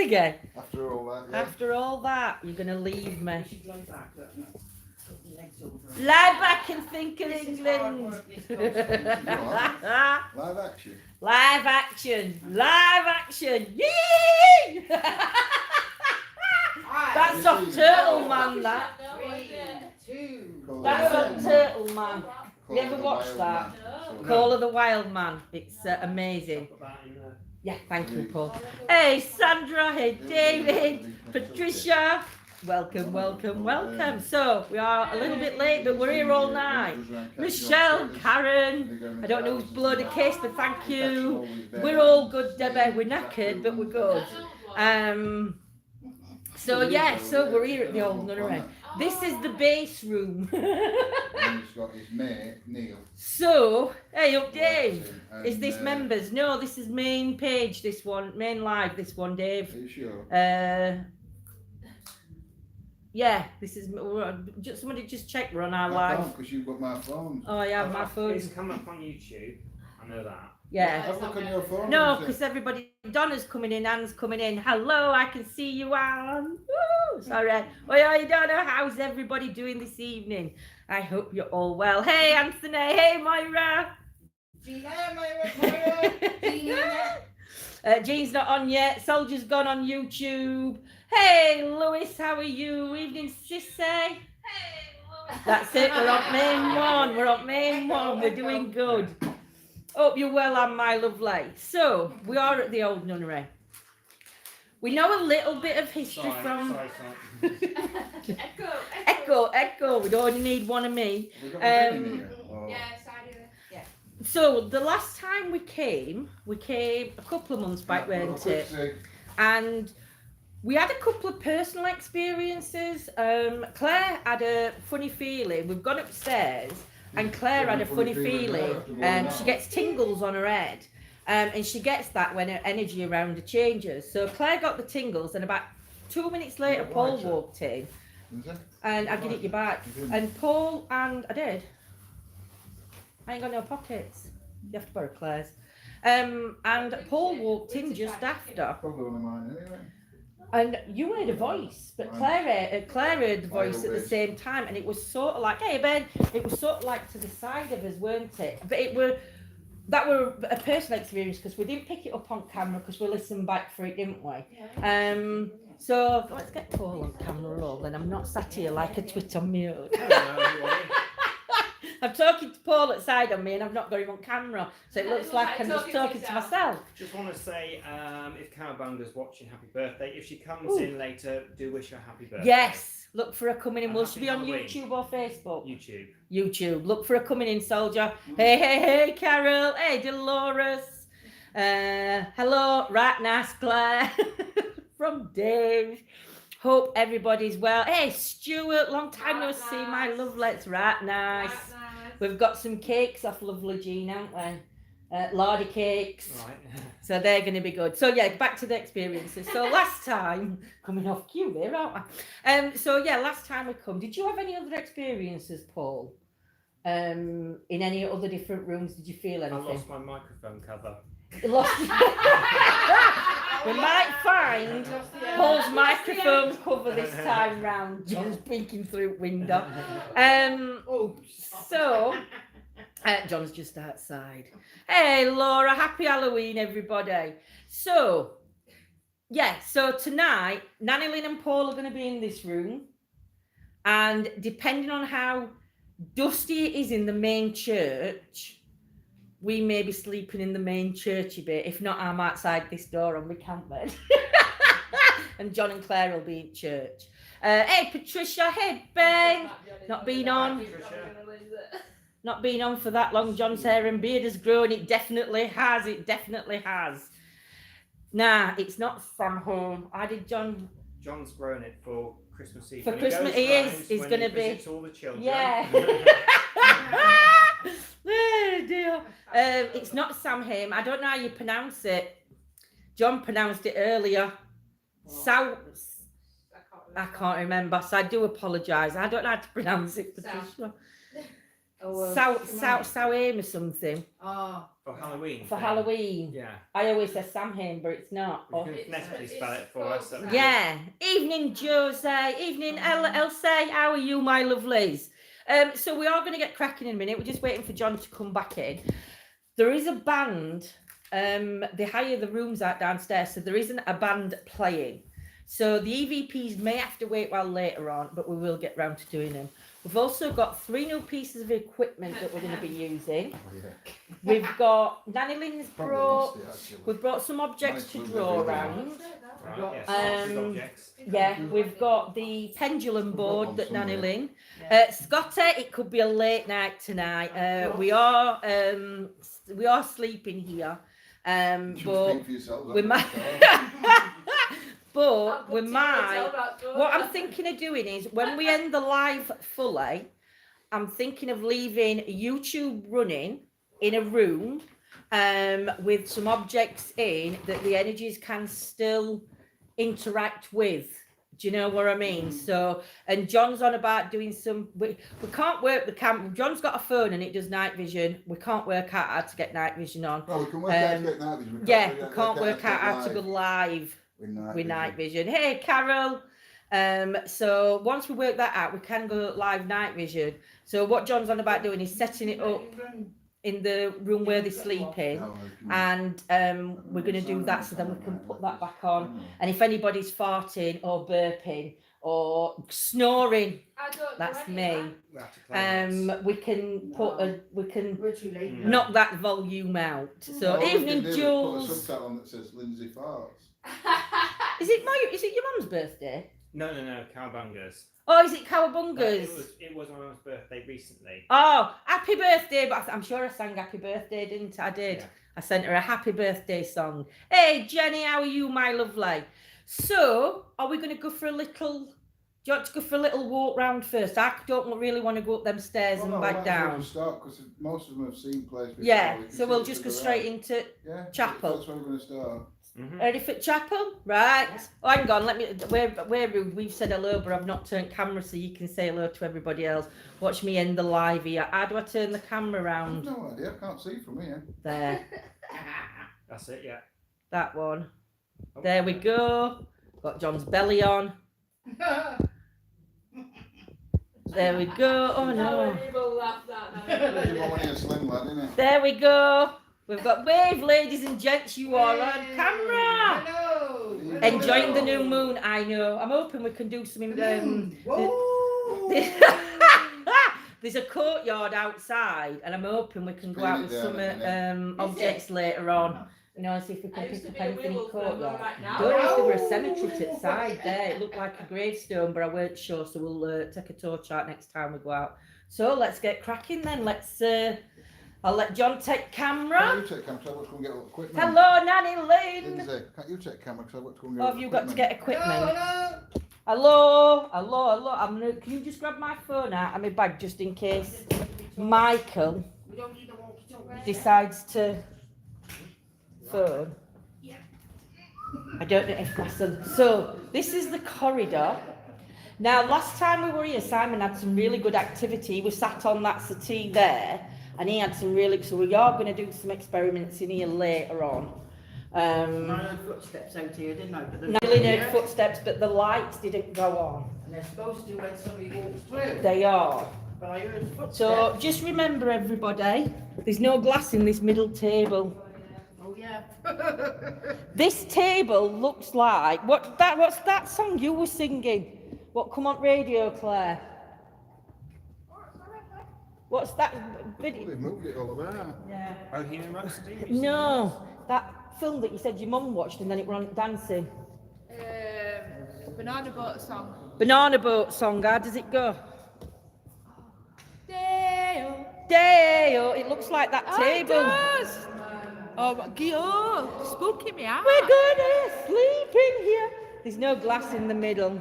again. After all that, yeah. After all that, you're going to leave me. Lie back and think of England. Live action. Live action. Live action. Yee! That's off Turtle Man, that. That's off Turtle Man. Have you ever watched that? Call of the Wild Man. It's amazing. Yeah, thank you, Paul. Hey, Sandra. Hey, David. Patricia. Welcome, welcome, welcome. So, we are a little bit late, but we're here all night. Michelle, Karen. I don't know who's blown a kiss, but thank you. We're all good, Debbie. We're knackered, but we're good. So, yeah, so we're here at the old Nunnery. This is the base room. And he's got his mate, Neil. So, hey, up Dave. Is this members? No, this is main page, this one. Main live, this one, Dave. Are you sure? Yeah, this is. Somebody just check we're on our live. Because you've got my phone. Oh, yeah, my phone. It's coming up on YouTube. I know that. Yeah. Have a look on your phone. No, because everybody. Donna's coming in, Anne's coming in. Hello, I can see you, Anne. Woo! Sorry. Oi, Donna, how's everybody doing this evening? I hope you're all well. Hey, Anthony. Hey, Moira. Jean's not on yet. Soldier's gone on YouTube. Hey, Lewis, how are you? Evening, Sissy. Hey, Lewis. That's it. We're on main one. We're on main one. We're doing good. Hope you're well, Anne, my lovely. So, we are at the old Nunnery. We know a little bit of history from... Echo. We don't need one of me. Yes, I do. Yeah. So, the last time we came a couple of months back, weren't it? And we had a couple of personal experiences. Claire had a funny feeling. We've gone upstairs and Claire had a funny feeling. She gets tingles on her head. And she gets that when her energy around her changes. So Claire got the tingles and about 2 minutes later Paul walked in. And I give it you back. And Paul and I did. I ain't got no pockets. You have to borrow Claire's. And Paul walked in just after. Probably one of mine anyway. And you heard a voice, but Claire heard the voice at the same time, and it was sort of like, hey Ben, it was sort of like to the side of us, weren't it? But that were a personal experience because we didn't pick it up on camera because we listened back for it, didn't we? So let's get Paul on camera roll, then I'm not sat here like a twit on me own. I'm talking to Paul outside on me and I've not got him on camera, so it looks like I'm just talking to myself. Just want to say, if Cowabunga's watching, happy birthday. If she comes in later, do wish her happy birthday. Yes, look for her coming in. Will she Happy be on Halloween. YouTube or Facebook? YouTube. Look for her coming in, soldier. Hey, Carol. Hey, Dolores. Hello, right nice, Claire. From Dave. Hope everybody's well. Hey, Stuart, long time no see, my lovelets. Right nice. We've got some cakes off Lovely Jean, haven't we? Lardy cakes. Right. So they're going to be good. So yeah, back to the experiences. So last time, coming off cue there, aren't I? So yeah, last time we come, did you have any other experiences, Paul? In any other different rooms, did you feel anything? I lost my microphone cover. We might find Paul's microphone cover this time round. John's peeking through window. So John's just outside. Hey Laura, happy Halloween everybody. So yeah, so tonight Nanny Lynn and Paul are going to be in this room, and depending on how dusty it is in the main church, we may be sleeping in the main churchy bit. If not, I'm outside this door on my camp bed. And John and Claire will be in church. Hey, Patricia. Hey, Ben. Not been on. Not been on for that long. John's hair and beard has grown. It definitely has. It definitely has. Nah, it's not Samhain. I did John. John's grown it for Christmas Eve. For Christmas, he is. He's going to be. All the children. Yeah. Oh dear. It's not Samhain. I don't know how you pronounce it. John pronounced it earlier. I can't remember, so I do apologise. I don't know how to pronounce it, Patricia. Samhain or something Oh. For Halloween. for thing. Halloween. Yeah. I always say Samhain, but it's not. You can phonetically spell it for us. that'd be Yeah. Evening, Jose. Evening, Elsie. How are you, my lovelies? So we are going to get cracking in a minute. We're just waiting for John to come back in. There is a band. They hire the rooms out downstairs, so there isn't a band playing. So the EVPs may have to wait while later on, but we will get round to doing them. We've also got 3 new pieces of equipment that we're going to be using. Oh, yeah. We've got Nanny Lynn's Probably lost brought. it, actually. We've brought some objects Nice to little draw video. around. Right, yes, big objects. Yeah, we've got the pendulum board that Nanny somewhere. Lynn. Scotty, it could be a late night tonight. We are sleeping here. You should But speak for yourselves, we haven't might. you? But we might. What I'm thinking of doing is when we end the live fully, I'm thinking of leaving YouTube running in a room with some objects in that the energies can still interact with. Do you know what I mean? So, and John's on about doing some. We can't work the camera. John's got a phone and it does night vision. We can't work out how to get night vision on. No, we can work out to get night vision. We can't work out how to go live with night vision. Hey, Carol. So once we work that out, we can go live night vision. So what John's on about doing is setting it up in the room where they sleep in, and we're going to do that so then we can put that back on. And if anybody's farting or burping or snoring, that's me. We can knock that volume out. So evening, Jules. Put a subtitle on that says Lindsay farts. Is it your mum's birthday? No, cowbangers. Oh, is it Cowabungas? It was my mum's birthday recently. Oh, happy birthday! But I'm sure I sang happy birthday, didn't I? I did. Yeah. I sent her a happy birthday song. Hey, Jenny, how are you, my lovely? So, are we going to go for a little? Do you want to go for a little walk round first? I don't really want to go up them stairs and back down. Start because most of them have seen plays before. Yeah, so we'll just go straight into chapel. That's where we're going to start. Ready for chapel? Right. Oh, hang on, we're rude. We've said hello, but I've not turned camera so you can say hello to everybody else. Watch me end the live here. How do I turn the camera I've round? no idea, I can't see from here. There. That's it, yeah. That one. There we go. Got John's belly on. There we go. Oh no. You're only a slim lad, isn't it? There we go. We've got wave, ladies and gents. You are on camera. Hello. Enjoying the new moon. I know. I'm hoping we can do some. There's a courtyard outside, and I'm hoping we can go out with some objects later on. You know, see if we can pick up anything in the courtyard. Don't know if there were a cemetery to the side there. It looked like a gravestone, but I weren't sure, so we'll take a torch out next time we go out. So let's get cracking then. I'll let John take camera. Can't you take camera? Because I've got to go and get equipment. Hello, Nanny Lynn. Lindsay, can't you take camera? Because I've got to go and get Oh, have you got to get equipment? Hello. Hello. Can you just grab my phone out of my bag just in case Michael We don't need the walkie-talkie. decides to phone? Yeah. I don't know if my son. So this is the corridor. Now, last time we were here, Simon had some really good activity. He was sat on that settee there, and he had some really. So we are going to do some experiments in here later on. I heard footsteps out here, didn't I? But Natalie heard footsteps, but the lights didn't go on. And they're supposed to when somebody walks through. They are. But I heard footsteps. So just remember, everybody, there's no glass in this middle table. Oh yeah. This table looks like what's that song you were singing? What come on radio, Claire? What's that video? They moved it all about. Yeah. Bohemian Rhapsody? No, that film that you said your mum watched and then it were on dancing. Banana boat song. Banana boat song. How does it go? Dale. Dale. It looks like that table. It does. Oh, spooky me out. We're gonna sleep in here. There's no glass in the middle.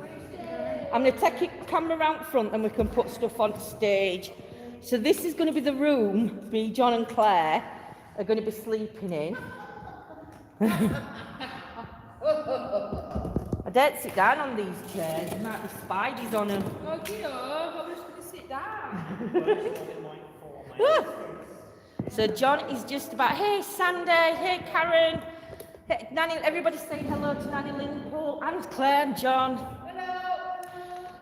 I'm gonna take your camera out front and we can put stuff on stage. So this is going to be the room me, John and Claire are going to be sleeping in. I don't sit down on these chairs, there might be spiders on them. Oh, dear, I was going to sit down. Well, that's what it might fall Woo! So John is just about, hey Sandy, hey Karen, hey Nanny, everybody saying hello to Nanny Lynn, Paul and Claire and John.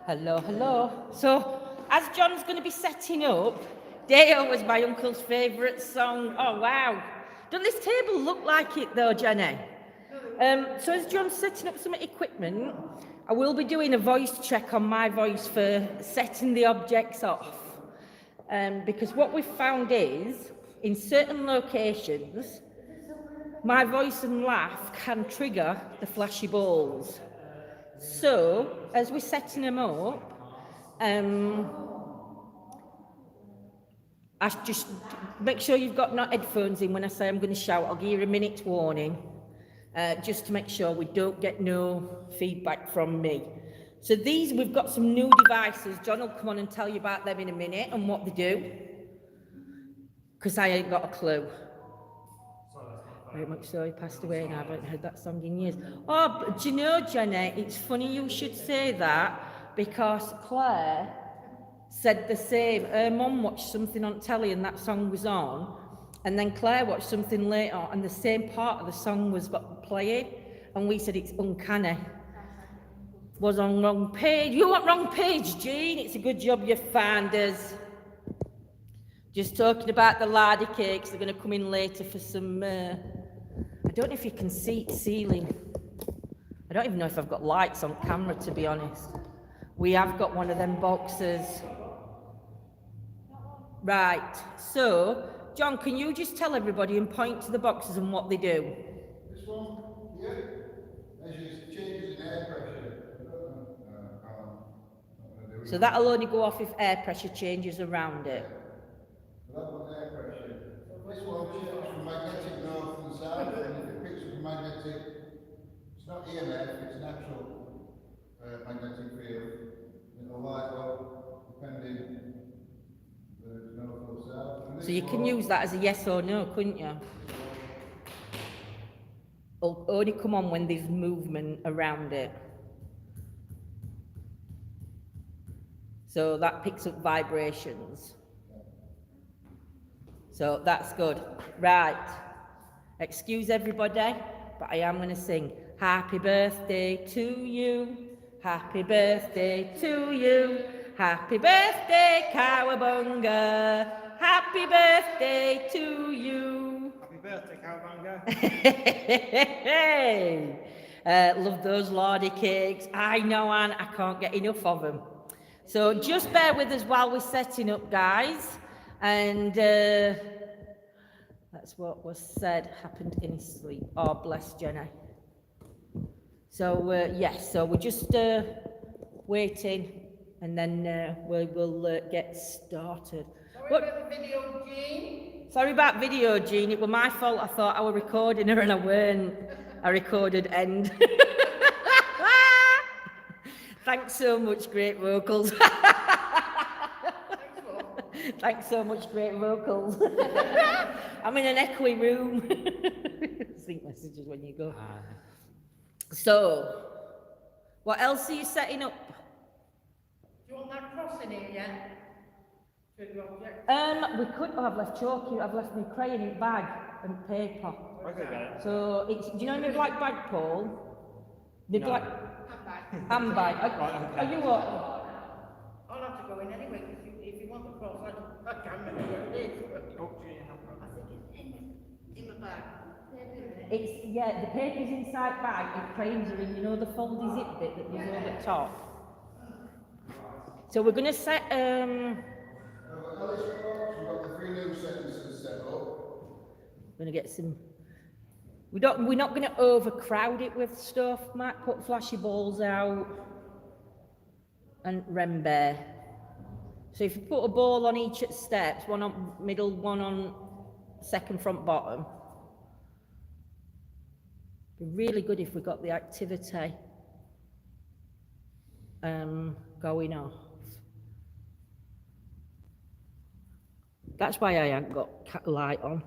Hello, hello. So as John's going to be setting up, Deo was my uncle's favourite song. Oh wow. Doesn't this table look like it though, Jenny? So as John's setting up some equipment, I will be doing a voice check on my voice for setting the objects off. Because what we've found is, in certain locations, my voice and laugh can trigger the flashy balls. So, as we're setting them up, I just make sure you've got no headphones in when I say I'm going to shout. I'll give you a minute's warning, just to make sure we don't get no feedback from me. So these, we've got some new devices. John will come on and tell you about them in a minute and what they do, because I ain't got a clue. Very much so, he passed away and I haven't heard that song in years. Oh, but do you know, Jenny, it's funny you should say that, because Claire said the same. Her mum watched something on telly and that song was on, and then Claire watched something later and the same part of the song was playing, and we said it's uncanny. Was on wrong page. You want wrong page, Jean? It's a good job you found us. Just talking about the lardy cakes, they're going to come in later for some, I don't know if you can see the ceiling. I don't even know if I've got lights on camera, to be honest. We have got one of them boxes. Right, so, John, can you just tell everybody and point to the boxes and what they do? This one, yeah, measures changes in air pressure. So that'll only go off if air pressure changes around it. That one air pressure. This one checks for magnetic north and south, and if it picks up a magnetic, it's not EMF, it's natural magnetic field. It'll light up depending whether it's north or south. So you can use that as a yes or no, couldn't you? It'll only come on when there's movement around it. So that picks up vibrations. So that's good. Right. Excuse everybody, but I am going to sing Happy birthday to you. Happy birthday to you. Happy birthday, Cowabunga. Happy birthday to you. Happy birthday, Cowabunga. Hey, love those lardy cakes. I know, Anne, I can't get enough of them. So just bear with us while we're setting up, guys. And that's what was said, happened in his sleep. Oh, bless Jenny. So, yes, so we're just waiting, and then we'll get started. Sorry about the video, Jean. Sorry about video, Jean. It was my fault. I thought I was recording her and I weren't. I recorded end. Thanks so much, great vocals. Thanks so much, great vocals. I'm in an echoey room. Sync messages when you go. So, what else are you setting up? Do you want that cross in here yet? With the object? We could. Oh, I've left chalk here. I've left my crayon in bag and paper. Okay. So it's. Do you know my black bag, Paul? The No. black handbag. Are you what? I'll have to go in anyway, because if you want the cross, I can't remember where it is. Oh, Jean, I think it's in the bag. It's the paper's inside bag. The crayons are in. You know the foldy zip bit that goes over the top. So we're gonna set. Alice box, we've got the 3 new sentences set up. We're gonna get some. We're not gonna overcrowd it with stuff. Might put flashy balls out and rembear. So if you put a ball on each at steps, one on middle, one on second front bottom. Be really good if we got the activity going off. That's why I haven't got light on.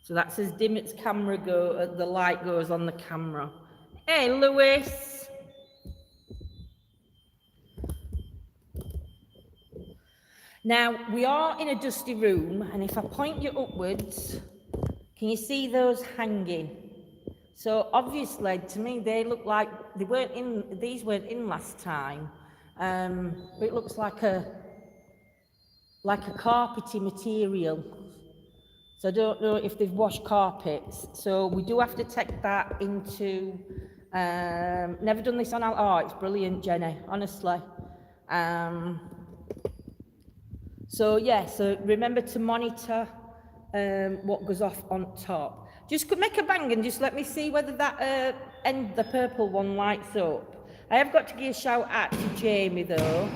So that's as dim as the light goes on the camera. Hey, Lewis. Now, we are in a dusty room, and if I point you upwards, can you see those hanging? So obviously, to me, they look like these weren't in last time, but it looks like a carpety material. So I don't know if they've washed carpets. So we do have to take that into, never done this on, oh, it's brilliant, Jenny, honestly. So yeah, so remember to monitor what goes off on top. Just make a bang and just let me see whether that the purple one lights up. I have got to give a shout out to Jamie though,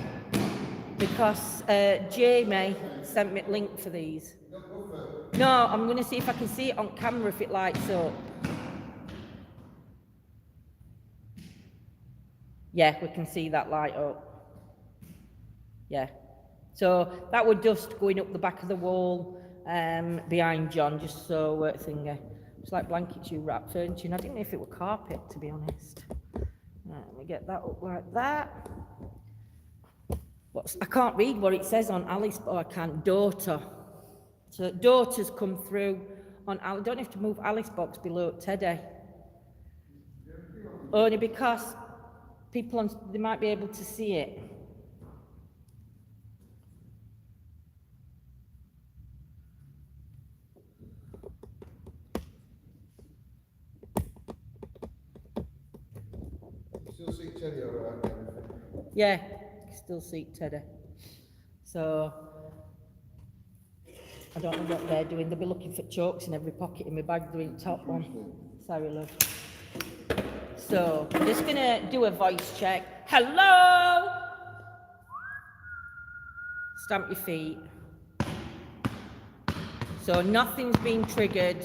because Jamie sent me a link for these. No, I'm going to see if I can see it on camera if it lights up. Yeah, we can see that light up. Yeah. So that would dust going up the back of the wall behind John, just so thingy. It's like blankets you wrap furniture. And I didn't know if it were carpet, to be honest. Right, let me get that up like that. I can't read what it says on Alice, but I can't. Daughter. So daughter's come through on. I don't have to move Alice box below Teddy. Only because people they might be able to see it. Still see Teddy all right? Yeah, still see Teddy. So I don't know what they're doing. They'll be looking for chokes in every pocket in my bag. They're in the top one. Sorry, love. So I'm just gonna do a voice check. Hello. Stamp your feet. So nothing's been triggered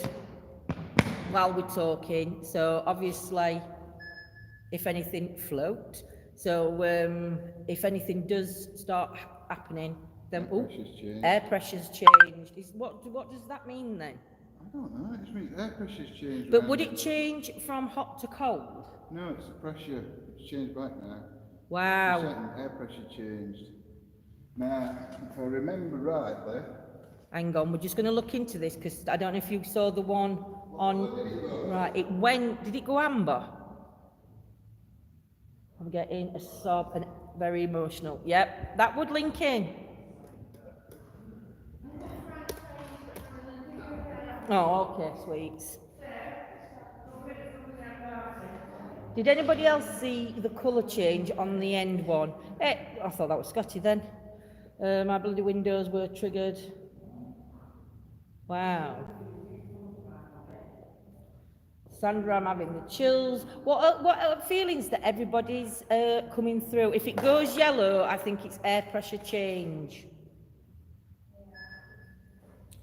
while we're talking. So obviously, if anything, float. So if anything does start happening, then air pressure's changed. What does that mean then? I don't know. It just means air pressure's changed. But would it change from hot to cold? No, it's the pressure. It's changed back now. Wow. The air pressure changed. Now, if I remember rightly. Hang on, we're just going to look into this because I don't know if you saw the one on. Right, it went. Did it go amber? I'm getting a sob and very emotional. Yep, that would link in. Oh, okay, sweets. Did anybody else see the colour change on the end one? I thought that was Scotty then. My bloody windows were triggered. Wow. Sandra, I'm having the chills. What feelings that everybody's coming through? If it goes yellow, I think it's air pressure change.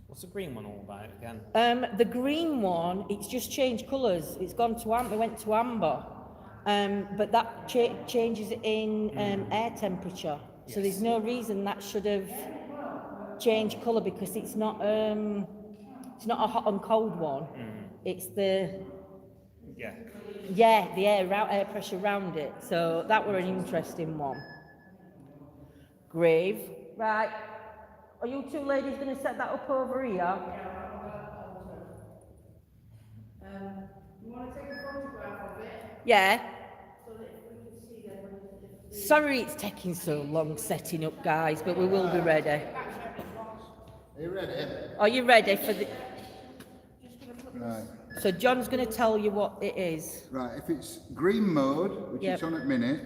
What's the green one all about again? The green one, it's just changed colours. It's gone to amber. It went to amber, but that changes in air temperature. Yes. So there's no reason that should have changed colour because it's not a hot and cold one. It's the the air pressure around it. So that were an interesting one. Grave, right? Are you two ladies going to set that up over here? You want to take a photograph of it? Yeah. So that we can see them. Sorry it's taking so long setting up, guys, but we will be ready. Are you ready? Are you ready for the... Right. So John's going to tell you what it is. Right, if it's green mode, which it's on at minute,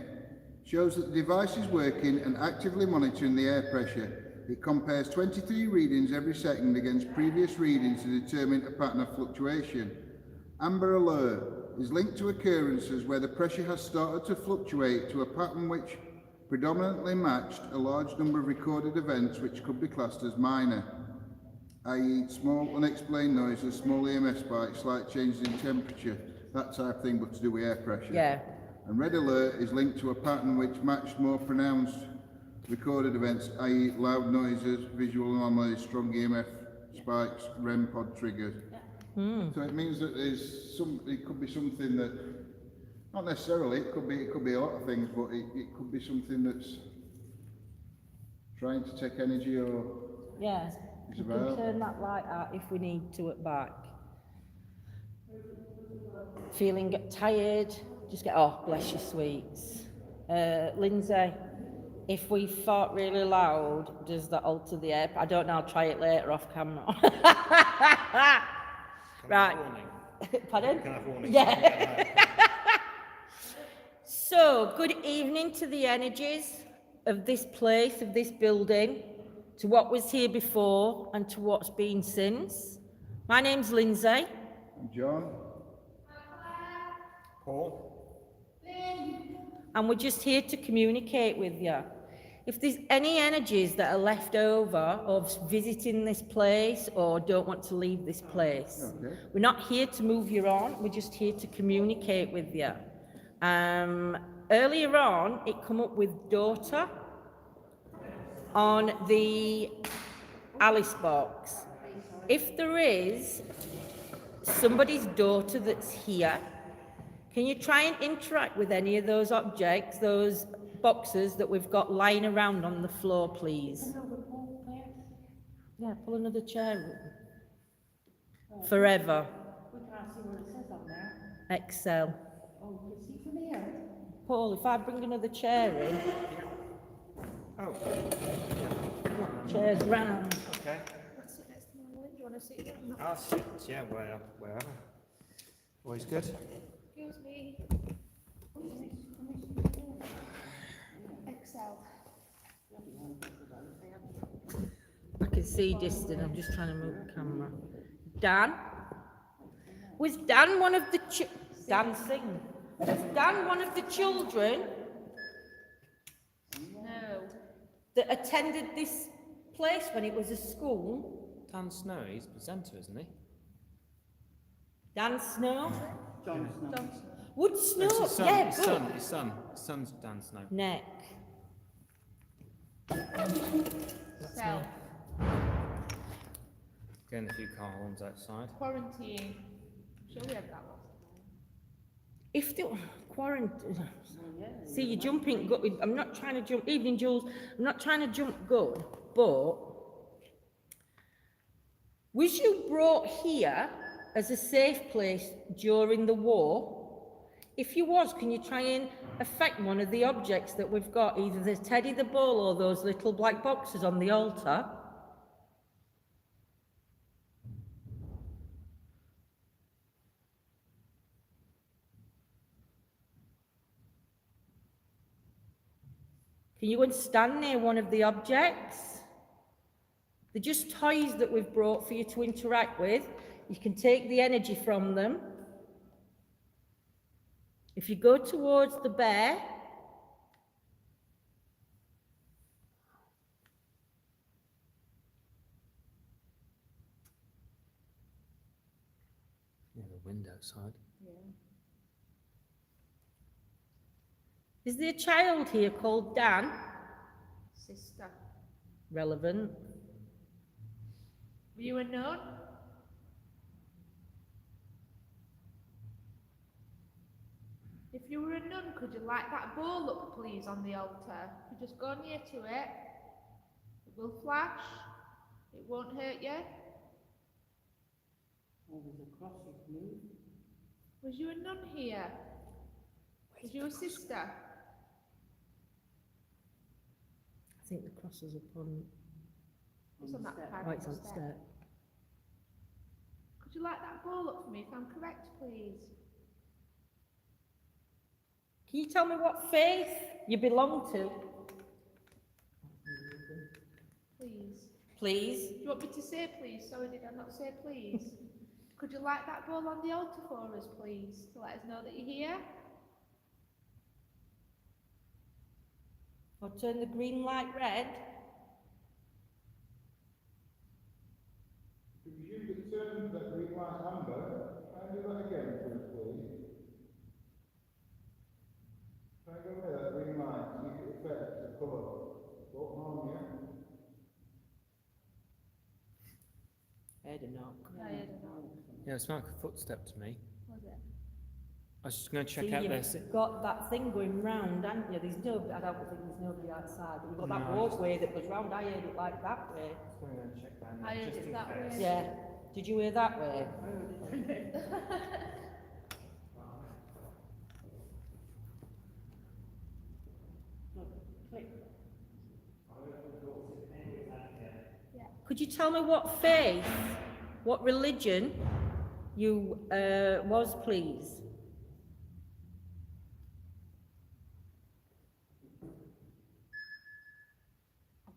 shows that the device is working and actively monitoring the air pressure. It compares 23 readings every second against previous readings to determine a pattern of fluctuation. Amber alert is linked to occurrences where the pressure has started to fluctuate to a pattern which predominantly matched a large number of recorded events which could be classed as minor, i.e. small unexplained noises, small EMF spikes, slight changes in temperature, that type of thing, but to do with air pressure. Yeah. And red alert is linked to a pattern which matched more pronounced recorded events, i.e. loud noises, visual anomalies, strong EMF spikes, REM pod triggers. Mm. So it means that it could be something that, not necessarily, it could be a lot of things, but it could be something that's trying to take energy or Yeah, is we can about. turn that light out if we need to at back. Feeling tired, just get, oh, bless your sweets. Lindsay, if we fart really loud, does that alter the air? I don't know, I'll try it later off camera. Can I Right. have warning? Pardon? Can I have warning? Yeah. So, good evening to the energies of this place, of this building, to what was here before and to what's been since. My name's Lindsay. And John, Paul? And we're just here to communicate with you. If there's any energies that are left over of visiting this place or don't want to leave this place, okay. we're not here to move you on, we're just here to communicate with you. Earlier on, it come up with daughter on the Alice box. If there is somebody's daughter that's here, can you try and interact with any of those objects, those boxes that we've got lying around on the floor, please? Yeah, pull another chair. Forever. We can't see what it says on there. Excel. Oh, you can see from here. Paul, if I bring another chair in, Oh, chairs round. okay. That's it next to my window. Do you want to see it? I'll sit, yeah, wherever. Always good. Excuse me. Excel. I can see distant, I'm just trying to move the camera. Dan? Was Dan one of the dancing? Was Dan one of the children No. that attended this place when it was a school? Dan Snow, he's presenter, isn't he? Dan Snow? John. Would Snow? It's his son, Yeah, his good. son, his son. His son's Dan Snow. Neck. Self. Getting a few car horns outside. Quarantine. Sure we had that one. If the quarantine, see you're jumping good. I'm not trying to jump. Evening, Jules. I'm not trying to jump good, but was you brought here as a safe place during the war? If you was, can you try and affect one of the objects that we've got, either the teddy, the ball, or those little black boxes on the altar? Can you go and stand near one of the objects? They're just toys that we've brought for you to interact with. You can take the energy from them. If you go towards the bear, Yeah, the wind outside. is there a child here called Dan? Sister. Relevant. Were you a nun? If you were a nun, could you light that ball up, please, on the altar? You just go near to it. It will flash. It won't hurt you. Oh, there's a cross you can move. Was you a nun here? Was you a sister? I think the cross is up on, It's on that part oh, of it's the on the step. step. Could you light that ball up for me if I'm correct, please? Can you tell me what faith you belong to, Please. please? Do you want me to say please? Sorry, did I not say please? Could you light that ball on the altar for us, please, to let us know that you're here? Or turn the green light red? If you could turn that green light amber, try and do that again, please. Try and go near that green light, see if it affects the colour. Don't harm you. I don't know. I don't know. Yeah, it smelled like a footstep to me. Was it? I was just going to check See, out you've this. got that thing going round, haven't you? There's no, I don't think there's nobody outside, but you've got that No, I just- walkway that goes round. I heard it like that way. Just going to go and check that I out, heard just it in that case. way. Yeah. Did you hear that way? Could you tell me what faith, what religion you was, please?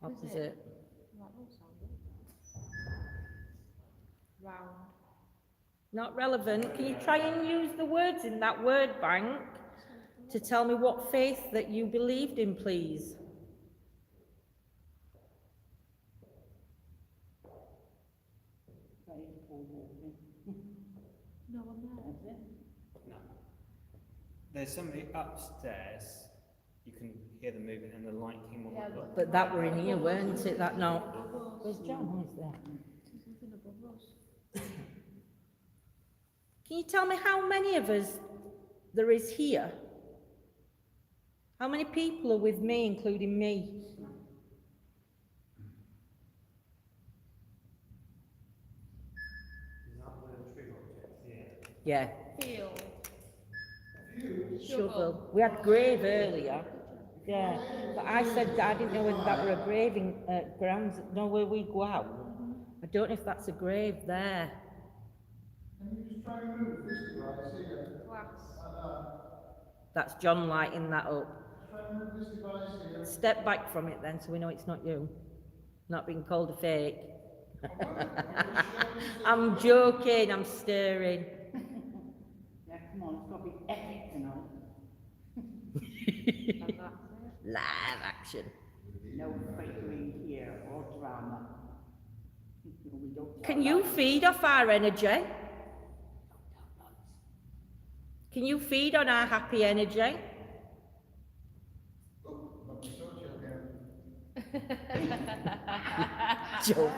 Opposite. That will sound good. Round. Not relevant. Can you try and use the words in that word bank to tell me what faith that you believed in, please? That is Paul walking. No one there. That's it. No. There's somebody upstairs. You can hear them moving, and the light came on. Yeah, the But that were in here, weren't it? That no. Above us. Where's John? Who's there? There's nothing above us. Can you tell me how many of us there is here? How many people are with me, including me? Yeah. Field. Shovel. We had grave earlier. Yeah. But I said that I didn't know whether that were a grave in grounds, no, where we go out. I don't know if that's a grave there. Can you just try and move this device here? Glass. That's John lighting that up. Just try and move this device here. Step back from it then so we know it's not you. Not being called a fake. I'm joking, I'm staring. Yeah, come on, it's got to be epic tonight. And that's it. Live action. No fakery here or drama. We don't Can you feed off our energy? Can you feed on our happy energy? Oh, not my sword again. Joke.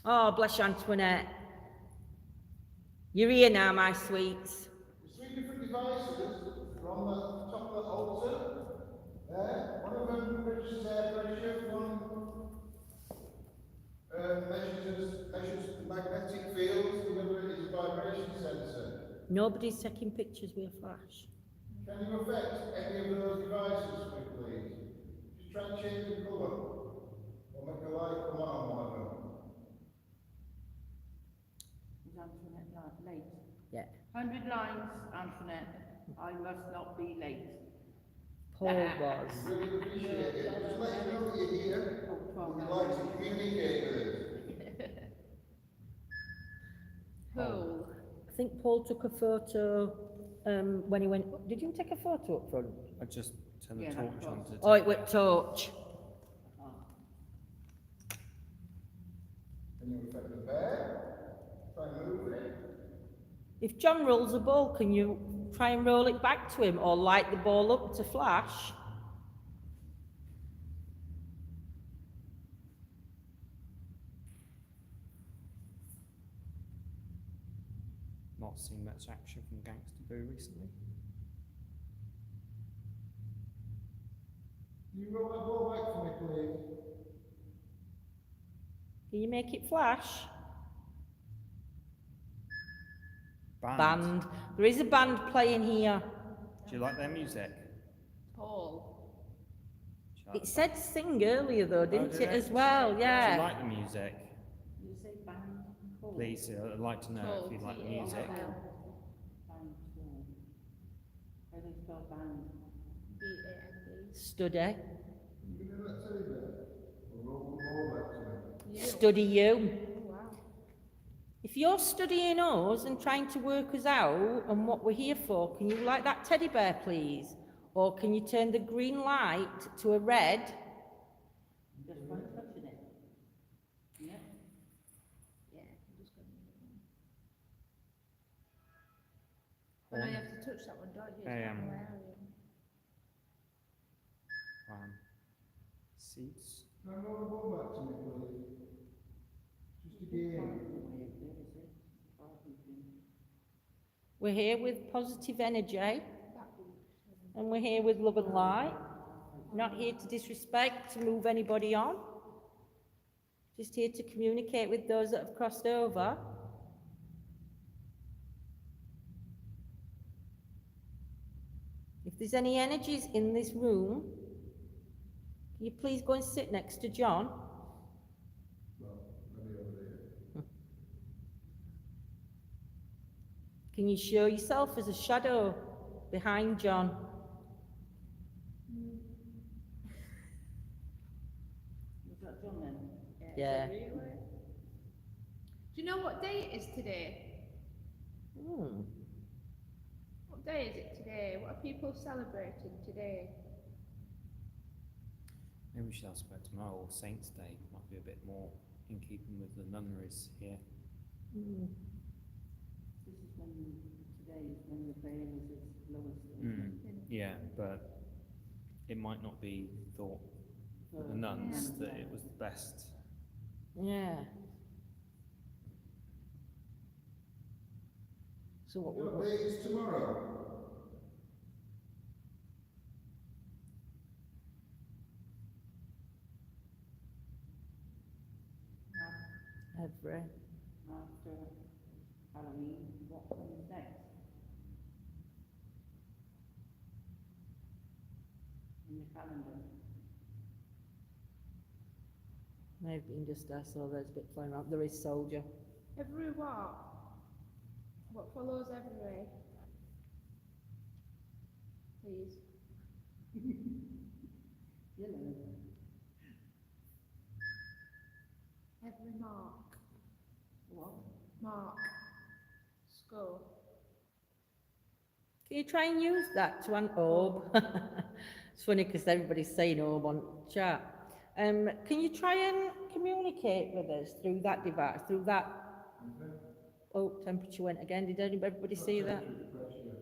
Oh, bless you, Antoinette. You're here now, my sweets. There's 3 different devices. They're on the top of the altar. There. One of them measures air pressure, one measures magnetic fields, the other is a vibration sensor. Nobody's taking pictures with a flash. Can you affect any of those devices for me, please? Just try and change the colour. Or make the light come on one of them. Is Antoinette late? Yeah. 100 lines, Antoinette. I must not be late. Paul was. Really appreciate it. Just let you know that you're here. Oh, 12 We'd hours. like to communicate with us. Who? I think Paul took a photo when he went. Did you take a photo up front? I just turned the Yeah, torch that's on right. to Oh, it take went torch. Can you affect the bear? Try and move it. If John rolls a ball, can you try and roll it back to him or light the ball up to flash? Not seen much action from Gangster Boo recently. Can you roll that ball back for me, please? Can you make it flash? Band. There is a band playing here. Do you like their music? Paul. Do you like It said sing earlier though, didn't did it, it? as well? Do you Yeah. like the music? You say band call? Please, I'd like to know if you like the music. Band call. How do they spell band? B-A-N-D. Study. You can do that teddy bear. Or roll the ball back to me. You. Study you. Oh, wow. If you're studying us and trying to work us out and what we're here for, can you light that teddy bear, please? Or can you turn the green light to a red? Just one touching it. Yeah. Yeah, I'm just going to move it now. But now you have to touch that one, don't you? It's Hey, not Malaria. seats. Can I roll the ball back to me, please? Just again. We're here with positive energy, and we're here with love and light. Not here to disrespect, to move anybody on. Just here to communicate with those that have crossed over. If there's any energies in this room, can you please go and sit next to John? Well, maybe over there. Can you show yourself as a shadow behind John? Was that John then? Yeah. Do you know what day it is today? Hmm. What day is it today? What are people celebrating today? Maybe we should ask about tomorrow or Saints' Day. Might be a bit more in keeping with the nunneries here. Hmm. This is when, today is when the veil is its lowest. Yeah, but it might not be thought for the nuns that it was the best. Yeah. So What date is tomorrow? Every. After Halloween, what comes next? In the calendar. Maybe you can just ask all those bits flying around. There is soldier. Every what? What follows every? Please. Yellow. Every mark. What? Mark. Skull. Can you try and use that to an orb? It's funny because everybody's saying orb on chat. Can you try and communicate with us through that device, through that? Oh, temperature went again. Did everybody see that?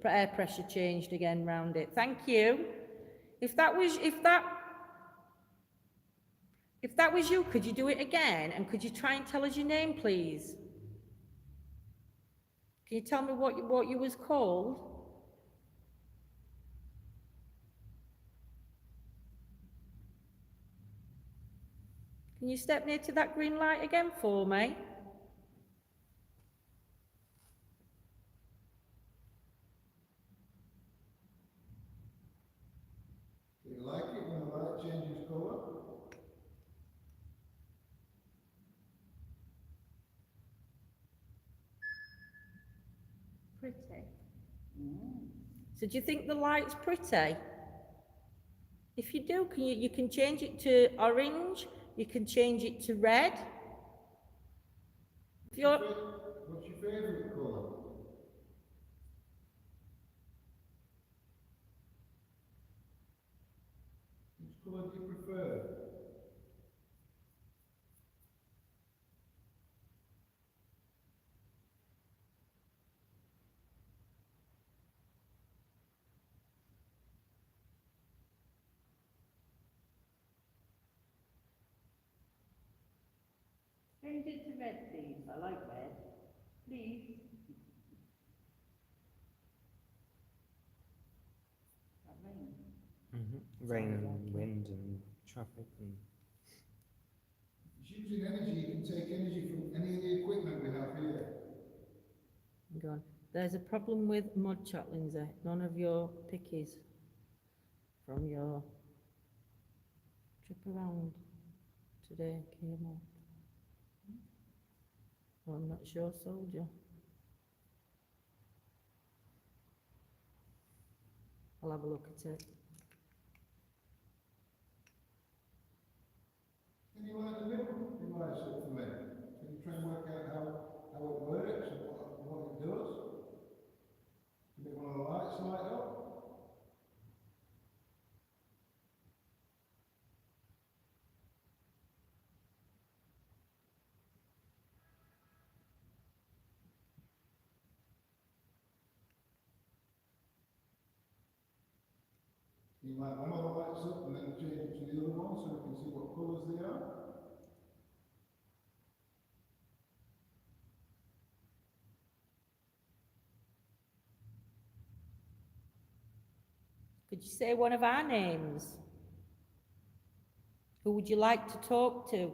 Air pressure changed again round it. Thank you. If that was you, could you do it again? And could you try and tell us your name, please? Can you tell me what you was called? Can you step near to that green light again for me? Do you like it when the light changes colour? Pretty. So do you think the light's pretty? If you do, you can change it to orange, you can change it to red. If you're, What's your favourite colour? Which colour do you prefer? Change it to red, please. I like red. Please. That rain. Rain and wind and traffic and It's using energy, you can take energy from any of the equipment we have here. go on. There's a problem with mod chat, Lindsay. None of your pickies from your trip around today came up. Well, I'm not sure, soldier. I'll have a look at it. Can you learn the little device up for me? Can you try and work out how it works and what it does? To make one of the lights light up? You might warm all the lights up and then change it to the other one so we can see what colours they are. Could you say one of our names? Who would you like to talk to?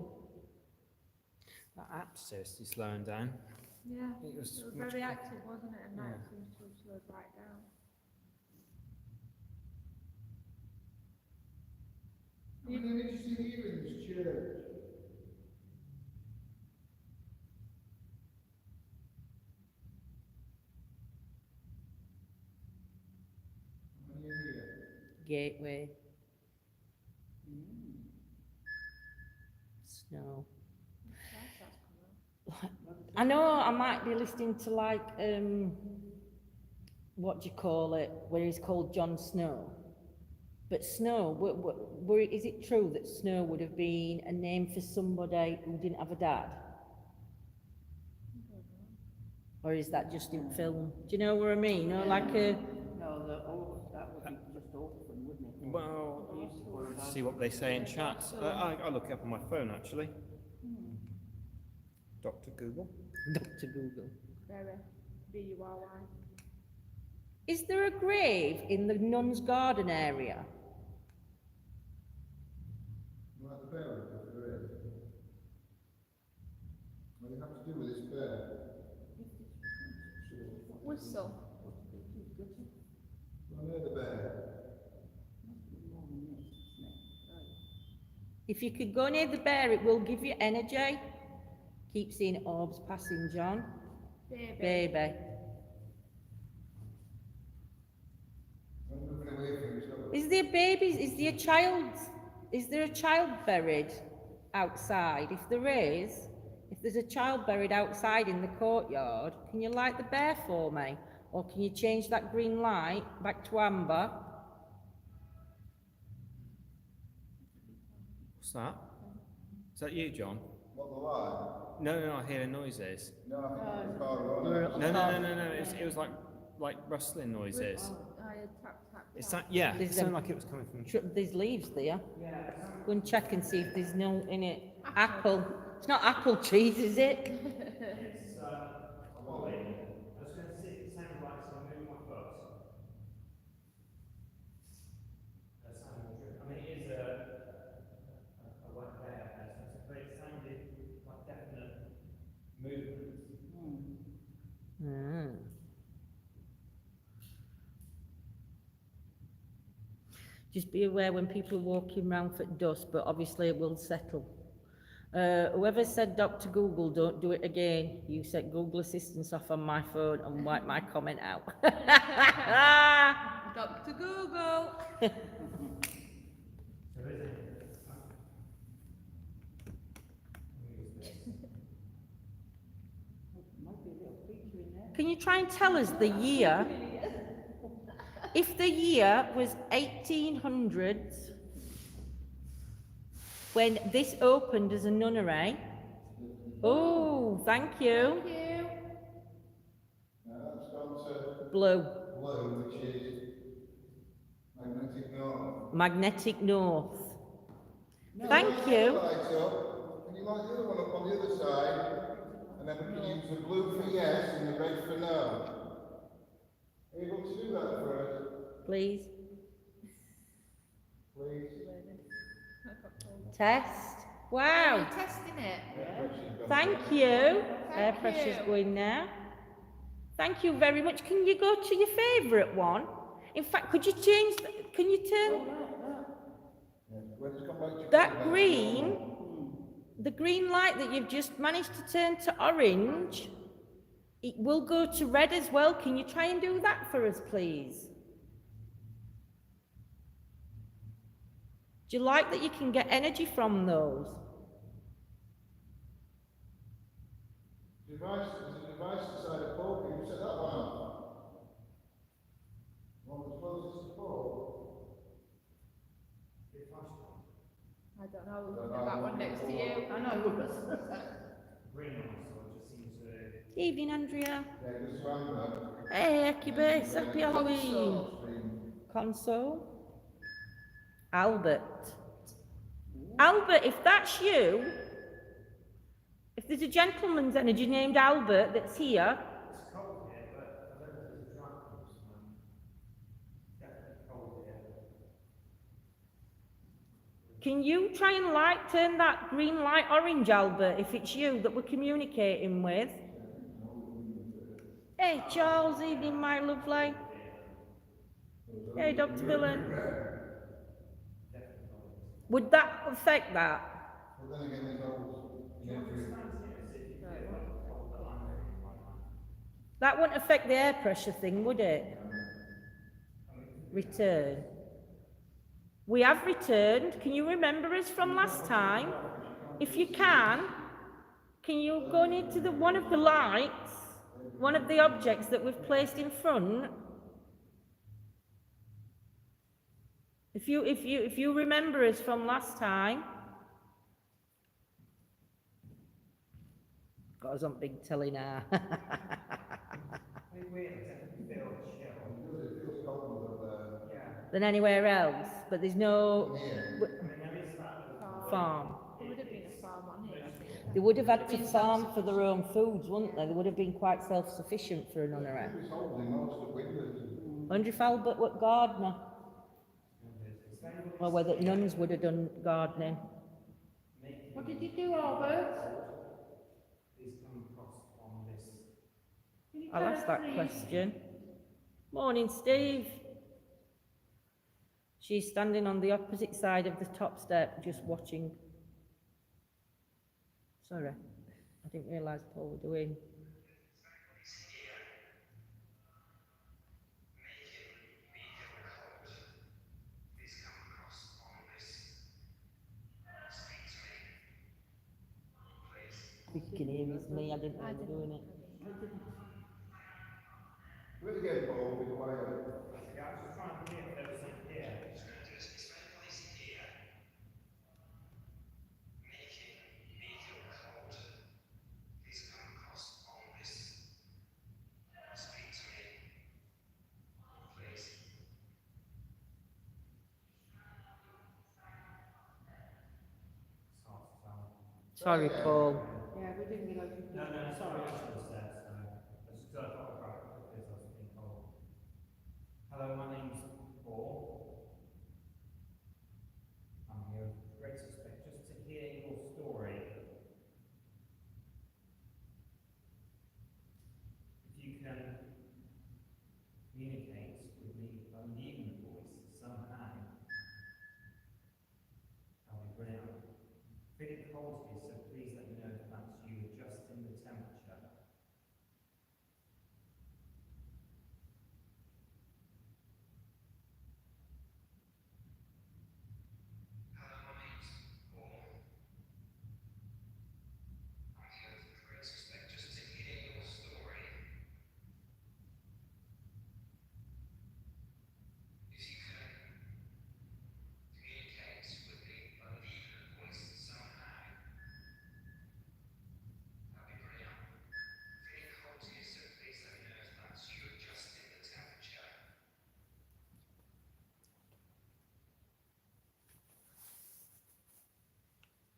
That app says it's slowing down. Yeah, It it was was much very quicker. active, wasn't it? And now it Yeah. seems to have slowed right down. How many images do you hear in this church? How many are here? Gateway. Snow. Yes, that's coming. I know I might be listening to like, what do you call it, where he's called Jon Snow. But Snow, is it true that Snow would have been a name for somebody who didn't have a dad? Or is that just in film? Do you know what I mean? No, like a, No, that would be just orphan, wouldn't it? Well, They used to call it see what they say in chat. I look it up on my phone actually. Dr. Google. Dr. Google. Very. B-U-R-Y. Is there a grave in the Nun's Garden area? Like the bear, if there is. What do you have to do with this bear? Whistle. Well, near the bear. If you could go near the bear, it will give you energy. Keep seeing orbs passing, John. Baby. Baby. I'm moving away from each other. Is there babies? Is there a child buried outside? If there is, if there's a child buried outside in the courtyard, can you light the bear for me? Or can you change that green light back to amber? What's that? Is that you, John? What the lie? No, I hear noises. No, I think it's the car running. No. It was like rustling noises. I had tap, tap, It's tap. that, yeah, There's it sounded them. like it was coming from. There's leaves there. Go and check and see if there's no in it. Apple. It's not apple trees, is it? It's holly. I was going to say it sounded like someone moving my foot. That sounded more true. I mean, it is a wet bear, but it sounded like definite movement. Mm. Just be aware when people are walking around for dusk, but obviously it will settle. Whoever said Dr. Google, don't do it again. You set Google Assistance off on my phone and wipe my comment out. Dr. Google. Might be a little creature in there. Can you try and tell us the year? If the year was 1800s, when this opened as a nunnery. Oh, thank you. Thank you. Now that's gone to Blue. blue, which is magnetic north. Magnetic north. Can Thank light the you. other lights up? Can you light the other one up on the other side? And then we can use the blue for yes and the red for no. Are you able to do that for us? Please. Please. Test. Are Wow. you testing it? Thank you. Air Thank pressure's you. going now. Thank you very much. Can you go to your favourite one? In fact, could you change, can you turn When it's come back to that green, the green light that you've just managed to turn to orange, it will go to red as well. Can you try and do that for us, please? Do you like that you can get energy from those? Device, there's a device inside the pole. Can you set that one up? One that's closest to the pole. I don't know. We'll look at that one next to you. I know, it was. Green one, so it just seems to. Evening, Andrea. Yeah, just round that. Hey, Accubus, happy Halloween. Screen. Console. Albert. Albert, if that's you, if there's a gentleman's energy named Albert that's here, It's cold here, but I don't know if there's a dry course. It's definitely cold here. can you try and turn that green light orange, Albert, if it's you that we're communicating with? Hey, Charles, evening, my lovely. Hey, Dr. Villan. Would that affect that? But then again, there's always Nunnery. That wouldn't affect the air pressure thing, would it? Return. We have returned. Can you remember us from last time? If you can you go into one of the lights, one of the objects that we've placed in front? If you remember us from last time. Got us on big telly now. It feels colder up there. Than anywhere else, but there's no Farm. farm. There would have been a farm on here, I think. They would have had to farm for their own foods, wouldn't they? They would have been quite self-sufficient for a nunnery. It's holding most of the windows. I wonder if Albert were gardener. Or whether nuns would have done gardening. What did you do, Albert? Please come across on this. Can you I'll tell ask us, that please? question. Morning, Steve. She's standing on the opposite side of the top step, just watching. Sorry, I didn't realise Paul was doing. You can hear it's me, I didn't know you were doing it. Really good, Paul, be quiet. Yeah, I was just trying to hear if there was something here. It's hard to tell. Sorry, Paul. Yeah, we didn't realise you No, did. no, Sorry. I should have said, so I just got a photograph because I was being told. Hello, my name's Paul. I'm here with great respect just to hear your story. If you can communicate with me by leaving the voice somehow, I'll be brilliant. Feeling cold here, so please let me know if that's you adjusting the temperature.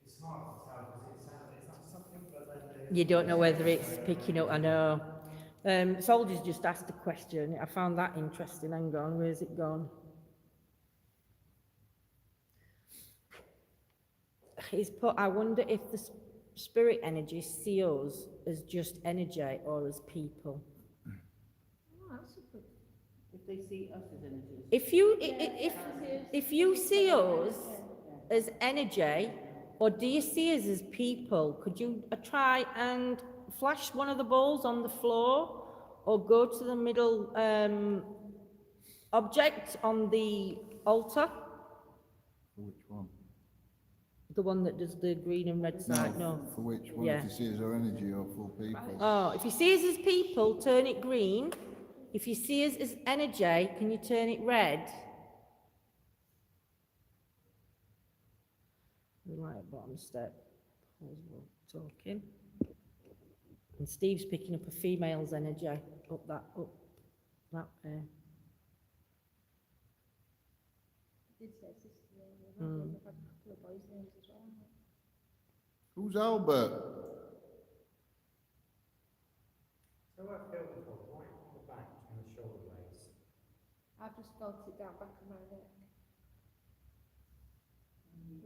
It's hard to tell because it's not something, but then You don't know whether it's picking up, I know. Soldiers just asked a question. I found that interesting. Hang on, where's it gone? He's put, I wonder if the spirit energy see us as just energy or as people. Oh, that's a good. If they see us as images. If you see us as energy, or do you see us as people? Could you try and flash one of the balls on the floor, or go to the middle object on the altar? For which one? The one that does the green and red side, no. For which one? Yeah. If you see as our energy or full people? Oh, if you see us as people, turn it green. If you see us as energy, can you turn it red? Right at bottom step. Paul's talking. And Steve's picking up a female's energy. Up that way. Did say a sister name. I've had a couple of boys' names as well. Who's Albert? So I feel the ball right on the back and the shoulder blades. I've just felt it down back of my neck.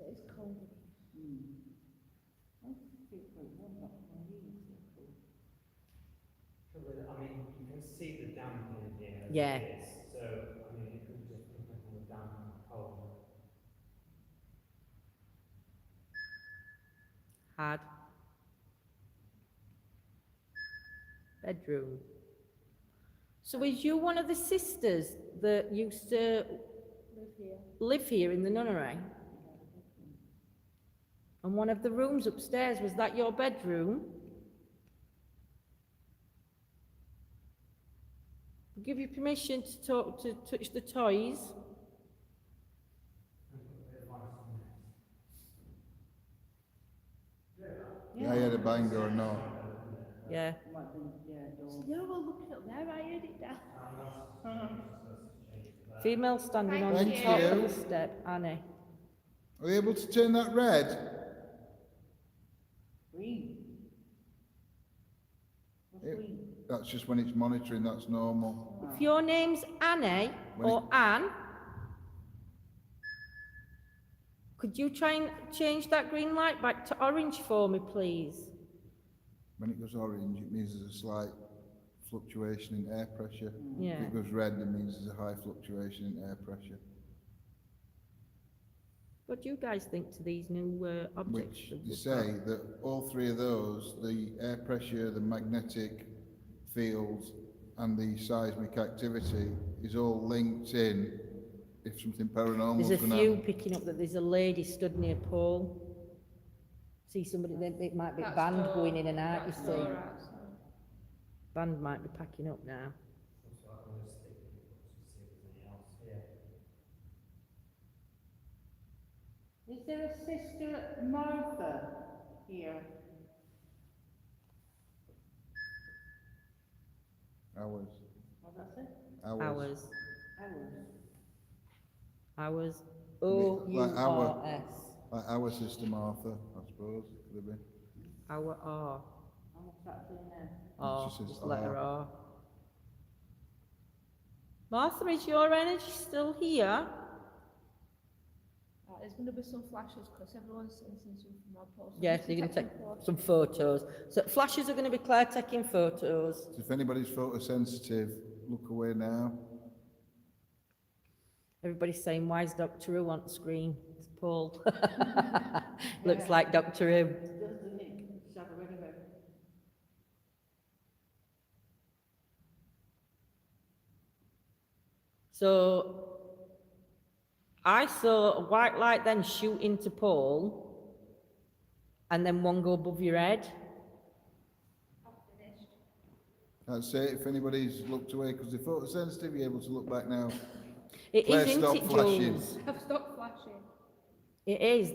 It's cold. I feel quite warm back in my knees. I mean, you can see the damp in here as Yeah. it is. So, I mean, it could just pick up on the damp and the cold. Had. Bedroom. So is you one of the sisters that used to Live here. live here in the nunnery? And one of the rooms upstairs, was that your bedroom? I'll give you permission to touch the toys. Yeah, I had a bang or not. Yeah. Might be, yeah, door. You're all looking up there, I heard it down. Female standing on Thank the top you. of the step, Annie. Are you able to turn that red? Green. What's It- green? That's just when it's monitoring, that's normal. If your name's Annie When or Anne, could you try and change that green light back to orange for me, please? When it goes orange, it means there's a slight fluctuation in air pressure. If Yeah. it goes red, it means there's a high fluctuation in air pressure. What do you guys think to these new objects? Which that you we've say got? that all three of those, the air pressure, the magnetic fields, and the seismic activity, is all linked in if something paranormal There's is a going to few happen. picking up that there's a lady stood near Paul. See somebody, it might be That's band door- going in and out, you that's see. door outside. Band might be packing up now. So I'm going to stick with it to see if there's anything else here. Is there a sister Martha here? Hours. What's that say? Hours. Hours. Hours. Like our- O-U-R-S. Like our sister Martha, I suppose, could have been. Our R. And what's that saying there? R. She says Just letter R. R. Martha, is your energy still here? There's going to be some flashes because everyone's sensing something from our post. Yes, you're going to take some photos. So flashes are going to be Claire taking photos. So if anybody's photosensitive, look away now. Everybody's saying, why is Doctor Who on screen? It's Paul. Looks like Doctor Who. Doesn't it? Shadow anyway. So I saw a white light then shoot into Paul and then one go above your head. That's it. If anybody's looked away because they're photosensitive, you're able to look back now. It Claire, is, isn't stop it, flashing. Jules? I've stopped flashing. It is.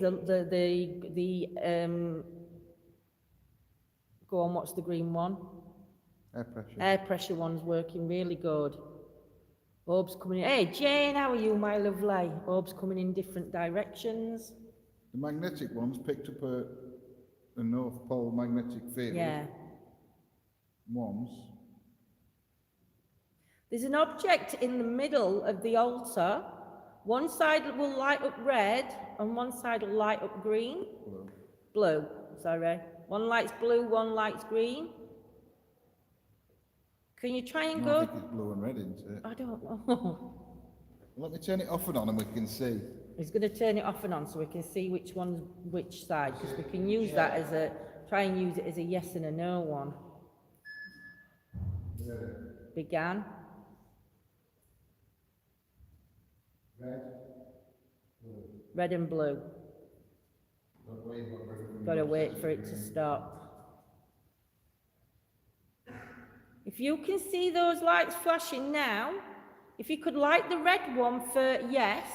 Go on, what's the green one? Air pressure. Air pressure one's working really good. Orb's coming in. Hey, Jane, how are you, my lovely? Orb's coming in different directions. The magnetic ones picked up a North Pole magnetic field. Yeah. Once. There's an object in the middle of the altar. One side will light up red and one side will light up green. Blue. Blue, sorry. One light's blue, one light's green. Can you try and No, I go? think it's blue and red, isn't it? I don't know. Let me turn it off and on and we can see. He's going to turn it off and on so we can see which one's which side, because we can use that as a, try and use it as a yes and a no one. Began. Red and blue. Got to wait for it to stop. If you can see those lights flashing now, if you could light the red one for yes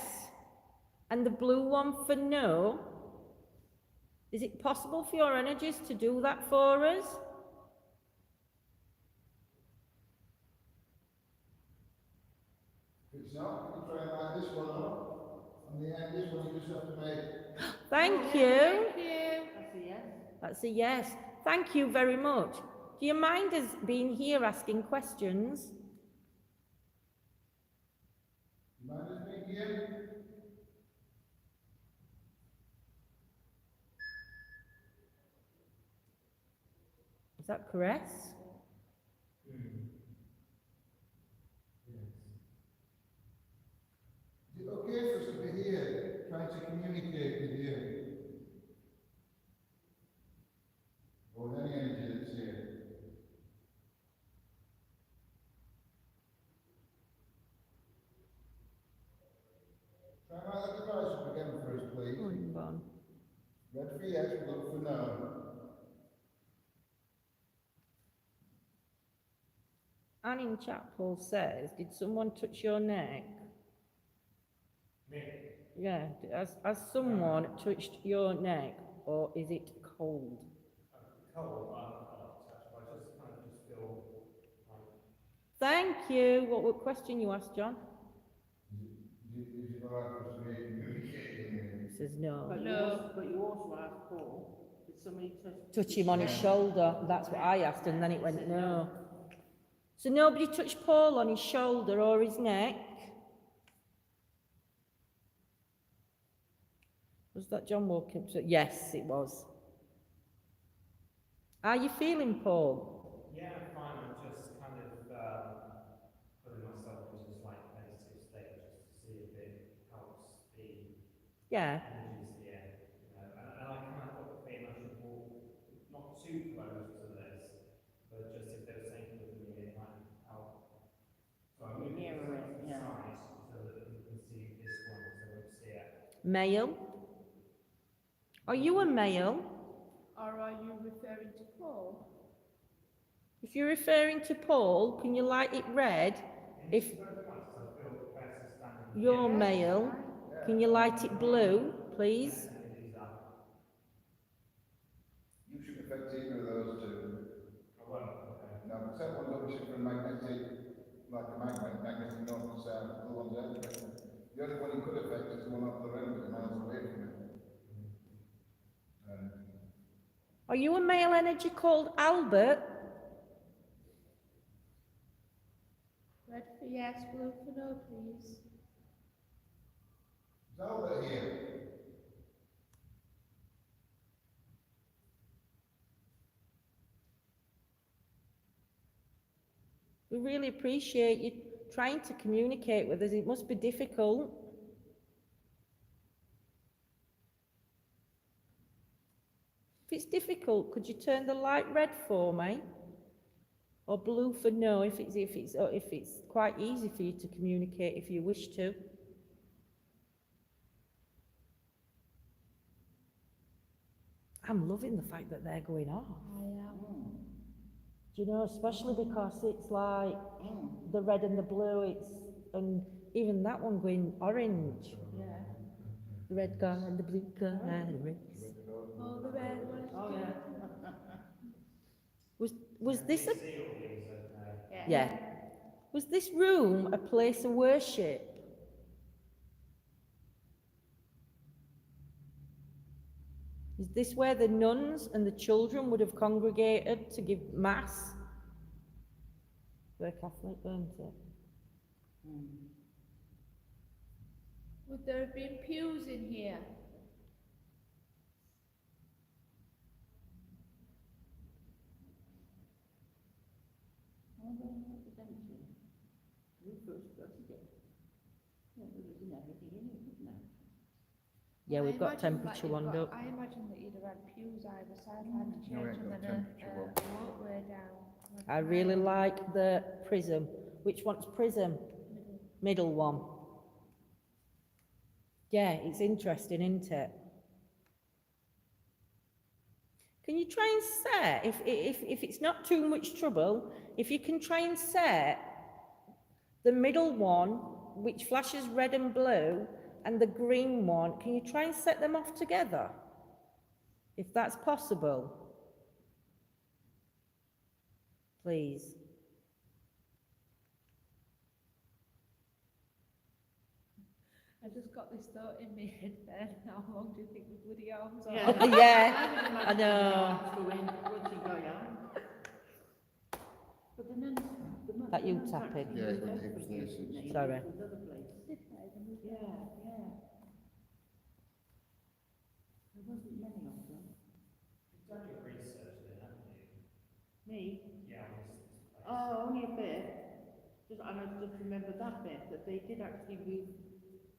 and the blue one for no, is it possible for your energies to do that for us? If it's not, you can try and light this one up. On the end, this one you just have to make. Thank you. Thank you. That's a yes. That's a yes. Thank you very much. Do you mind us being here asking questions? You mind us being here? Is that correct? Yes. Is it okay for us to be here, trying to communicate with you? Or with any energy that's here? Try and write that device up again for us, please. Unborn. Red for yes, blue for no. Anne in Chapel says, did someone touch your neck? Me? Yeah, has someone touched your neck, or is it cold? Cold, I'm not touched, but I just kind of just feel like. Thank you. What question you asked, John? Is it all right for us to be communicating here? He says no. But you also asked Paul, did somebody Touch him on his shoulder. That's what I asked, and then it went no. So nobody touched Paul on his shoulder or his neck? Was that John Wilkins? Yes, it was. How are you feeling, Paul? Yeah, I'm fine. I'm just kind of putting myself into a slight meditative state just to see if it helps the Yeah. energies here. You know, and I kind of got the feeling I should walk not too close to this, but just if there was something with me, it might help. So I'm moving Nearer to it, the yeah. side so that you can see this one, so it's here. Male? Are you a male? Or are you referring to Paul? If you're referring to Paul, can you light it red? If I feel better standing you're here. male, can you light it blue, please? These are. You should affect either of those two. Oh, well, okay. Now, the second one's obviously for magnetic, like a magnet, magnetic north and south, the other one's earth pressure. The only one you could affect is the one up the end, because miles away from it. Are you a male energy called Albert? Red for yes, blue for no, please. Is Albert here? We really appreciate you trying to communicate with us. It must be difficult. If it's difficult, could you turn the light red for me? Or blue for no, if it's quite easy for you to communicate if you wish to. I'm loving the fact that they're going off. I am. Do you know, especially because it's like the red and the blue, and even that one going orange. Yeah. The red guy and the blue guy. Oh, the red one. Oh, yeah. Was this a... See all these, okay. Yeah. Was this room a place of worship? Is this where the nuns and the children would have congregated to give mass? We're Catholic, weren't it? Would there have been pews in here? Oh, no, it's empty. You first got to get. Yeah, there isn't everything in it, isn't there? Yeah, I we've got imagine that temperature you've lined got- up. I imagine that you'd have had pews either side, like a No, we church, ain't and got then temperature a one. walkway down. like I a really mile. like the prism. Which one's prism? Middle one. Yeah, it's interesting, isn't it? Can you try and set, if it's not too much trouble, if you can try and set the middle one, which flashes red and blue, and the green one, can you try and set them off together? If that's possible. Please. I just got this thought in my head then. How long do you think the bloody arms are? Yeah. Yeah, I I know. But the nuns, That you nuns tapping? actually Yeah, moved it out was from there here, since- didn't they? Sorry. To another place. Did they? They moved Yeah, out. yeah. There wasn't many of them. You've done your research then, haven't you? Me? Yeah, on this place. Oh, only a bit. Just, and I just remember that bit, that they did actually move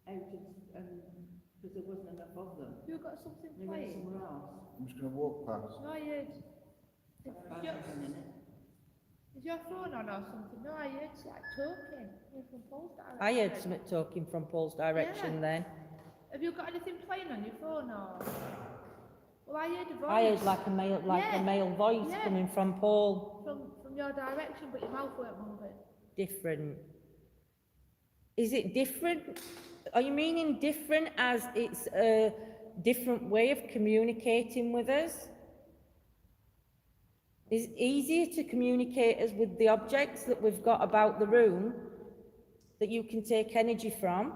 out because there wasn't enough of them. You got something They went playing? somewhere else. I'm just going to walk past. No, I heard. Hang Your, on a minute. is your phone on or something? No, I heard like talking. You're from Paul's direction. I heard something talking from Paul's direction Yeah. then. Have you got anything playing on your phone or? Well, I heard a voice. I heard like a male voice Yeah. coming from Paul. from your direction, but your mouth weren't moving. Different. Is it different? Are you meaning different as it's a different way of communicating with us? Is it easier to communicate us with the objects that we've got about the room that you can take energy from?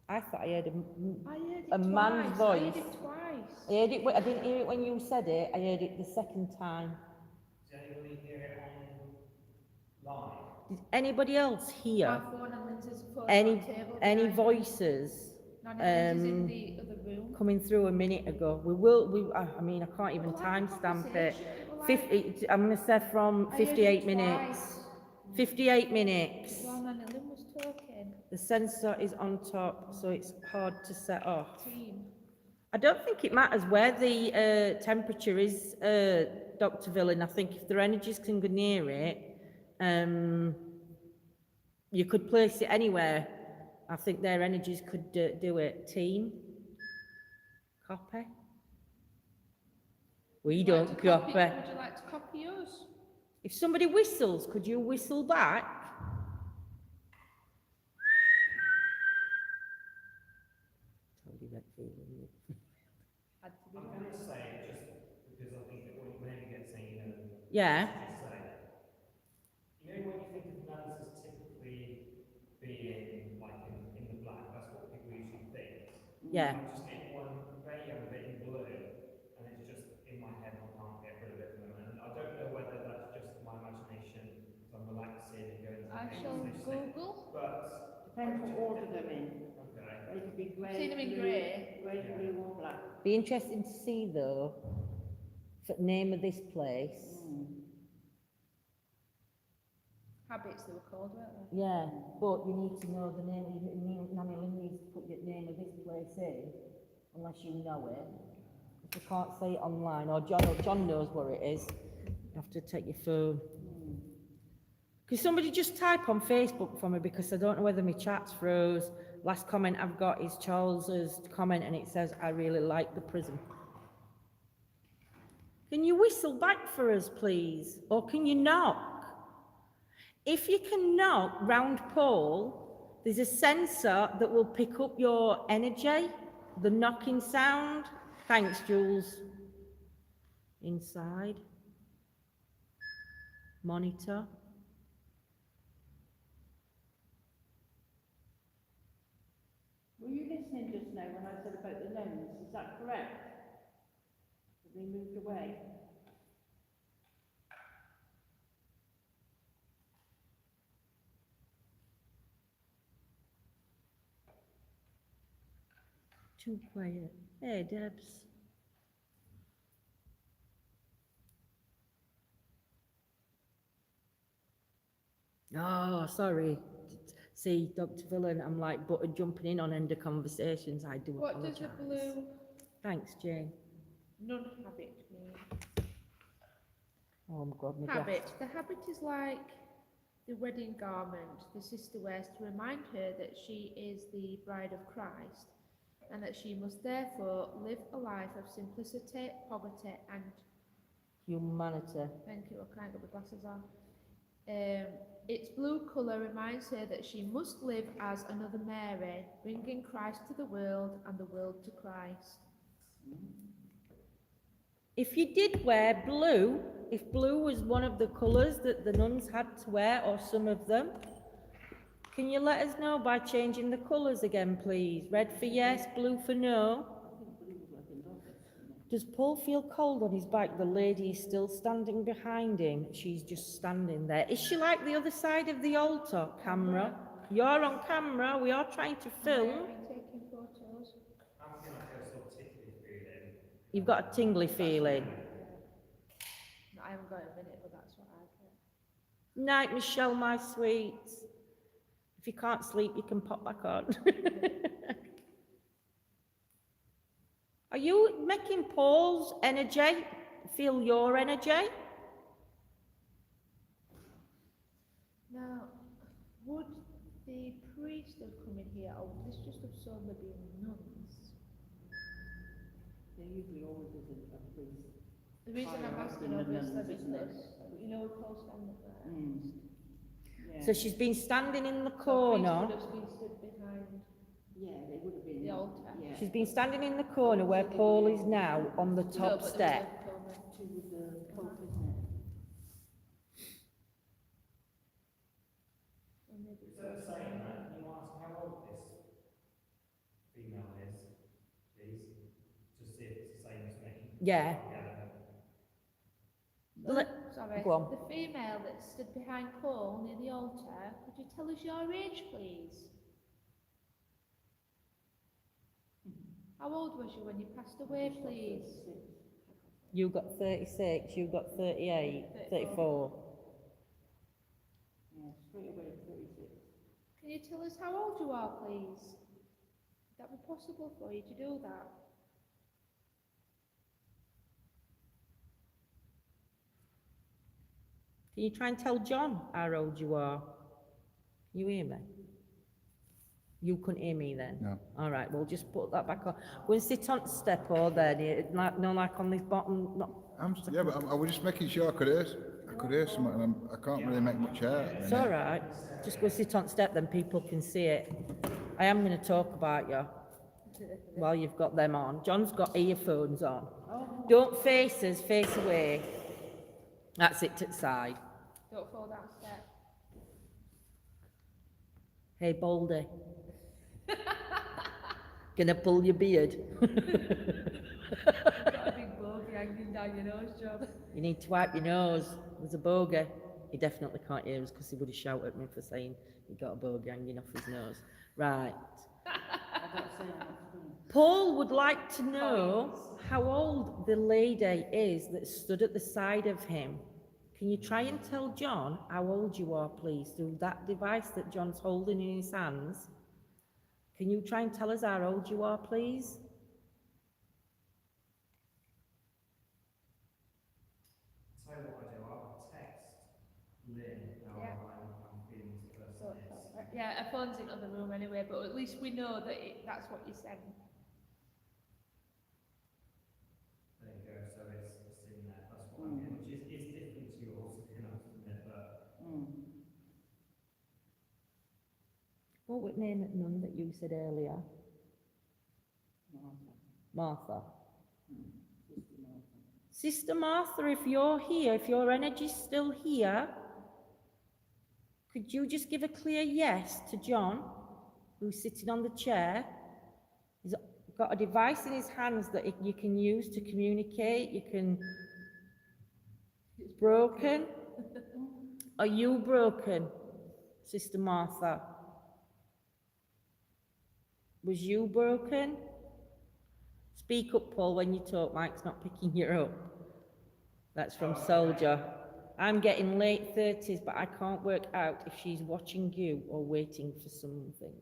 I thought I heard I heard it a man's twice. I heard voice. it twice. I heard it. I didn't hear it when you said it. I heard it the second time. Did anybody hear it on live? Did anybody else My hear phone and Lindsay's phone any on the table. any behind me. voices No, no, Lindsay's in um, the other room. coming through a minute ago? I mean, I can't even Well, like a timestamp it. conversation, well, like- 50. I'm going to say from I heard it 58 minutes. twice. 58 minutes. Well, Nanny Lynn was talking. The sensor is on top, so it's hard to set off. Team. I don't think it matters where the temperature is, Dr. Villan. I think if their energies can go near it, you could place it anywhere. I think their energies could do it. Team? Copy? We Would you don't like to copy- copy. Would you like to copy us? If somebody whistles, could you whistle back? Told you that feeling. Had to be I'm right. going to say it just because I think that whenever you get saying, Yeah. just say, when you think of nuns as typically being like in the black, that's what people usually think. Yeah. I'm just getting one very young bit in blue, and it's just in my head, and I can't get rid of it for the moment. And I don't know whether that's just my imagination, so I'm relaxing and going to I the shall next thing. Google. But, Depends what order they're in. okay. They could be grey, Seen them in blue, grey. grey, blue or black. Be interesting to see though, the name of this place. Habits they were called, weren't they? Yeah, but you need to know the name. Nanny Lynn needs to put the name of this place in, unless you know it. If you can't say it online, or John knows where it is. You have to take your phone. Could somebody just type on Facebook for me, because I don't know whether my chat's froze. Last comment I've got is Charles's comment, and it says, "I really like the prison." Can you whistle back for us, please? Or can you knock? If you can knock round Paul, there's a sensor that will pick up your energy, the knocking sound. Thanks, Jules. Inside. Monitor. Were you listening just now when I said about the nuns? Is that correct? That they moved away? Too quiet. Hey, Debs. Oh, sorry. See, Dr. Villan, I'm like button jumping in on end of conversations. I do What apologise. does the blue Thanks, Jane. nun habit mean? Oh, my God, my Habit. The habit is like the wedding garment the sister wears to remind her that she is the bride of Christ, and that she must therefore live a life of simplicity, poverty, and Humanity. thank you, I can't get my glasses on. Its blue colour reminds her that she must live as another Mary, bringing Christ to the world and the world to Christ. If you did wear blue, if blue was one of the colours that the nuns had to wear, or some of them, Can you let us know by changing the colours again, please? Red for yes, blue for no. Does Paul feel cold on his back? The lady is still standing behind him. She's just standing there. Is she like the other side of the altar? Camera. You're on camera. We are trying to film. I've been taking photos. I'm feeling like a sort of tickly feeling. You've got a tingly feeling. No, I haven't got a minute, but that's what I get. Night, Michelle, my sweet. If you can't sleep, you can pop back on. Are you making Paul's energy feel your energy? Now, would the priest have come in here, or would this just have solely been nuns? There usually always is a priest. The reason I'm Higher up asking in the obviously nuns, is isn't it? this, you know, Paul standing there. Yeah. So she's been standing in the So priest corner. would have been stood behind Yeah, they would have been. the altar. Yeah. She's been standing in the corner where Paul is now on the No, top but step. there was a To with the Pope, isn't it? and maybe Instead of saying that, can you ask how old this female is, please? Just see if it's the same as me. Yeah. Sorry, Go on. the female that stood behind Paul near the altar, could you tell us your age, please? How old was you when you passed away, please? You got 36, you got 38, 34. Yeah, straight away 36. Can you tell us how old you are, please? Would that be possible for you to do that? Can you try and tell John how old you are? You hear me? You couldn't hear me then? No. All right, we'll just put that back on. Go and sit on step or there, like, no, like on this bottom. Not, Yeah, but I was just making sure I could hear something, and I can't really make much out. it's all right. Just go sit on step, then people can see it. I am going to talk about you while you've got them on. John's got earphones on. Don't face us, face away. That's it to the side. Don't fall down step. Hey, Baldy. Gonna pull your beard? You've got a big bogey hanging down your nose, John. You need to wipe your nose. There's a bogey. He definitely can't hear us because he would have shouted at me for saying he got a bogey hanging off his nose. Right. Paul would like to know how old the lady is that stood at the side of him. Can you try and tell John how old you are, please, through that device that John's holding in his hands? Can you try and tell us how old you are, please? Tell you what I do, I'll text Lynn how Yeah. I'm feeling this person is. Yeah, her phone's in the other room anyway, but at least we know that that's what you said. There you go, so it's in there, that's what I'm getting, which is different to yours, you know, isn't it? But What was the name of nun that you said earlier? Martha. Sister Martha, if you're here, if your energy's still here, could you just give a clear yes to John, who's sitting on the chair? He's got a device in his hands that you can use to communicate. You can... It's broken. Are you broken, Sister Martha? Was you broken? Speak up, Paul, when you talk. Mike's not picking you up. That's from Soldier. I'm getting late 30s, but I can't work out if she's watching you or waiting for something.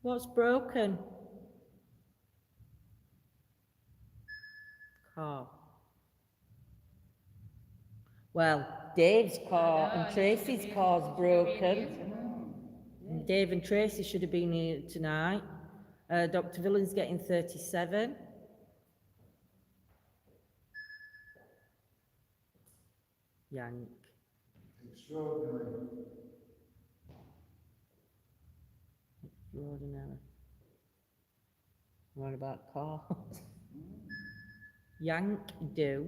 What's broken? Car. Well, Dave's car and Tracy's car's broken. Dave and Tracy should have been here tonight. Dr. Villan's getting 37. Yank. Extraordinary. Extraordinary. What about cars? Yank do.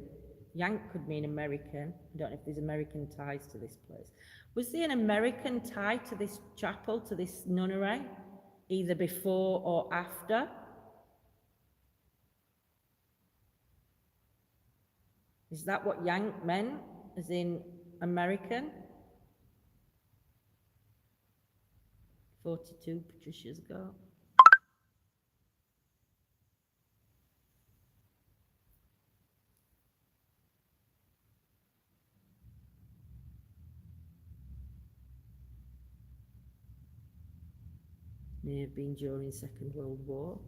Yank could mean American. I don't know if there's American ties to this place. Was there an American tie to this chapel, to this nunnery, either before or after? Is that what Yank meant, as in American? 42 Patricia's got. May have been during Second World War.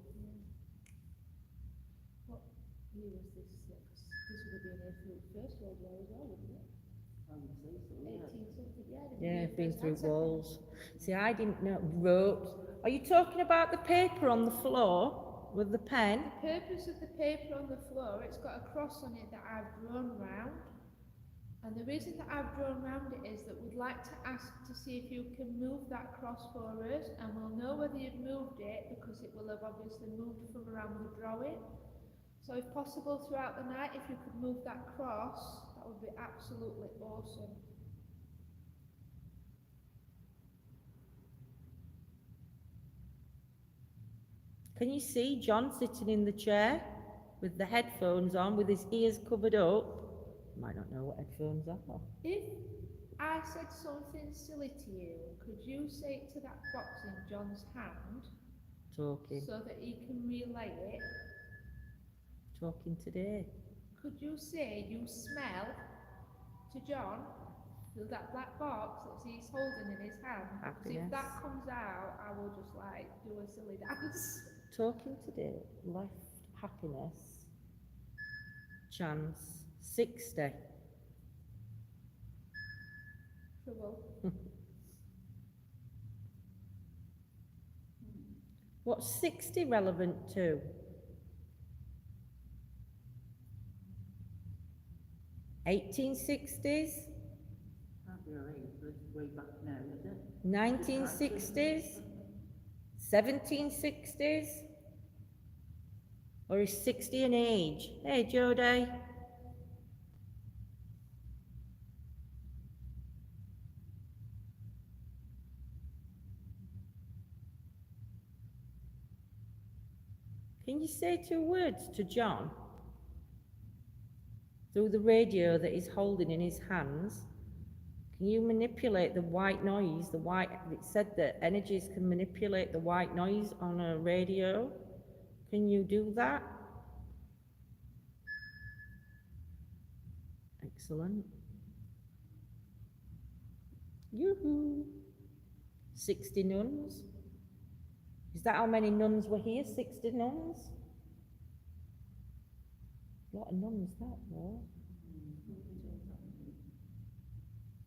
What year was this? This would have been here through the First World War as well, wouldn't it? I would say so, yeah. 18 something, yeah. Yeah, I've been First through and second. walls. See, I didn't know. Ropes. Are you talking about the paper on the floor with the pen? The purpose of the paper on the floor, it's got a cross on it that I've drawn round. And the reason that I've drawn round it is that we'd like to ask to see if you can move that cross for us, and we'll know whether you've moved it because it will have obviously moved from around the drawing. So if possible throughout the night, if you could move that cross, that would be absolutely awesome. Can you see John sitting in the chair with the headphones on, with his ears covered up? You might not know what headphones are. If I said something silly to you, could you say it to that box in John's hand Talking. so that he can relay it? Talking today. Could you say you smell to John through that black box that he's holding in his hand? Because if that Happiness. comes out, I will just like do a silly dance. Talking today. Left happiness. Chance 60. Trouble. What's 60 relevant to? $1860s? Can't be right, it's way back now, is it? 1960s? 1760s? Or is 60 an age? Hey, Jodie. Can you say 2 words to John? Through the radio that he's holding in his hands, can you manipulate the white noise? It said that energies can manipulate the white noise on a radio. Can you do that? Excellent. Yoo-hoo. 60 nuns. Is that how many nuns were here? 60 nuns? A lot of nuns, that was.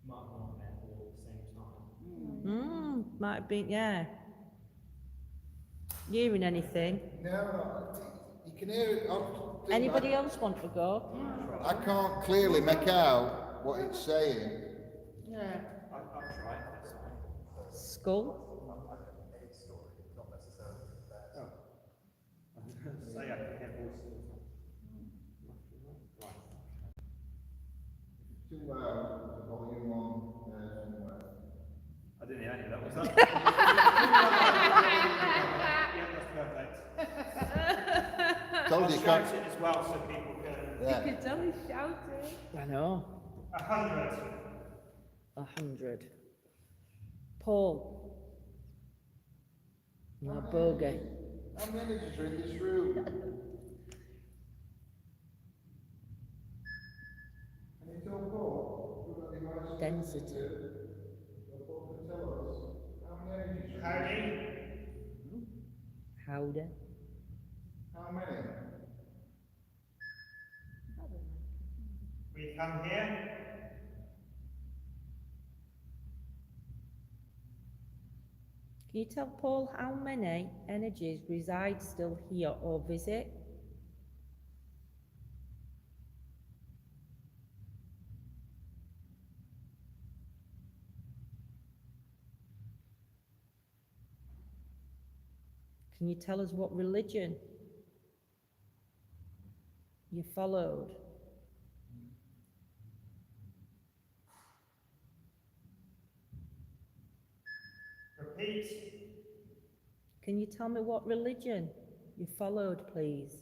Might have not met all at the same time. Might have been, yeah. You hearing anything? No, you can hear it. Anybody else want to go? I can't clearly make out what it's saying. Yeah. I'll try it, that's fine. Skull? Say I can hear voices. Too loud, the volume on somewhere. I didn't hear any of that, was that? Yeah, that's perfect. Told I'll you, shout can't. it as well so people can. Yeah. You can tell he's shouting. I know. 100. 100. Paul? No, bogey. How many energies are in this room? Can you tell Paul? Who that device is Density. to? So Paul can tell us how many energies are Howdy. Howdy. How many? We come here. Can you tell Paul how many energies reside still here or visit? Can you tell us what religion You followed. Repeat. Can you tell me what religion you followed, please?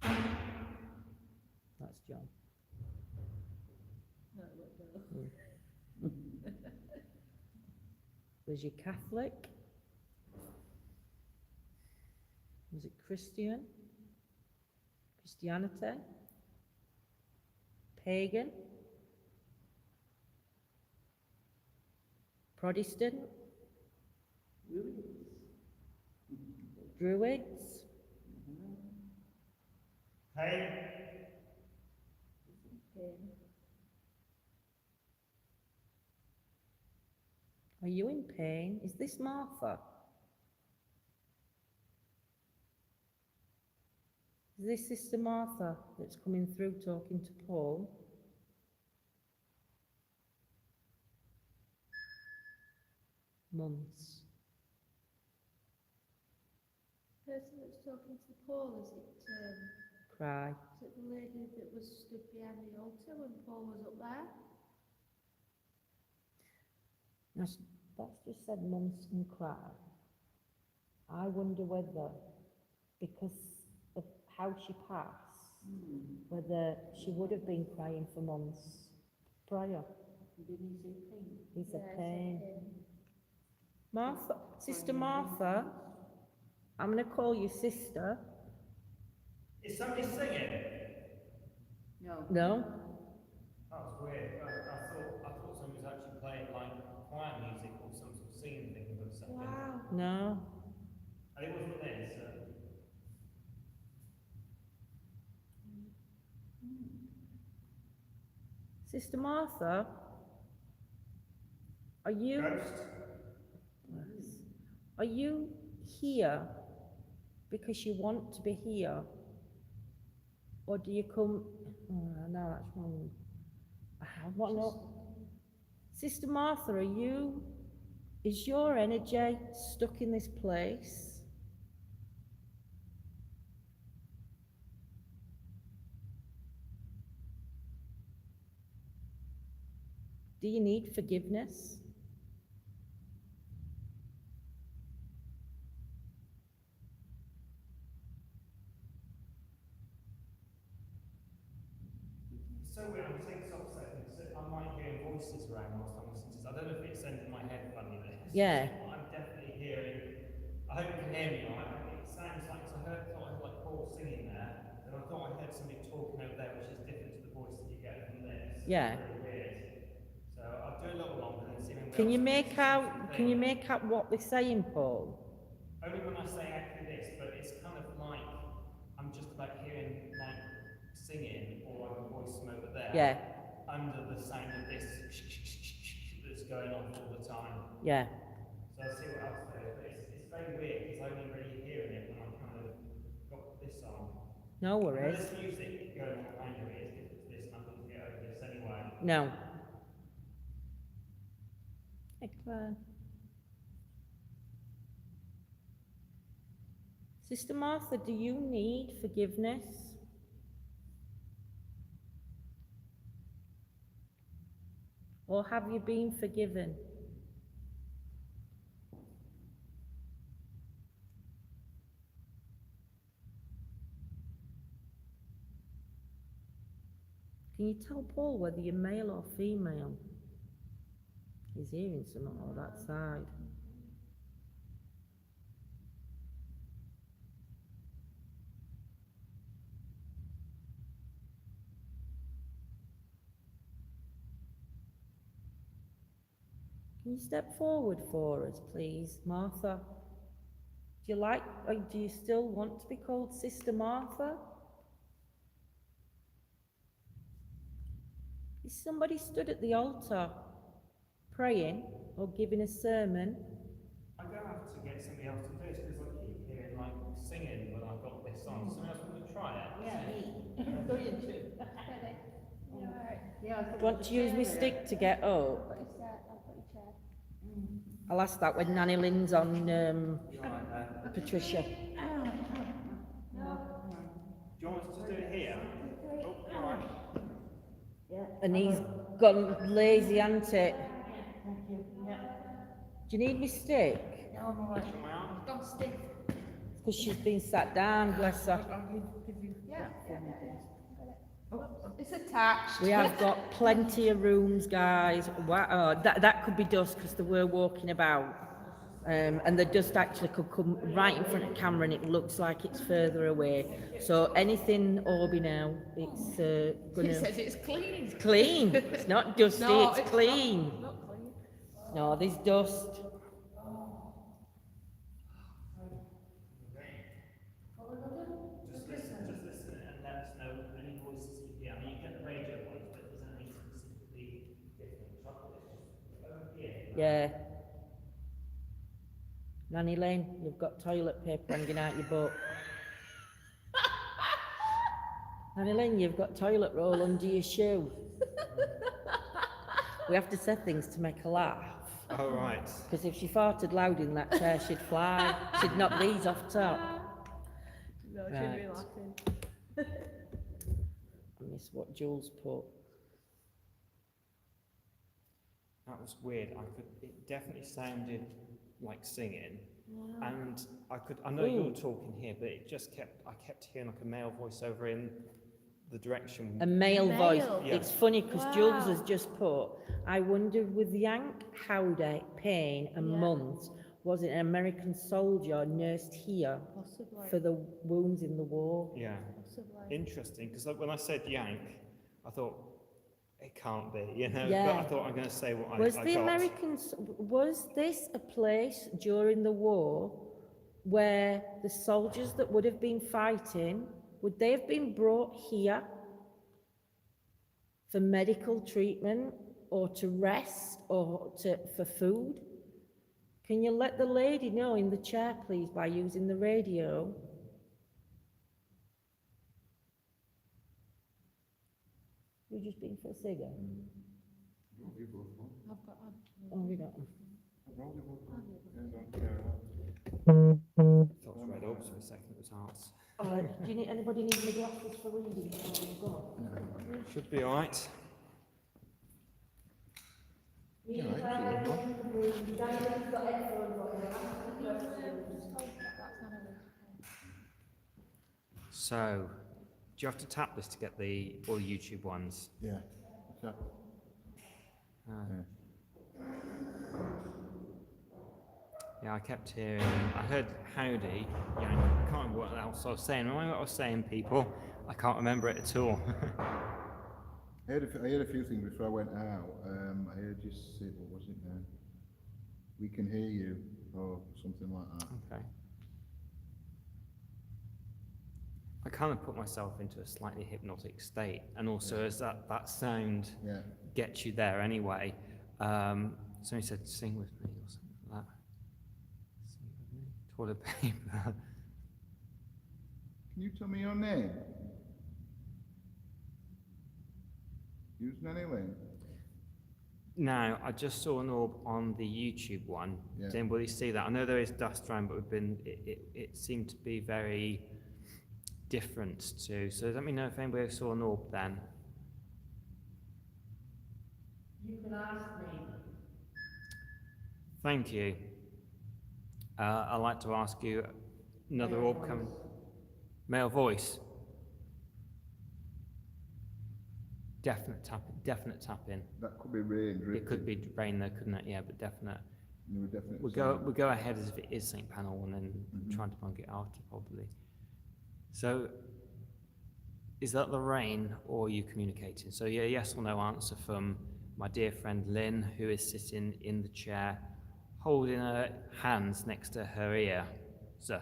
That's John. No, no. Was you Catholic? Was it Christian? Christianity? Pagan? Protestant? Druids? Pain. Are you in pain? Is this Martha? Is this Sister Martha that's coming through talking to Paul? Months. Person that's talking to Paul, is it, Cry. is it the lady that was stood behind the altar when Paul was up there? That's just said months and cry. I wonder whether, because of how she passed, whether she would have been crying for months prior. Didn't he say pain? He said Yeah, pain. pain. Martha, Sister Martha, I'm going to call you sister. Is somebody singing? No. No? That was weird. I thought somebody was actually playing like choir music or some sort of singing thing for a second. Wow. No. And it wasn't this. Sister Martha, are you... Ghost. Are you here because you want to be here? Or do you come... Oh, no, that's wrong. I want to know. Sister Martha, are you... Is your energy stuck in this place? Do you need forgiveness? So weird, I'm taking this off a second, because I might hear voices around whilst I'm listening to this. I don't know if it's sending my head funny this. Yeah. I'm definitely hearing, I hope you can hear me all right. It sounds like, thought I heard like Paul singing there, and I thought I heard somebody talking over there, which is different to the voice that you get from this. Yeah. It's very weird. So I'll do a little longer and see when Can you make out what they're saying, Paul? Only when I say actually this, but it's kind of like, I'm just about hearing like singing or like a voice from over there. Yeah. Under the sound of this that's going on all the time. Yeah. So I'll see what else there is. But it's very weird because I'm only really hearing it when I kind of got this on. No worries. There's music going on behind me, it's different to this, and I'm going to get over this anyway. No. Hey, Claire. Sister Martha, do you need forgiveness? Or have you been forgiven? Can you tell Paul whether you're male or female? He's hearing something on that side. Can you step forward for us, please, Martha? Do you still want to be called Sister Martha? Is somebody stood at the altar praying or giving a sermon? I'm going to have to get somebody else to do this because I keep hearing like singing when I've got this on. Somebody else want to try it? Yeah, me. Going to. Alright. Yeah, Do you want to use my stick to get up? What is that? I've got your chair. I'll ask that when Nanny Lynn's on Patricia. And he's gone lazy, hasn't it? Thank you. Yeah. Do you need me stick? No, I'm all right. Gone stiff. Because she's been sat down, bless her. I'll give you that for me, please. Oh, it's attached. We have got plenty of rooms, guys. Wow, oh, that could be dust because they were walking about. And the dust actually could come right in front of camera and it looks like it's further away. So anything Orby now, it's He gonna... says it's clean. It's clean. It's not dusty, No, it's it's clean. Not clean. No, there's dust. Just listen and let us know any voices you hear. I mean, you get the radio ones, but if there's anything specifically different, chocolate is just over here. Yeah. Nanny Lane, you've got toilet paper hanging out your butt. Nanny Lane, you've got toilet roll under your shoe. We have to say things to make her laugh. Oh, right. Because if she farted loud in that chair, she'd fly. She'd knock these off top. No, Right. shouldn't be laughing. I miss what Jules put. That was weird. It definitely sounded like singing. And I know you were talking here, but I kept hearing like a male voice over in the direction. A male voice. Male? Yeah. It's funny because Jules Wow. has just put, I wondered with Yank, Howdy, Payne and Yeah. Muntz, was it an American soldier nursed here Possibly. for the wounds in the war? Yeah. Possibly. Interesting, because when I said yank, I thought, it can't be, you know, Yeah. but I thought I'm going to say what I Was got. the Americans, was this a place during the war where the soldiers that would have been fighting, would they have been brought here for medical treatment or to rest or for food? Can you let the lady know in the chair, please, by using the radio? You just been for a cigarette? I've got Oh, we got them. thought it was red orbs for a second, it was hearts. Do you need, anybody need my glasses for reading? Should be alright. So, do you have to tap this to get all the YouTube ones? Yeah. Okay. Yeah, I kept hearing, I heard howdy, yeah, I can't remember what else I was saying. Remember what I was saying, people? I can't remember it at all. I heard a few things before I went out. I heard you say, what was it now? We can hear you, or something like that. Okay. I kind of put myself into a slightly hypnotic state, and also as that sound Yeah. gets you there anyway. Somebody said, sing with me, or something like that. Sing with me. Toilet paper. Can you tell me your name? Use Nanny Lane. Now, I just saw an orb on the YouTube one. Yeah. Did anybody see that? I know there is dust around, but it seemed to be very different to. So let me know if anybody saw an orb then. You can ask me. Thank you. I'd like to ask you another orb coming. Male voice. Definite tapping. That could be rain. It could be rain though, couldn't it? Yeah, but definite. You were definitely We'll go ahead as if it is St. Panel and then trying to bunk it after probably. So, is that the rain or are you communicating? So yeah, yes or no answer from my dear friend Lynn, who is sitting in the chair, holding her hands next to her ear. So,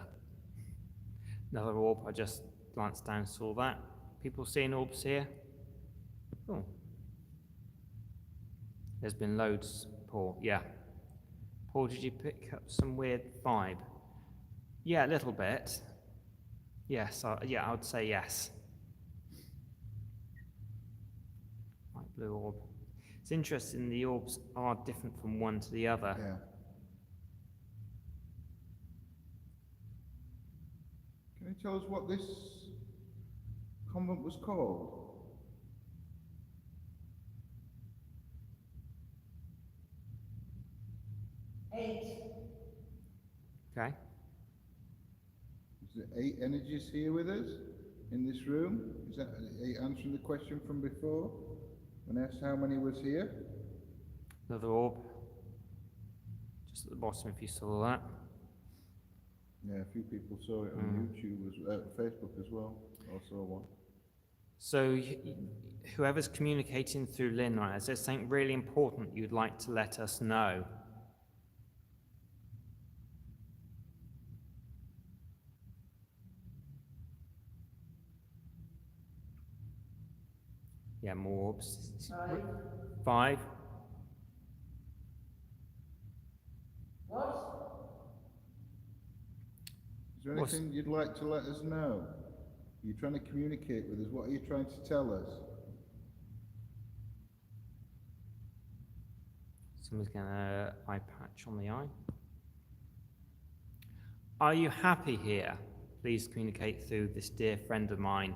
another orb, I just glanced down, saw that. People seeing orbs here? Oh. There's been loads, Paul, yeah. Paul, did you pick up some weird vibe? Yeah, a little bit. Yes, I would say yes. Light blue orb. It's interesting, the orbs are different from one to the other. Yeah. Can you tell us what this convent was called? Okay. Is there 8 energies here with us in this room? Is that answering the question from before? When I asked how many was here? Another orb. Just at the bottom if you saw that. Yeah, a few people saw it on YouTube, Facebook as well. I saw one. So whoever's communicating through Lynn right now, is there something really important you'd like to let us know? Yeah, more orbs. 5. Is there What's- anything you'd like to let us know? Are you trying to communicate with us? What are you trying to tell us? Someone's getting an eye patch on the eye. Are you happy here? Please communicate through this dear friend of mine.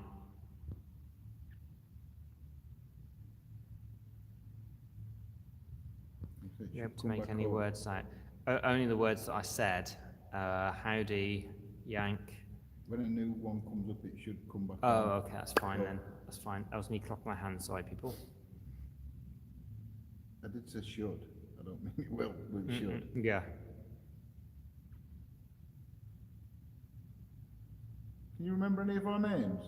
You're able to make any words out. Only the words that I said. Howdy, yank. When a new one comes up, it should come back Oh, on. okay, that's fine then. That's fine. That was me clapping my hands. Sorry, people. I did say should. I don't mean it will, but it should. Yeah. Can you remember any of our names?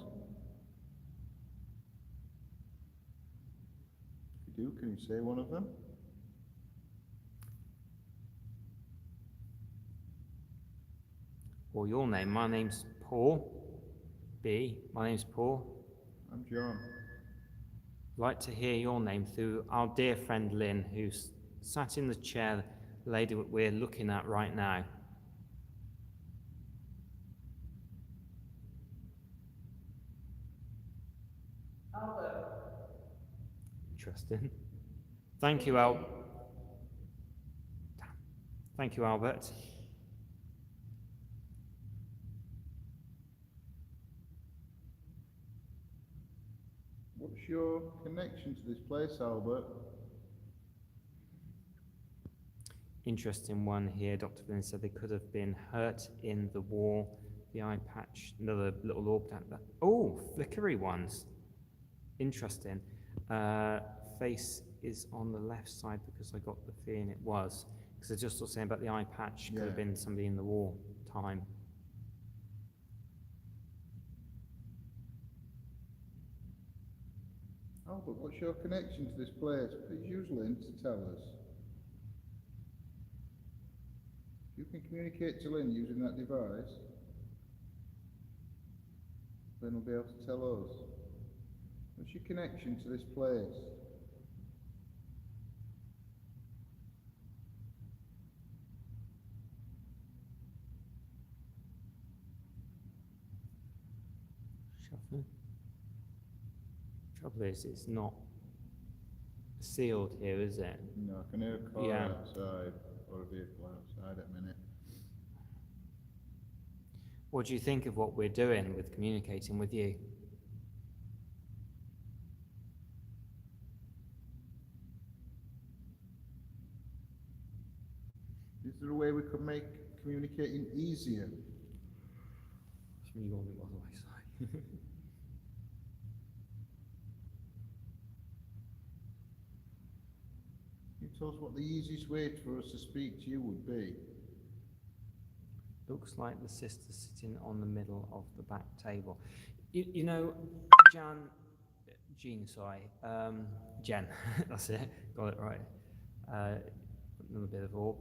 If you do, can you say one of them? Or your name. My name's Paul. B. My name's Paul. I'm John. I'd like to hear your name through our dear friend Lynn, who's sat in the chair, the lady we're looking at right now. Interesting. Thank you, Albert. Thank you, Albert. What's your connection to this place, Albert? Interesting one here. Dr. Flynn said they could have been hurt in the war. The eye patch, another little orb down there. Oh, flickery ones. Interesting. Face is on the left side because I got the feeling it was. Because I just was saying about the eye patch, could have been somebody in the war time. Albert, what's your connection to this place? Please use Lynn to tell us. You can communicate to Lynn using that device. Lynn will be able to tell us. What's your connection to this place? Shuffling. Trouble is, it's not sealed here, is it? No, I can hear a car Yeah. outside or a vehicle outside at a minute. What do you think of what we're doing with communicating with you? Is there a way we could make communicating easier? You want it on the way side. Can you tell us what the easiest way for us to speak to you would be? Looks like the sister's sitting on the middle of the back table. You know, Jen, that's it, got it right. Another bit of orb.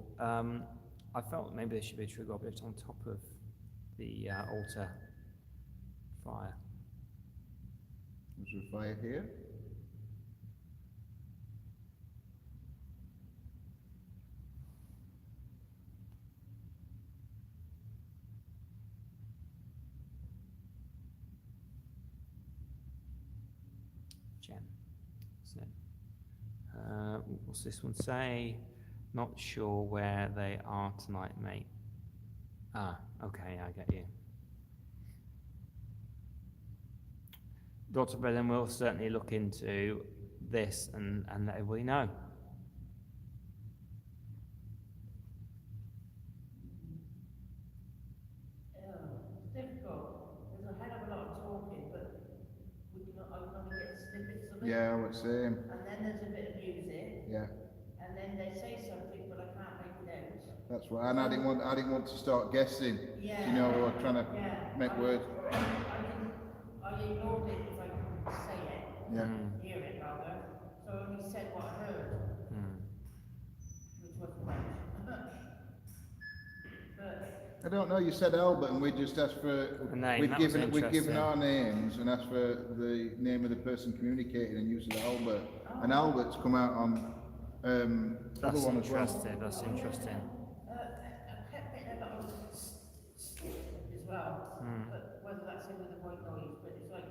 I felt maybe there should be a trigger object on top of the altar fire. Is there a fire here? Jen. So, what's this one say? Not sure where they are tonight, mate. Ah, okay, I get you. Dr. Brennan will certainly look into this and let everybody know. something. Yeah, well, same. And then there's a bit of music, Yeah, and then they say something, but I can't make it out. that's right. And I didn't want to start guessing. Yeah. You know, or trying to Yeah. make words. I ignored it if I couldn't say it, Yeah. hear it rather, so I only said what I heard, which wasn't much. But I don't know. You said Albert, and we just asked for. A name, We'd that was given interesting. our names and asked for the name of the person communicating and used Albert. And Albert's come out on other That's one as well. interesting. That's interesting. I kept getting a lot of as well, but whether that's in with the white noise, but it's like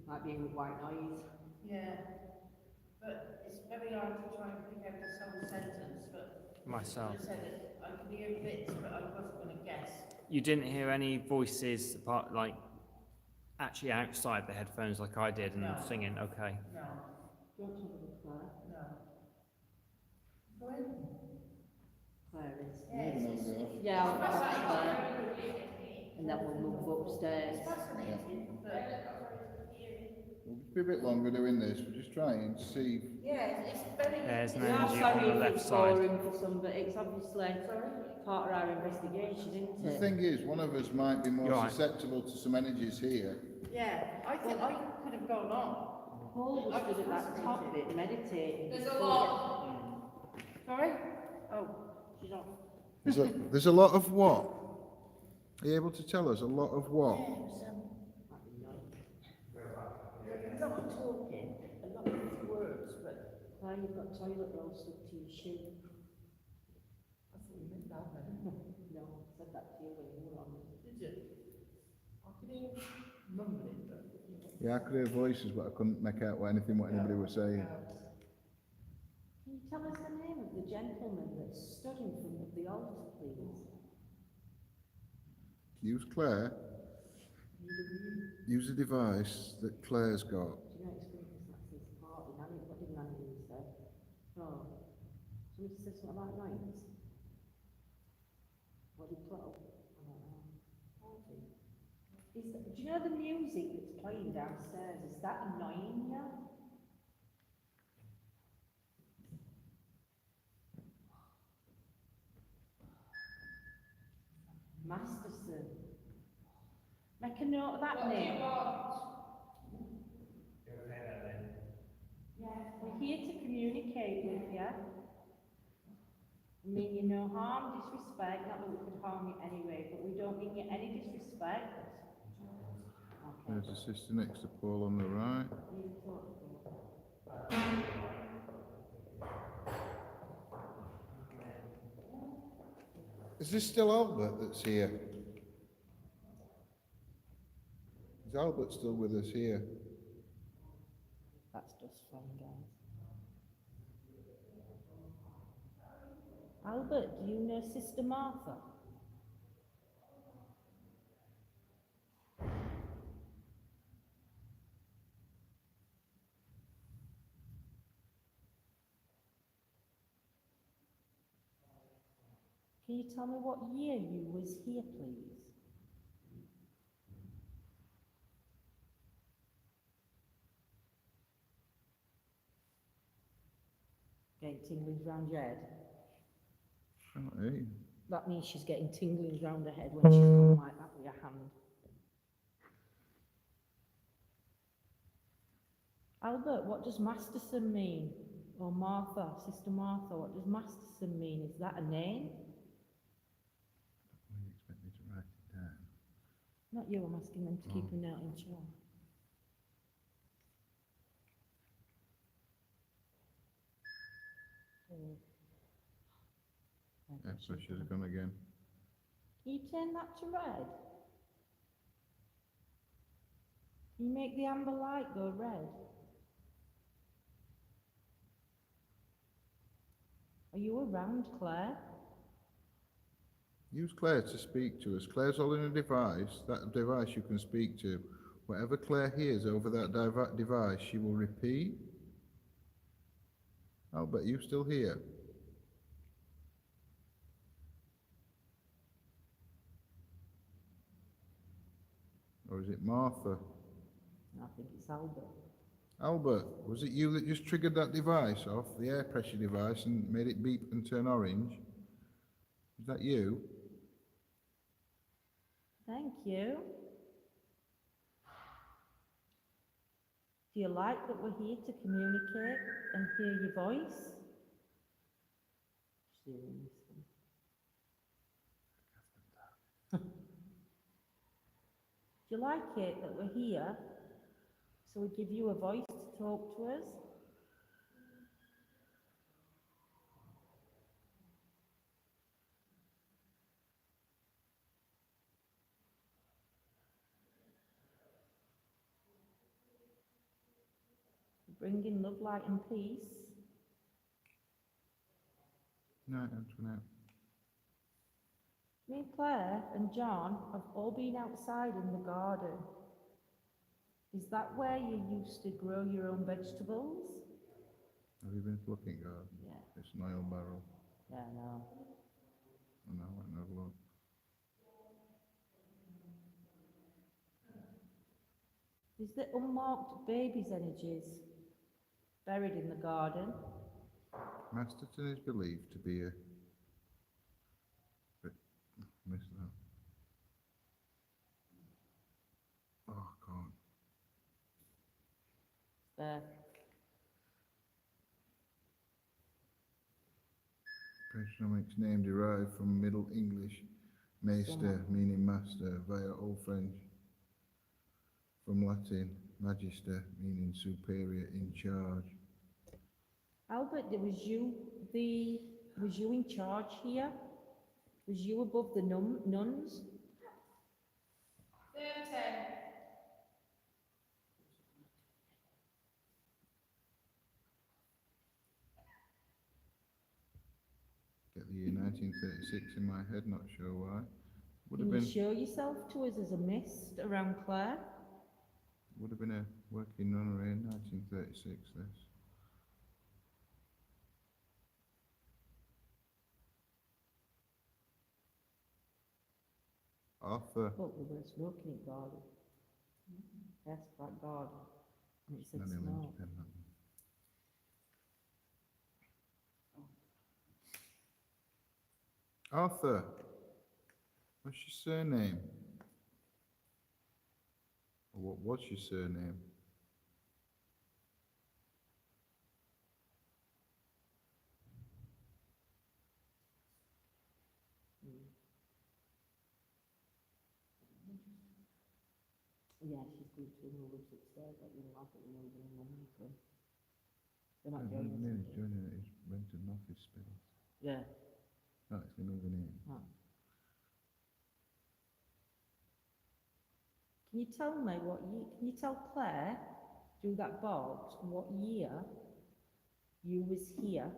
Might be with white noise. yeah, but it's very hard to try and pick out the whole sentence, but Myself. I said it, I could hear bits, but I wasn't going to guess. You didn't hear any voices apart, like actually outside the headphones, like I did, and No. singing. Okay. No. Do you want to have a look, Claire? No. Go in. Claire is. Yeah, Yeah, I'll it's ask Claire. fascinating. And then we'll move upstairs. It's fascinating, but We'll be a bit longer doing this. We're just trying to see. yeah, it's very. There's no We are energy sorry on the if left it's side. boring for some, but it's obviously part of our investigation, isn't The it? thing is, one of us might be more You're right. susceptible to some energies here. Yeah, I think I could have gone on. Paul was good at that top bit, meditating. There's a lot. Sorry? Oh, she's on. There's a lot of what? Are you able to tell us a lot of what? A lot of talking, a lot of words, but Claire, you've got toilet roll stuck to your shoe. I thought you meant that then. No, I said that to you when you were on. Did you? I could hear mumbling, but. Yeah, I could hear voices, but I couldn't make out what anybody was saying. Can you tell us the name of the gentleman that stood in front of the altar, please? Use Claire. Use a device that Claire's got. Do you know experience that's his party? Nanny, what did Nanny say? Oh, somebody said something about nights. What did Clo? I don't know. Party. Do you know the music that's playing downstairs? Is that annoying you? Masterson. Make a note of that name. Yeah, we're here to communicate with you. I mean you no harm, disrespect, not that we could harm you anyway, but we don't mean you any disrespect. Okay. There's a sister next to Paul on the right. You talk. Is this still Albert that's here? Is Albert still with us here? That's just fun, guys. Albert, do you know Sister Martha? Can you tell me what year you was here, please? Getting tinglings round your head. Can't hear you. That means she's getting tinglings round her head when she's gone like that with her hand. Albert, what does Masterson mean? Or Martha, Sister Martha, what does Masterson mean? Is that a name? Why do you expect me to write it down? Not you, I'm asking them to keep a note in chat. Yeah, so she's gone again. Can you turn that to red? Can you make the amber light go red? Are you around, Claire? Use Claire to speak to us. Claire's holding a device. That device you can speak to. Whatever Claire hears over that device, she will repeat. Albert, you still here? Or is it Martha? I think it's Albert. Albert, was it you that just triggered that device off, the air pressure device, and made it beep and turn orange? Is that you? Thank you. Do you like that we're here to communicate and hear your voice? She's hearing this one. Do you like it that we're here so we give you a voice to talk to us? Bringing love, light and peace. No, Antoinette. Me and Claire and John have all been outside in the garden. Is that where you used to grow your own vegetables? Have you been to looking garden? Yeah, It's an oil barrel. yeah, I know. And I went and had a look. Is the unmarked baby's energies buried in the garden? Masterton is believed to be a... But, missed that. Oh, I can't. There. Patronymics name derived from Middle English maester, meaning master, via Old French. From Latin, magister, meaning superior, in charge. Albert, was you in charge here? Was you above the nuns? Get the year 1936 in my head, not sure why. Would Can have you been show yourself to us as a mist around Claire? would have been a working nunnery in 1936. This. Arthur. Look, we were smoking in garden. Yes, that garden. And it said Nanny Lynn's smoke. pen, that one. Arthur, what's your surname? Or what was your surname? Yeah, she's good to who lives upstairs, but you know, I think we're moving in Nunnery from. They're not No, joining us. Nearly are they? joining it. He's rented an office space. Yeah. Not actually moving in. Oh. Can you tell me can you tell Claire through that box what year you was here?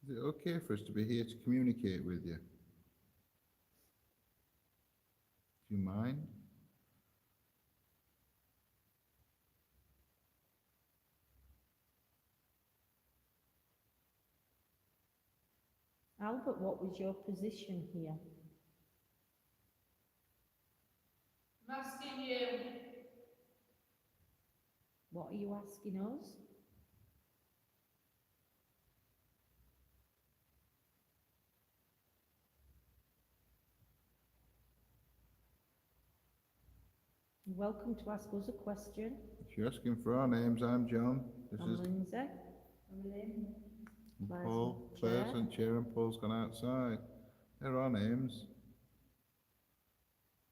Is it okay for us to be here to communicate with you? Do you mind? Albert, what was your position here? I'm asking you. What are you asking us? You're welcome to ask us a question. If you're asking for our names, I'm John. This I'm is Lindsay. and Claire's Paul. in Claire's chair. in chair and Paul's gone outside. There are our names.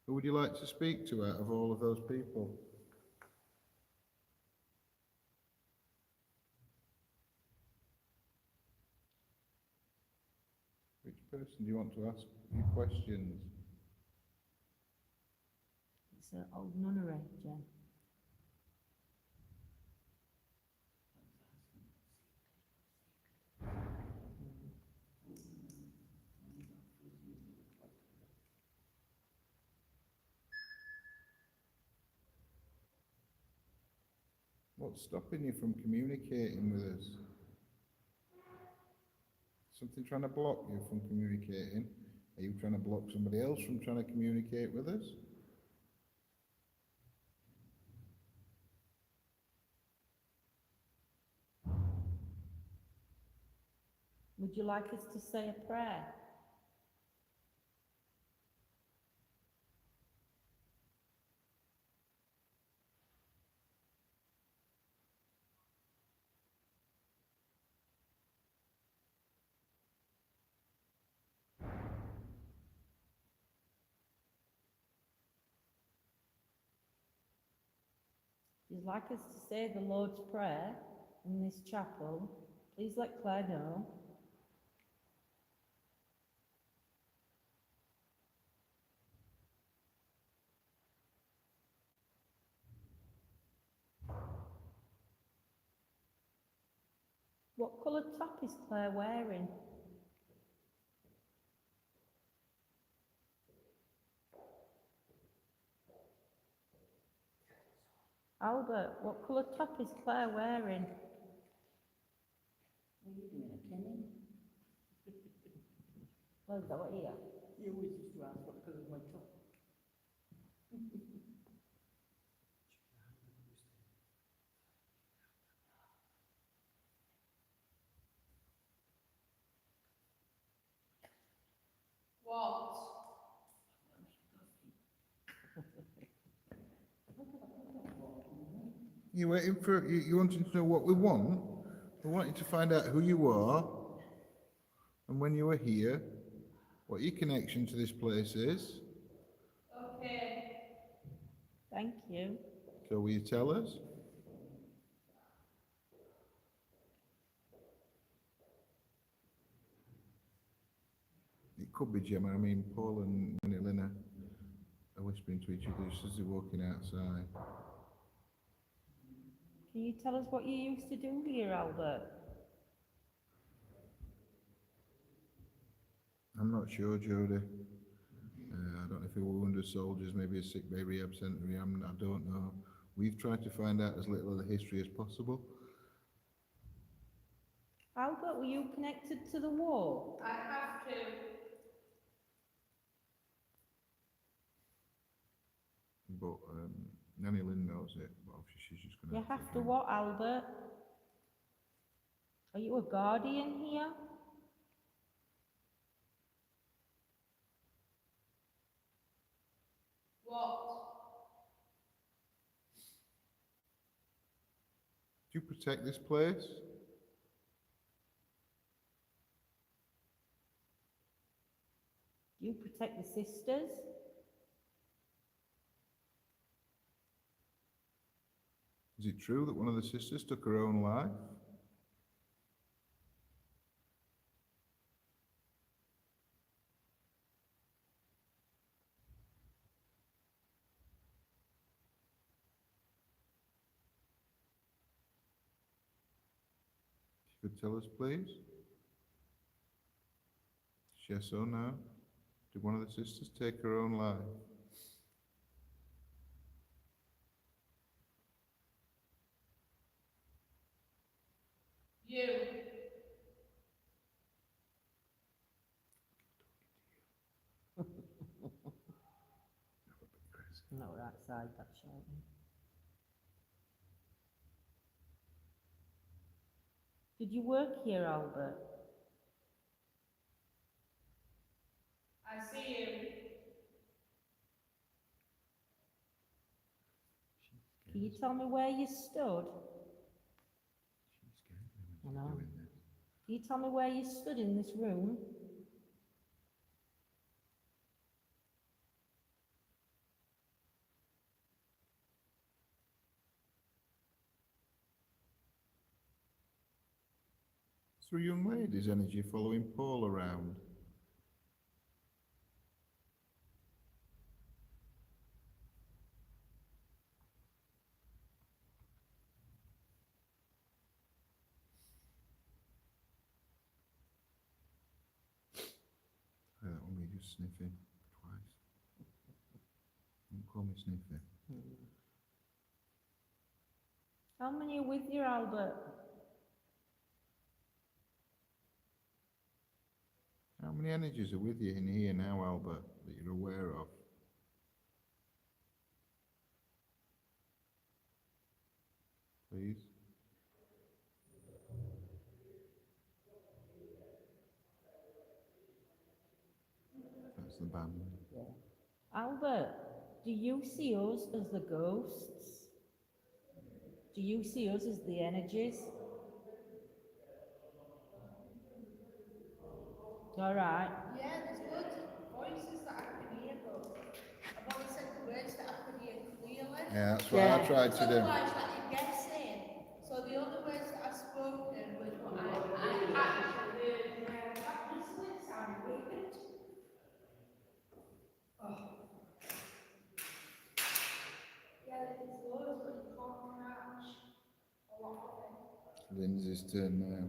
Who would you like to speak to out of all of those people? Which person do you want to ask your questions? It's old Nunnery, Jen. What's stopping you from communicating with us? Something trying to block you from communicating? Are you trying to block somebody else from trying to communicate with us? Would you like us to say a prayer? If you'd like us to say the Lord's Prayer in this chapel, please let Claire know. What colour top is Claire wearing? Albert, what colour top is Claire wearing? What are you doing, a Kenny? Well, is that what here? You always used to ask what colour my top. You waiting for, you wanting to know what we want? We want you to find out who you are and when you were here, what your connection to this place is. Thank you. So will you tell us? It could be Gemma. I mean, Paul and Elena are whispering to each other just as they're walking outside. Can you tell us what you used to do here, Albert? I'm not sure, Jodie. I don't know if we were wounded soldiers, maybe a sick baby absent. I don't know. We've tried to find out as little of the history as possible. Albert, were you connected to the war? I have to. But Nanny Lynn knows it, but obviously she's just going You have to what, Albert? Are you a guardian here? Do you protect this place? Do you protect the sisters? Is it true that one of the sisters took her own life? You could tell us, please? Yes or no? Did one of the sisters take her own life? You. No, we're outside, that's shouting. Did you work here, Albert? I see you. Can you tell me where you stood? I know. Can you tell me where you stood in this room? So a young lady's energy following Paul around. That one me just sniffing twice. Don't call me sniffing. How many are with you, Albert? How many energies are with you in here now, Albert, that you're aware of? Please. That's the band. Albert, do you see us as the ghosts? Do you see us as the energies? All right. Yeah, there's loads of voices that I can hear, but I've only said the words that I could hear clearly. Yeah, that's what I Yeah. tried to do. Otherwise, like you're guessing. So the only words that I've spoken was what I actually heard. That whistling sounded weird. Yeah, there's loads, but you can't catch a lot of it. Lindsay's turn now.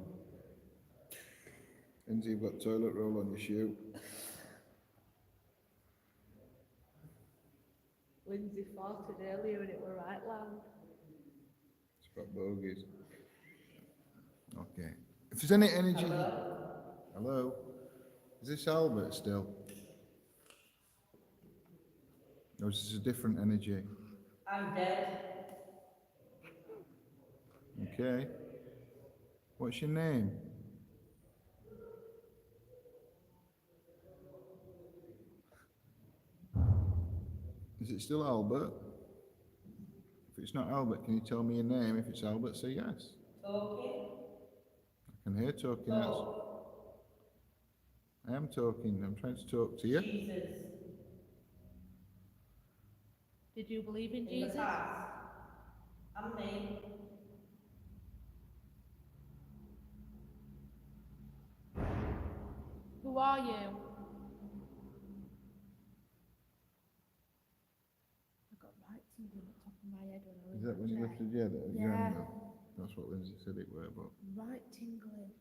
Lindsay, you've got toilet roll on your shoe. Lindsay farted earlier and it were right loud. It's got bogies. Okay. If there's any energy... Hello? Is this Albert still? Or is this a different energy? I'm dead. Okay. What's your name? Is it still Albert? If it's not Albert, can you tell me your name? If it's Albert, say yes. Talking. I can hear talking. I am talking. I'm trying to talk to you. Jesus. Did you believe in In the Jesus? past. I'm me. Who are you? I got right tingling at the top of my head when I was Is that when you check. lifted your head? Yeah. No. That's what Lindsay said it were, but... Right tingling.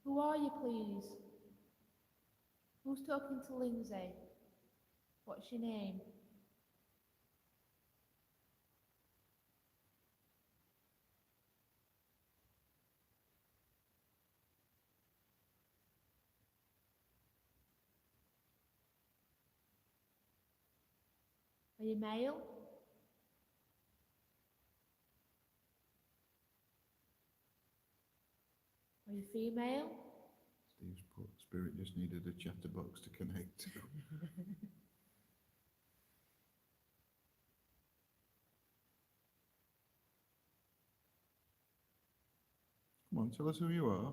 Who are you, please? Who's talking to Lindsay? What's your name? Are you male? Are you female? Steve's spirit just needed a chatterbox to connect to. Come on, tell us who you are.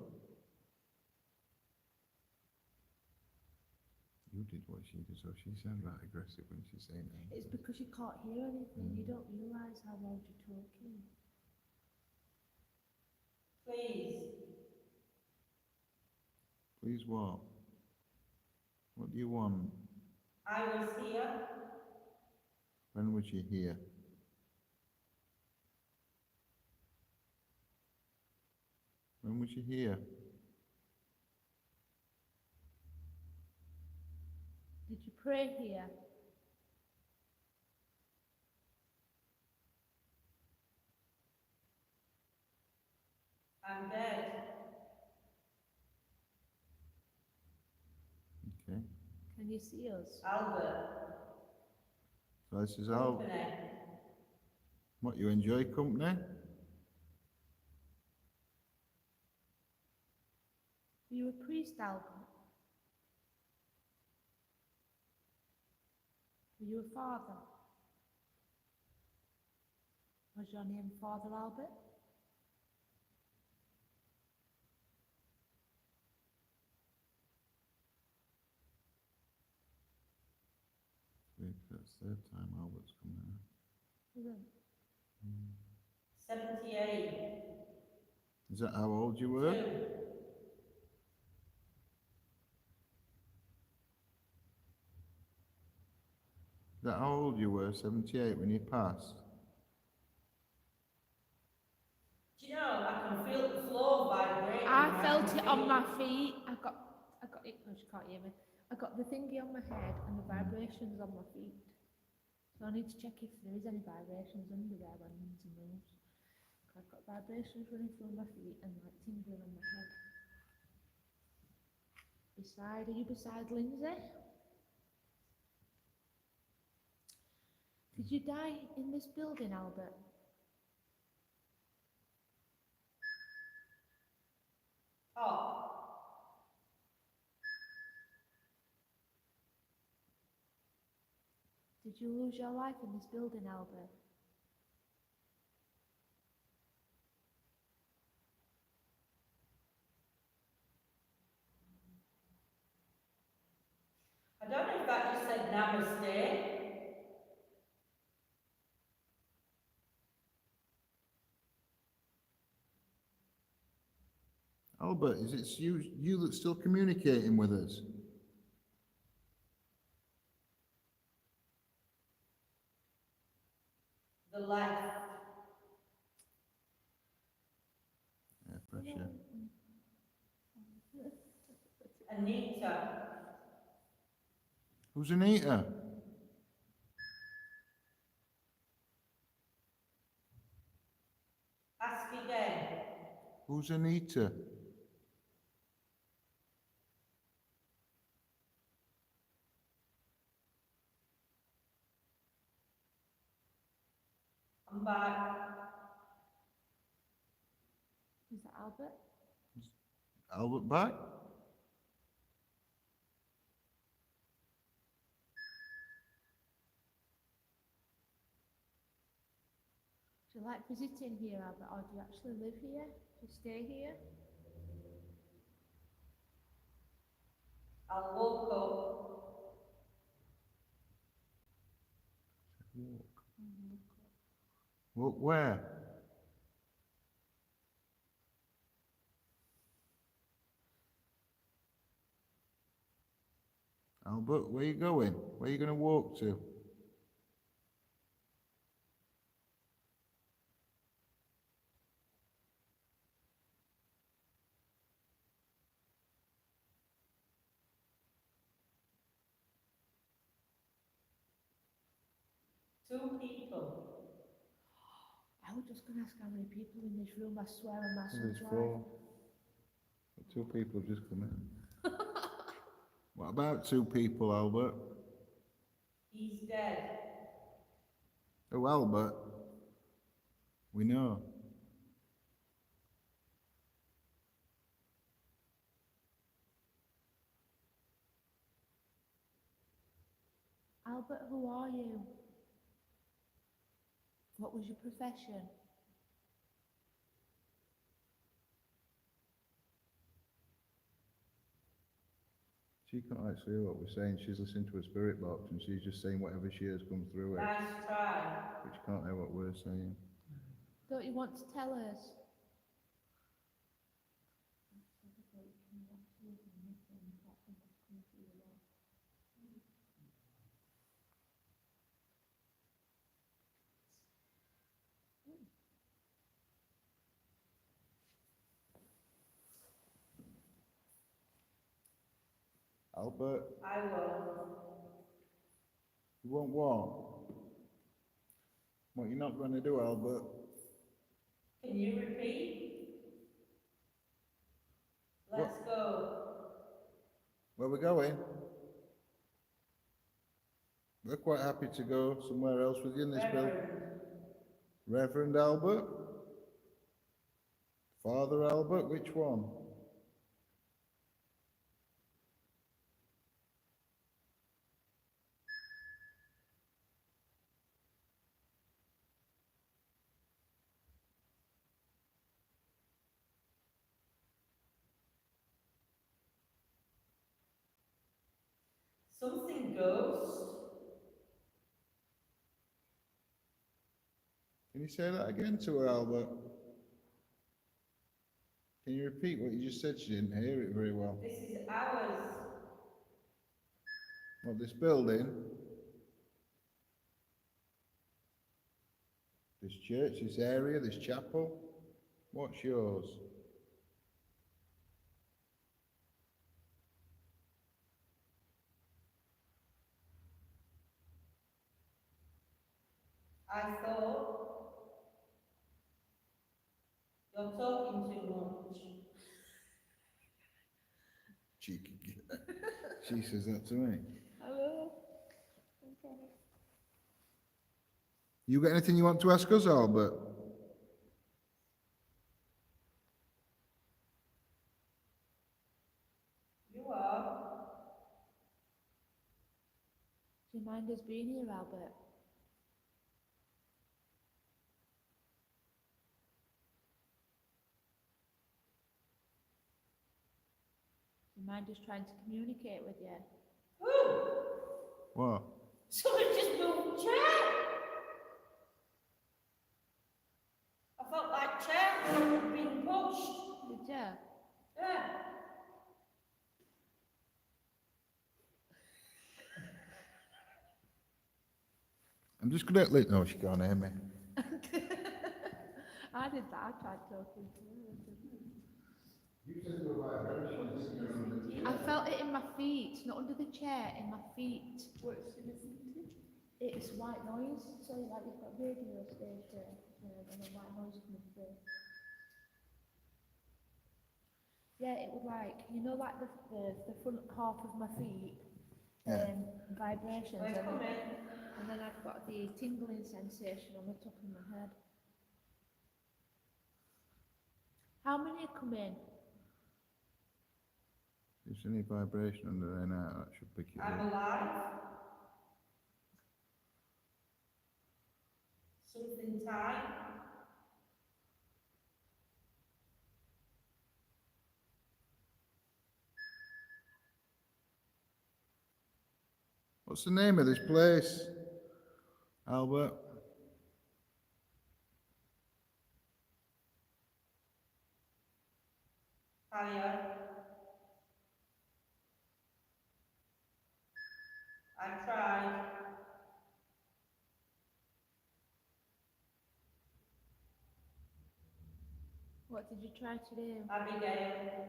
You did what she did, so she sounded right aggressive when she's saying that. It's because you can't hear anything. You don't realise how loud you're talking. Please. Please what? What do you want? I was here. When was you here? When was you here? Did you pray here? I'm dead. Okay. Can you see us? Albert. So this is how... Company. What, you enjoy company? Were you a priest, Albert? Were you a father? Was your name Father Albert? Wait, that's third time Albert's come out. Isn't? 78. Is that how old you were? 2. Is that how old you were, 78, when you passed? Do you know, I can feel the floor vibrating. I around felt my it on feet. my feet. I got it. Oh, she can't hear me. I got the thingy on my head and the vibrations on my feet. So I need to check if there is any vibrations under there when Lindsay moves. I've got vibrations running through my feet and like tingling on my head. Are you beside Lindsay? Did you die in this building, Albert? Oh, Did you lose your life in this building, Albert? I don't know if that just said namaste. Albert, is it you that's still communicating with us? The left. Air pressure. Anita. Who's Anita? Ask again. Who's Anita? I'm back. Is that Albert? Albert back? Do you like visiting here, Albert, or do you actually live here? Do you stay here? I woke up. Walk where? Albert, where you going? Where you going to walk to? Two people. I was just going to ask how many people in this room. I swear on my There's son's four. life. Two people have just come in. What about two people, Albert? He's dead. Oh, Albert. We know. Albert, who are you? What was your profession? She can't actually hear what we're saying. She's listening to a spirit box and she's just saying whatever she hears come through it. Nice try. But she can't hear what we're saying. Don't you want to tell us? Albert, I will. you won't what? What you're not going to do, Albert? Can you repeat? Let's go. Where we going? We're quite happy to go somewhere else with you in this building. Reverend Albert? Father Albert, which one? Something ghost. Can you say that again to her, Albert? Can you repeat what you just said? She didn't hear it very well. This is ours. What, this building? This church, this area, this chapel? What's yours? I thought you're talking too much. Cheeky git. She says that to me. Hello. Okay. You got anything you want to ask us, Albert? You are. Do you mind us being here, Albert? Do you mind us trying to communicate with you? Ooh, What? someone just moved the chair. I felt like chairs were being pushed. Did you? Yeah. I'm just gonna let. No, she can't hear me. I did that. I tried talking to her. You said there were vibrations. I felt it in my feet, not under the chair, in my feet. What's she listening to? It's white noise, so like you've got radio station and a white noise coming through. Yeah, it was like, you know, like the front half of my feet, Yeah. vibrations, Wait, come in. and then I've got the tingling sensation on the top of my head. How many come in? If there's any vibration under there now, that should pick it I'm up. alive. Something tight. What's the name of this place, Albert? Higher. I tried. What did you try to do? Abigail.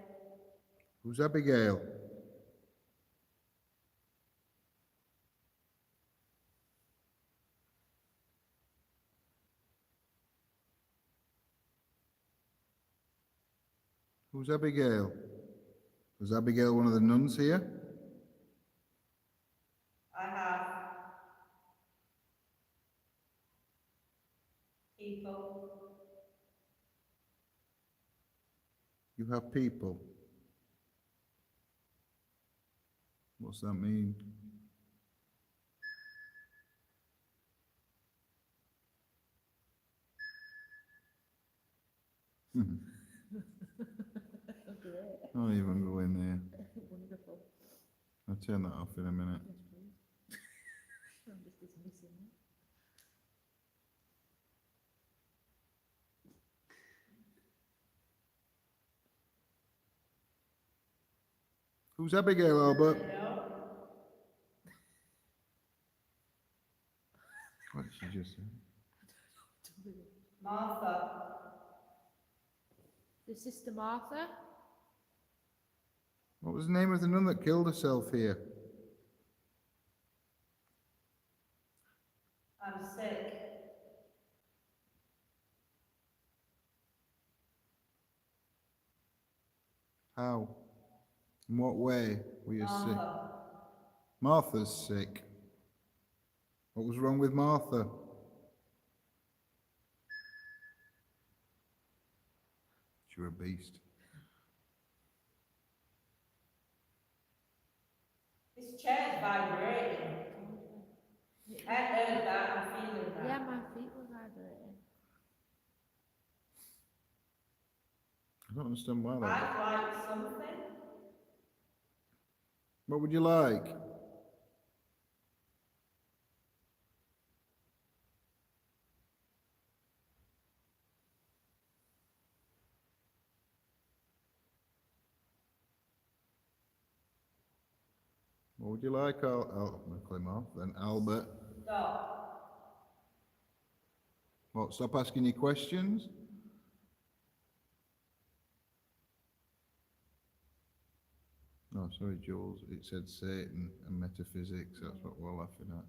Who's Abigail? Who's Abigail? Was Abigail one of the nuns here? I have. People. You have people. What's that mean? Great. I'll even go in there. Wonderful. I'll turn that off in a minute. Yes, please. I'm just dismissing it. Who's Abigail, Albert? No. What did she just say? Martha. The Sister Martha? What was the name of the nun that killed herself here? I'm sick. How? In what way were you sick? Martha. Martha's sick. What was wrong with Martha? She were a beast. This chair's vibrating. I heard that. I'm feeling that. Yeah, my feet were vibrating. I don't understand why. That. I'd like something. What would you like? What would you like? I'll call him off then. Albert. Stop. What? Stop asking you questions? Oh, sorry, Jules. It said Satan and metaphysics. That's what we're laughing at.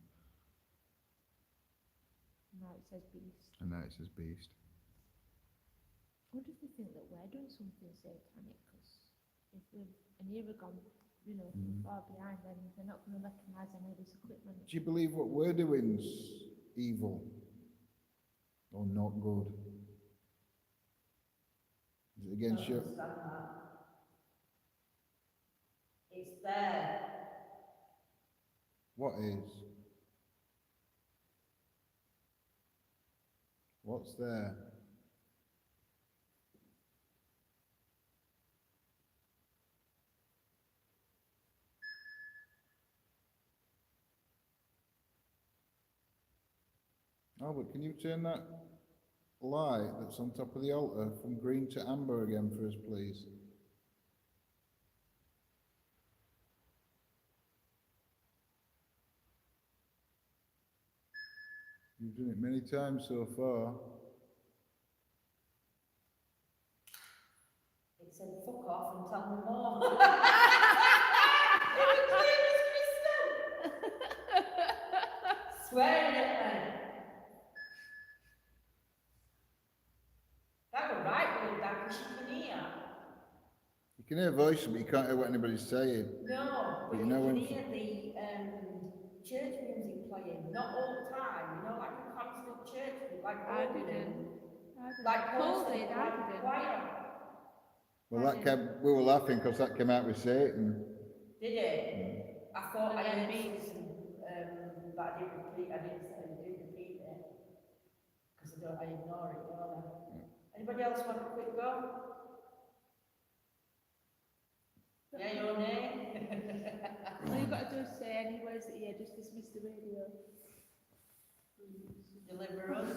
Now it says beast. And now it says beast. I wonder if they think that we're doing something satanic, because if we're an era gone, you know, far behind, then they're not going to recognise any of this equipment. Do you believe what we're doing's evil? Or not good? Is it against you? Understand that. It's there. What is? What's there? Albert, can you turn that light that's on top of the altar from green to amber again for us, please? You've done it many times so far. It said, fuck off and tell me more. Swearing at me. That was right, with that, because you can hear. You can hear voices, but you can't hear what anybody's saying. No, but But you you know can when- hear the church music playing, not all the time, you know, like a constant church music, like I organ didn't. and like Paul constant, did, I like didn't. choir. Well, that came, we were laughing because that came out with Satan. Did it? I thought I And heard then something, but I didn't repeat it. Because I ignore it, don't I? Anybody else want a quick go? Yeah, your name? All you've got to do is say any words that you just dismiss the radio. Deliver us.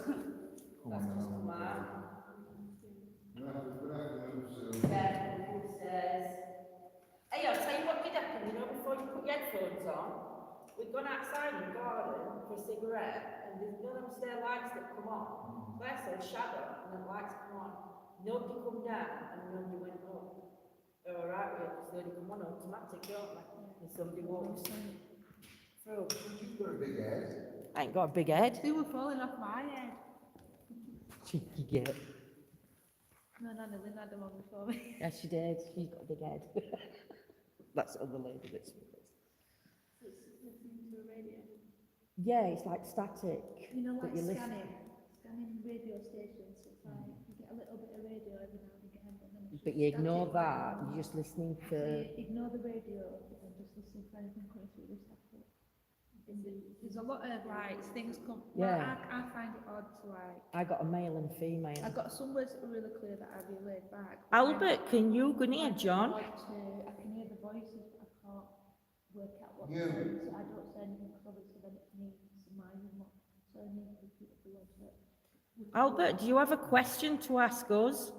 That's just come out. Yeah, who says? Hey, I'll tell you what did happen, you know, before you put your headphones on, we'd gone outside in the garden for a cigarette, and there's none of them stair lights that come on. So I saw a shadow, and the lights come on. Nobody come down, and nobody went up. They're alright with it, because they only come on automatic, don't they? And somebody walks through. You've got a big head. I ain't got a big head. They were falling off my head. Cheeky git. No, Lynn had them on before me. Yeah, she did. She's got a big head. That's the other lady that's with us. It's listening to a radio. Yeah, it's like static. You know, like But you listen- scanning radio stations. It's like you get a little bit of radio every now and again, but then it's But just you ignore static. that, you're just listening So to. you ignore the radio and just listen for anything coming through the static. There's a lot of like things come. Yeah. Well, I find it odd to like. I got a male and female. I got some words that are really clear that I relayed back. but Albert, can you go near then John? I can hear the voices, but I can't work out what Yeah. they're saying, so I don't say anything because obviously then it needs surmising what, so I need to repeat the words that. Albert, do you have a question to ask us?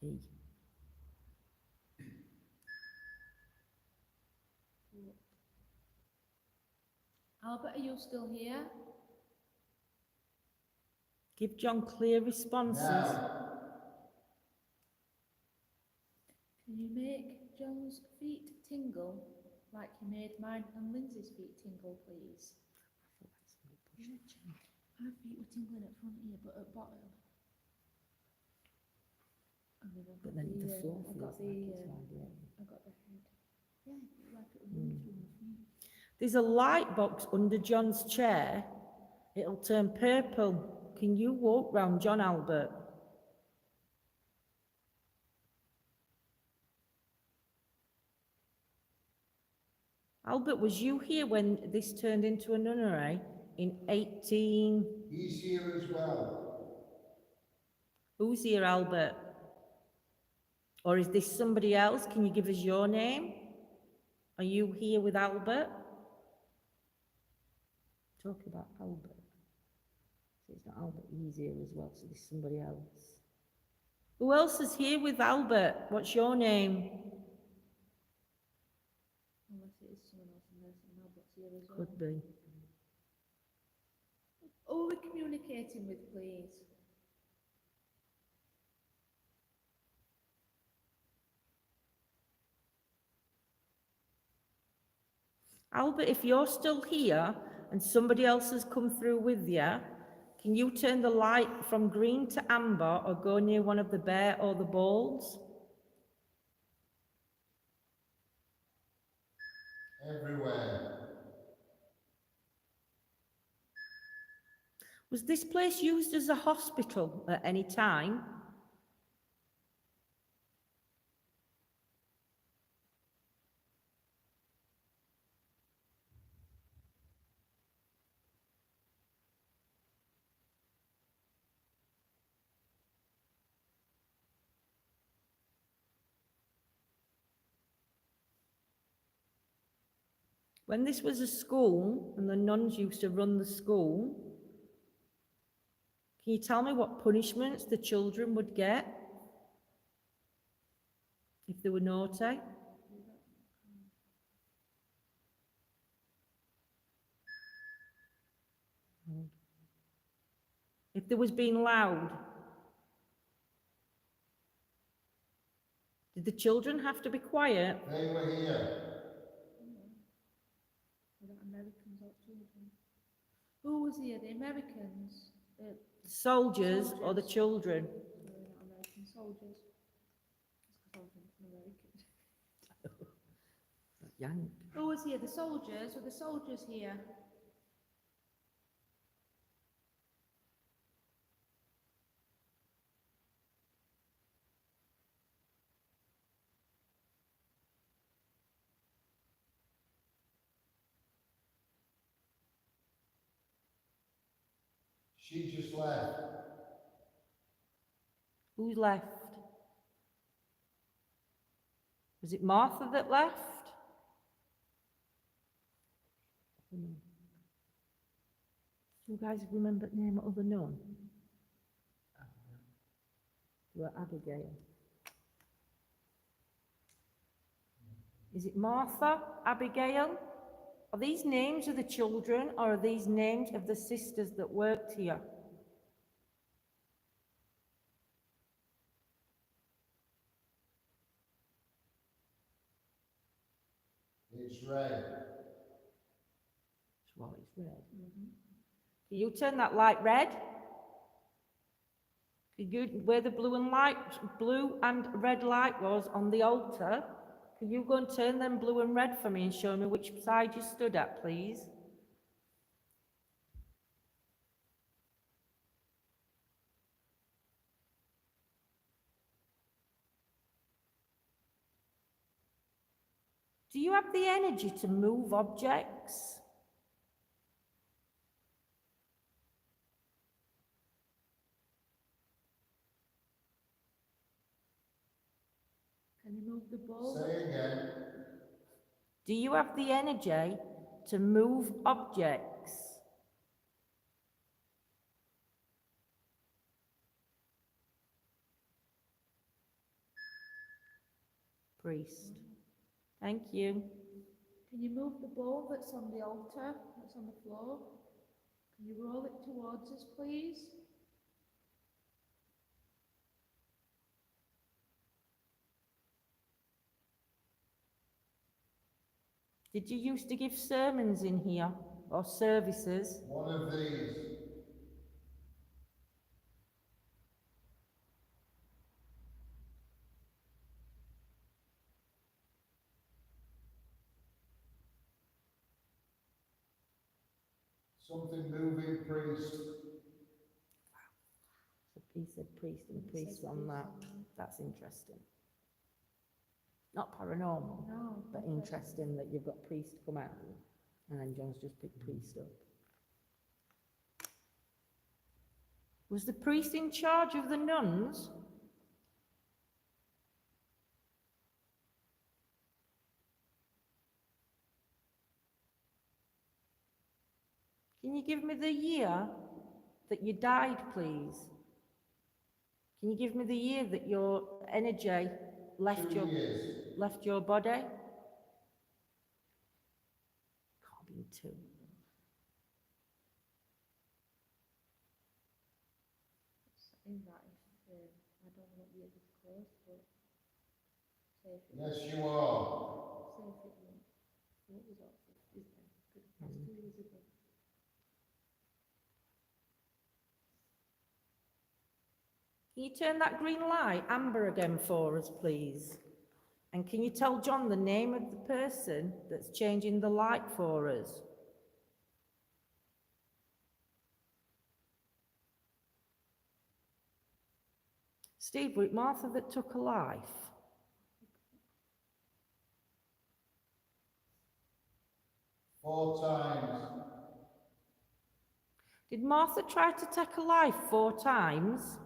E. Albert, are you still here? Give John clear responses. Can you make John's feet tingle like you made mine and Lindsay's feet tingle, please? My feet were tingling at front here, but at bottom. And then I've But got then the floor I've feels got like the, it's vibrating. I've got the head. Yeah, like it was moving through my feet. There's a light box under John's chair. It'll turn purple. Can you walk round John, Albert? Albert, was you here when this turned into a nunnery in 18... He's here as well. Who's here, Albert? Or is this somebody else? Can you give us your name? Are you here with Albert? Talk about Albert. So it's not Albert, he's here as well, so there's somebody else. Who else is here with Albert? What's your name? Unless it is someone else in there, someone Albert's here as well. Could be. Who are we communicating with, please? Albert, if you're still here and somebody else has come through with you, can you turn the light from green to amber or go near one of the bear or the balls? Everywhere. Was this place used as a hospital at any time? When this was a school and the nuns used to run the school, can you tell me what punishments the children would get if they were naughty? If they was being loud? Did the children have to be quiet? They were here. Were that Americans or children? Who was here? The Americans? The Soldiers or the Soldiers. children? Sorry, not American soldiers. It's 'cause I was thinking American. Yank. Who was here? The soldiers? Were the soldiers here? She just left. Who left? Was it Martha that left? Do you guys remember the name of the nun? Well, Abigail. Is it Martha, Abigail? Are these names of the children or are these names of the sisters that worked here? It's red. Well, it's red. Can you turn that light red? Can you, where the blue and red light was on the altar, can you go and turn them blue and red for me and show me which side you stood at, please? Do you have the energy to move objects? Can you move the ball? Say again. Do you have the energy to move objects? Priest. Thank you. Can you move the ball that's on the altar, that's on the floor? Can you roll it towards us, please? Did you used to give sermons in here or services? One of these. Something moving, priest. So he said priest and It priest says on priest that. on there. That's interesting. Not paranormal, No. but interesting that you've got priest come out and then John's just picked priest up. Was the priest in charge of the nuns? Can you give me the year that you died, please? Can you give me the year that your energy left 2 your years. left your body? Can't be 2. Saying that if, I don't want to be this close, but say if it Yes, you are. say if it won't. What was that? Is Can you turn that green light amber again for us, please? And can you tell John the name of the person that's changing the light for us? Steve, was it Martha that took a life? Four times. Did Martha try to take a life 4 times?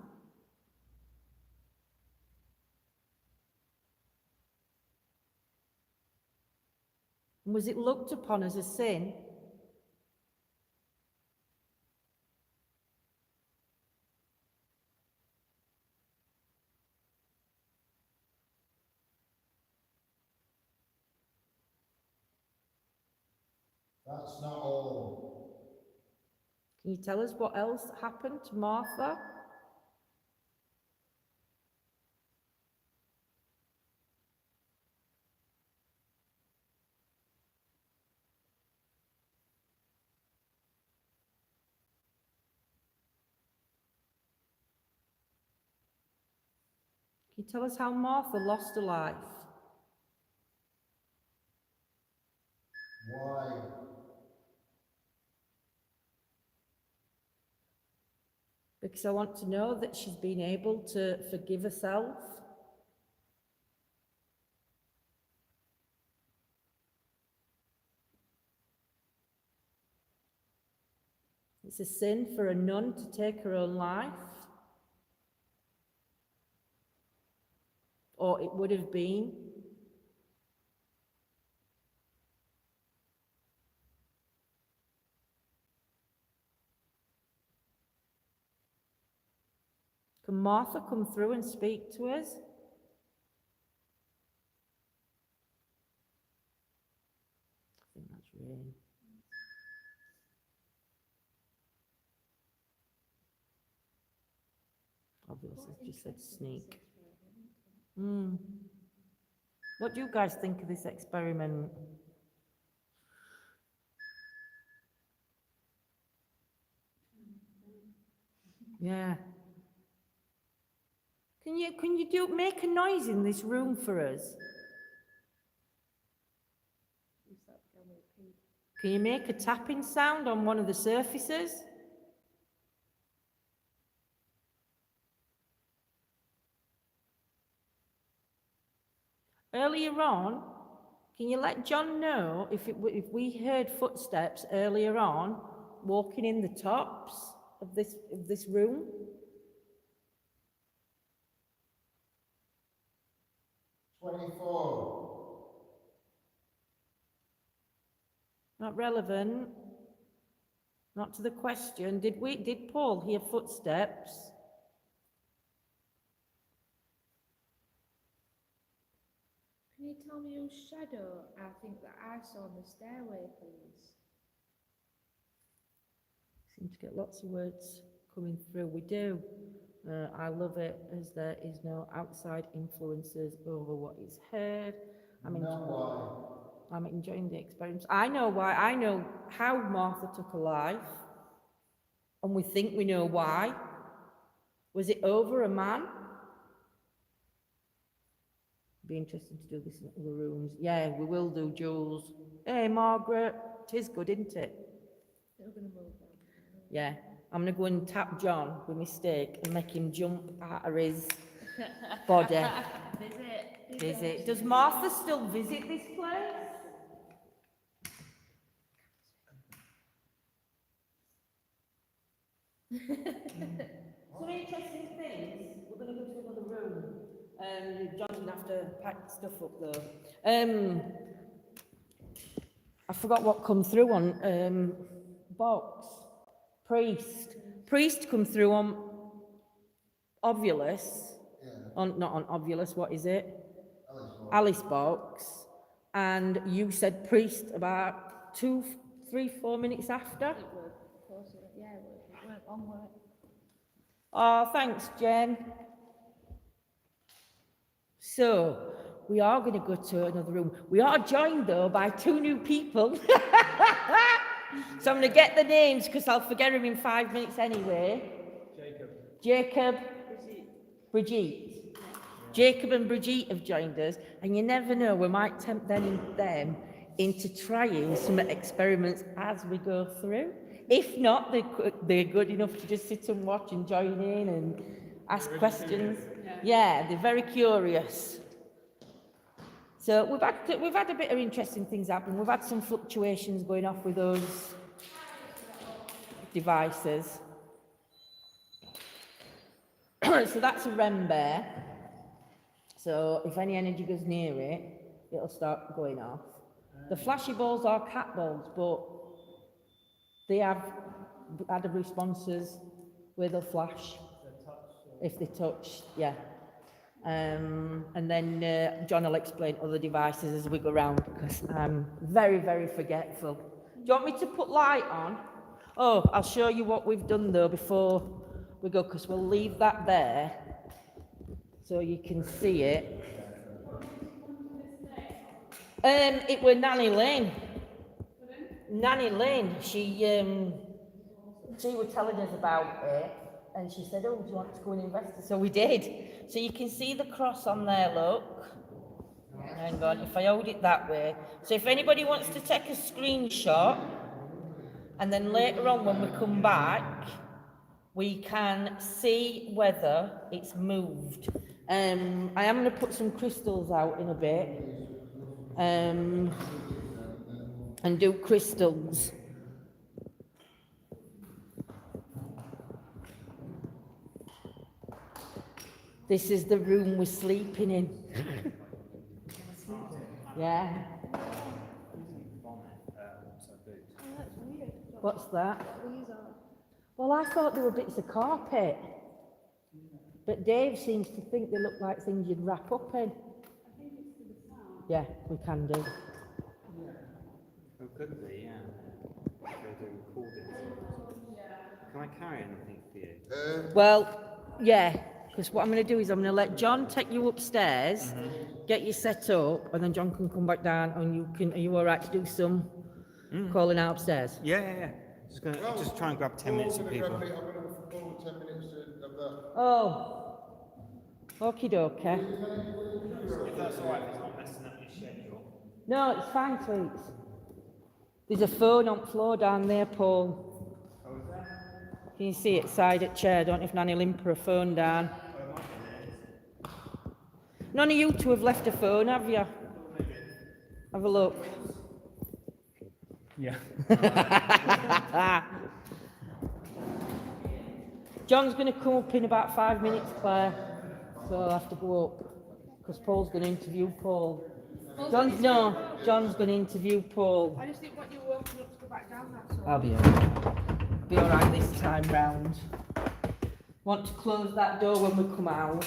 And was it looked upon as a sin? That's not all. Can you tell us what else happened to Martha? Can you tell us how Martha lost her life? Why? Because I want to know that she's been able to forgive herself. It's a sin for a nun to take her own life. Or it would have been. Can Martha come through and speak to us? I think that's Rain. Obviously, just said sneak. What do you guys think of this experiment? Yeah. Can you make a noise in this room for us? Can you make a tapping sound on one of the surfaces? Earlier on, can you let John know if we heard footsteps earlier on walking in the tops of this room? Not relevant. Not to the question. Did Paul hear footsteps? Can you tell me whose shadow I think that I saw on the stairway, please? Seem to get lots of words coming through. We do. I love it as there is no outside influences over what is heard. I'm enjoying the experience. I know why. I know how Martha took a life. And we think we know why. Was it over a man? Be interesting to do this in other rooms. Yeah, we will do, Jules. Hey, Margaret. Tis good, isn't it? They're going to move them. Yeah. I'm going to go and tap John by mistake and make him jump out of his body. Visit. Does Martha still visit this place? Some interesting things. We're going to go to another room. John's going to have to pack stuff up though. I forgot what come through on box. Priest come through on Ovulus. Yeah. Not on Ovulus, what is it? Alice. Alice box. And you said priest about 2, 3, 4 minutes after. It was closer, yeah, it went long way. Oh, thanks, Jen. So, we are going to go to another room. We are joined, though, by 2 new people. So I'm going to get the names, because I'll forget them in 5 minutes anyway. Jacob. Brigitte. Jacob and Brigitte have joined us, and you never know, we might tempt them into trying some experiments as we go through. If not, they're good enough to just sit and watch and join in and ask questions. Yeah, they're very curious. So we've had a bit of interesting things happen. We've had some fluctuations going off with those devices. So that's a REM bear. So if any energy goes near it, it'll start going off. The flashy balls are cat balls, but they have had responses where they'll flash if they touch, yeah. And then John will explain other devices as we go around, because I'm very, very forgetful. Do you want me to put light on? Oh, I'll show you what we've done though before we go, because we'll leave that there so you can see it. It was Nanny Lynn. Nanny Lynn, she was telling us about it, and she said, oh, do you want to go and invest? So we did. So you can see the cross on there, look. Hang on, if I hold it that way. So if anybody wants to take a screenshot, and then later on when we come back, we can see whether it's moved. I am going to put some crystals out in a bit, and do crystals. This is the room we're sleeping in. Yeah. What's that? Well, I thought they were bits of carpet. But Dave seems to think they look like things you'd wrap up in. Yeah, we can do. Oh, could be, yeah. Go do recording. Can I carry anything for you? Well, yeah, because what I'm going to do is I'm going to let John take you upstairs, get you set up, and then John can come back down, and you can. Are you all right to do some calling out upstairs? Yeah. Just try and grab 10 minutes of people. I'm going to forward 10 minutes of that. Oh, okie dokie. If that's all right, it's not messing up your schedule. No, it's fine, sweets. There's a phone on the floor down there, Paul. Oh, is that? Can you see it? Side at chair. Don't know if Nanny Lynn put a phone down. None of you two have left a phone, have you? Have a look. Yeah. John's going to come up in about 5 minutes, Claire. So I'll have to go up, because Paul's going to interview Paul. John's going to interview Paul. I just didn't want you walking up to go back down, that's all. I'll be alright. Be alright this time round. Want to close that door when we come out.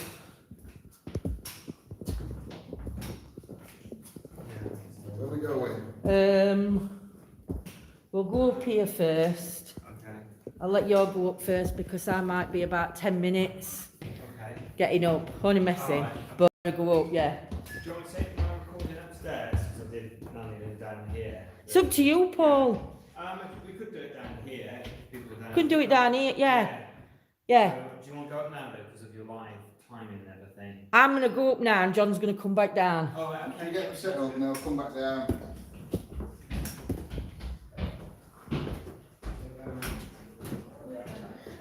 Where we going? We'll go up here first. Okay. I'll let you all go up first because I might be about 10 minutes Okay. getting up. Only messing, Alright. but I go up, yeah. Do you want to take my recording upstairs? Because I did Nanny Lynn down here. It's up to you, Paul. We could do it down here. If people are down. Couldn't do it down here, yeah. Yeah. So, do you want to go up now though, because of your live timing and everything? I'm going to go up now and John's going to come back down. Oh, right, Can okay. you get them set up and they'll come back down?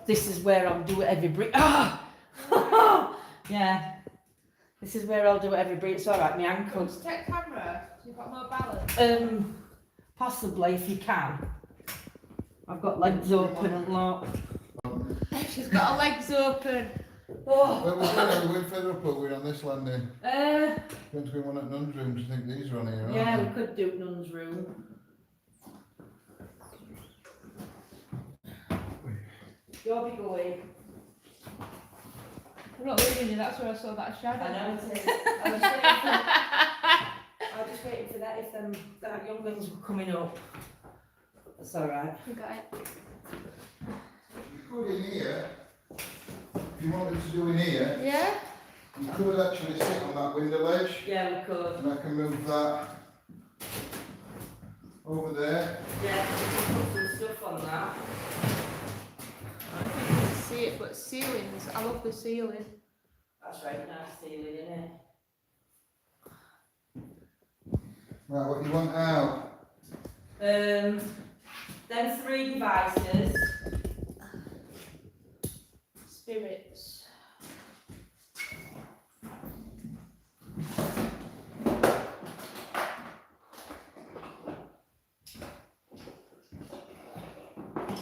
This is where I'll do it every break. Yeah. This is where I'll do it every break. It's alright, my ankles. Take camera, so you've got more balance. Possibly if you can. I've got legs open and lot. She's got her legs open. Oh. Where was that? We're further up, or we're on this landing? Uh, Going to be one at Nun's room. Do you think these are on here? aren't yeah, they? we could do Nun's room. You'll be going. I'm not leaving you, that's where I saw that shadow. I know it is. I was just waiting for that if that young ones were coming up. That's alright. You got it. You could in here, if you wanted to do in here, Yeah? you could actually sit on that window ledge. Yeah, we could. And I can move that over there. Yeah, we can put some stuff on that. I can't see it, but ceilings, I love the ceiling. That's right, nice ceiling, isn't it? Right, what do you want out? Them 3 devices. Spirits.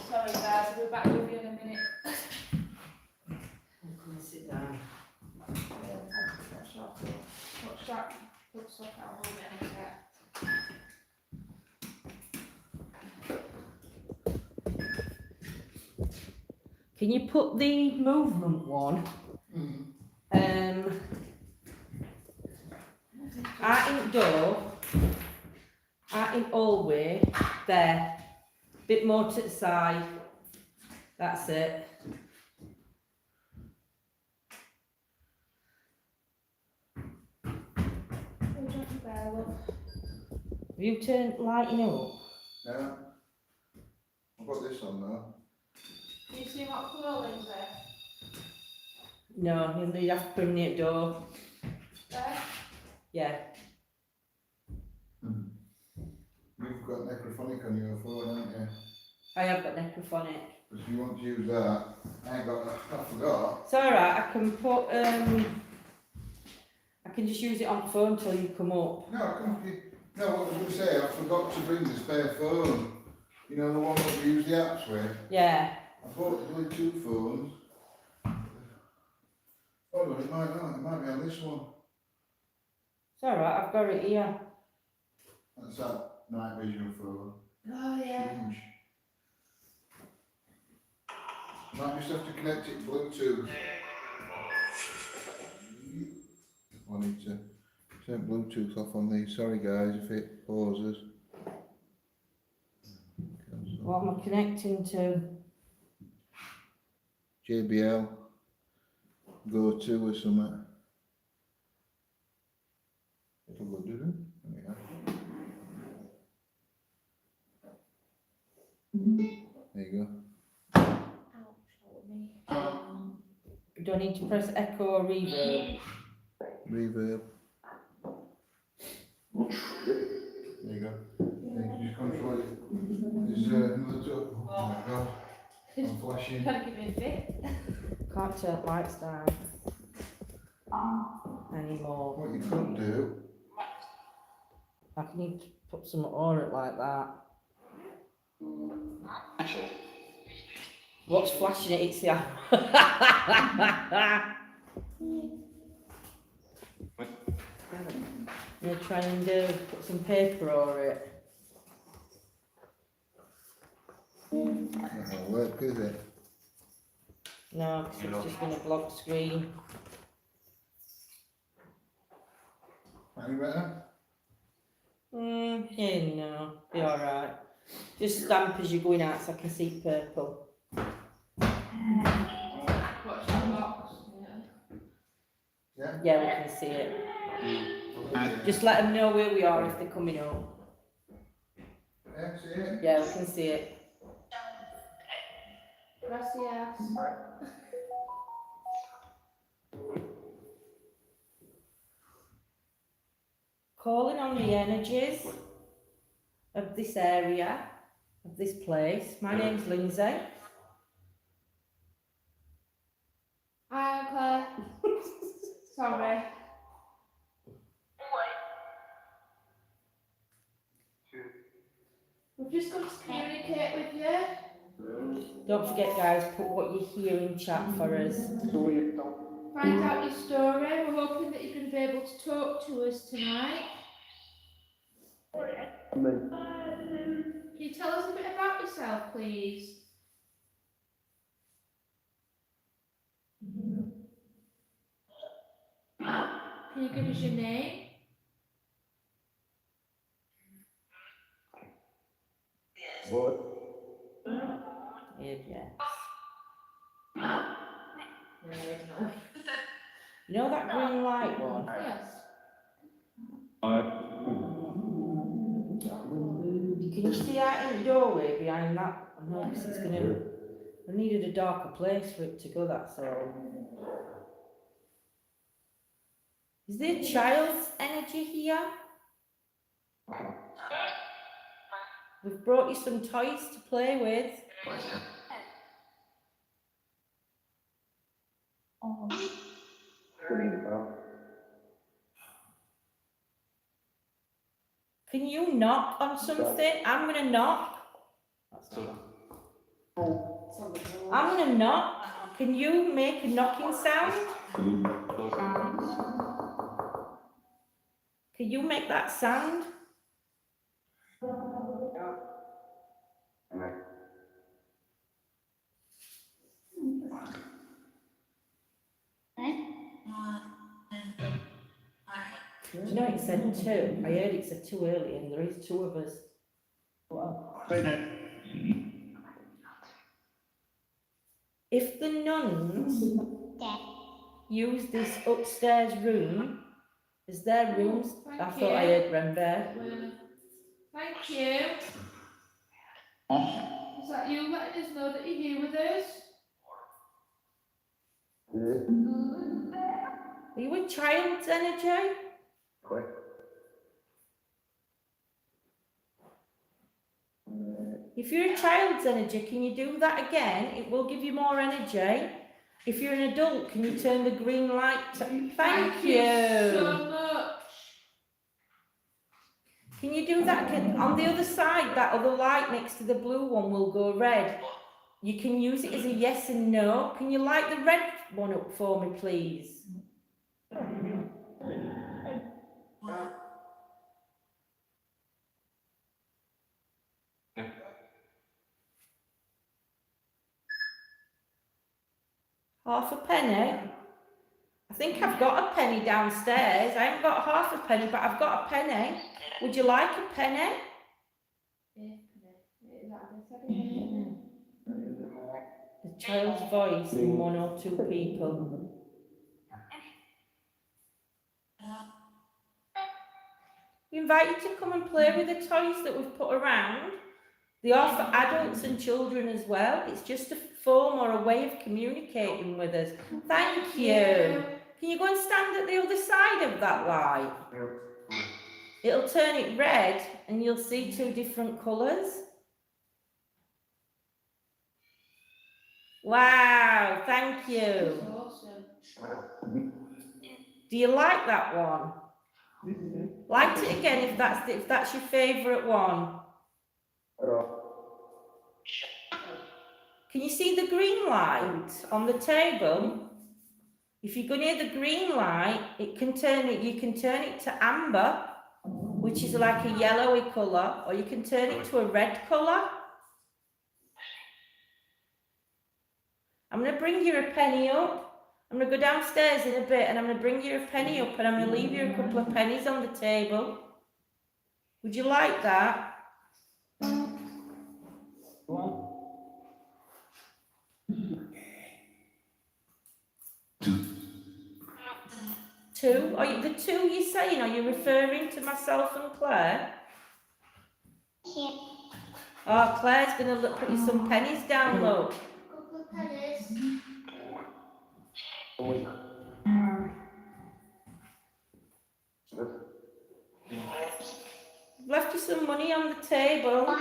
Sorry guys, I'll be back with you in a minute. Come and sit down. Watch that. Looks like I'll hold it in a sec. Can you put the movement one out in door, out in hallway, there, bit more to the side, that's it. Hold on there, love. Have you turned lighting up? Yeah. I've got this on now. Can you see what clothing's there? No, you have to put it at door. There? Yeah. You've got necrophonic on your phone, haven't you? I have got necrophonic. Because you want to use that. I ain't got, I forgot. It's alright, I can put, I can just use it on phone till you come up. No, no, what I was going to say, I forgot to bring the spare phone. You know, the one that we use the apps with. Yeah. I bought the Bluetooth phones. Hold on, it might be on this one. It's alright, I've got it here. That's that night vision phone. Oh yeah. Huge. Might just have to connect it to Bluetooth. I need to turn Bluetooth off on these. Sorry guys if it pauses. What am I connecting to? JBL. Go to or something. It'll go do it. There we go. There you go. Ouch, me. Do I need to press echo or reverb? Reverb. There you go. Then you just control it. There's another top. Oh my god. I'm flashing. Gotta give me a bit. Can't turn lights down anymore. What you could do, I can need to put some on it like that. What's flashing it? It's the I'm gonna try and put some paper over it. that won't work, is it? No, 'cause it's just gonna block the screen. Any better? Yeah, no, be alright. Just stamp as you're going out so I can see purple. Watch the box. Yeah? Yeah, we can see it. Just let them know where we are if they're coming up. Yeah, see it? Yeah, we can see it. Gracias. Calling on the energies of this area, of this place. My name's Lindsay. Hi, I'm Claire. Sorry. We've just come to communicate with you. Don't forget, guys, put what you hear in chat for us. Find out your story. We're hoping that you're going to be able to talk to us tonight. Can you tell us a bit about yourself, please? Can you give us your name? Yeah. You know that green light one? Yes. Can you see out in the doorway behind that? I know, 'cause it's gonna. I needed a darker place for it to go, that's all. Is there child's energy here? We've brought you some toys to play with. Can you knock on something? I'm gonna knock. I'm gonna knock. Can you make a knocking sound? Can you make that sound? Do you know it said two? I heard it said two earlier, and there is two of us. If the nuns use this upstairs room as their rooms, Thank I thought you. I heard Rembert. Thank you. Is that you letting us know that you're here with us? Are you a child's energy? If you're a child's energy, can you do that again? It will give you more energy. If you're an adult, can you turn the green light to... Thank you. So much. Can you do that? On the other side, that other light next to the blue one will go red. You can use it as a yes and no. Can you light the red one up for me, please? Half a penny? I think I've got a penny downstairs. I haven't got half a penny, but I've got a penny. Would you like a penny? The child's voice in one or two people. We invite you to come and play with the toys that we've put around. They are for adults and children as well. It's just a form or a way of communicating with us. Thank you. Can you go and stand at the other side of that light? It'll turn it red and you'll see two different colours. Wow, thank you. Awesome. Do you like that one? Light it again if that's your favourite one. Can you see the green light on the table? If you go near the green light, you can turn it to amber, which is like a yellowy colour, or you can turn it to a red colour. I'm going to bring you a penny up. I'm going to go downstairs in a bit and I'm going to bring you a penny up and I'm going to leave you a couple of pennies on the table. Would you like that? Two? Are you, the two you're saying, are you referring to myself and Claire? Yeah. Oh, Claire's going to put you some pennies down, look. Couple of pennies. I've left you some money on the table.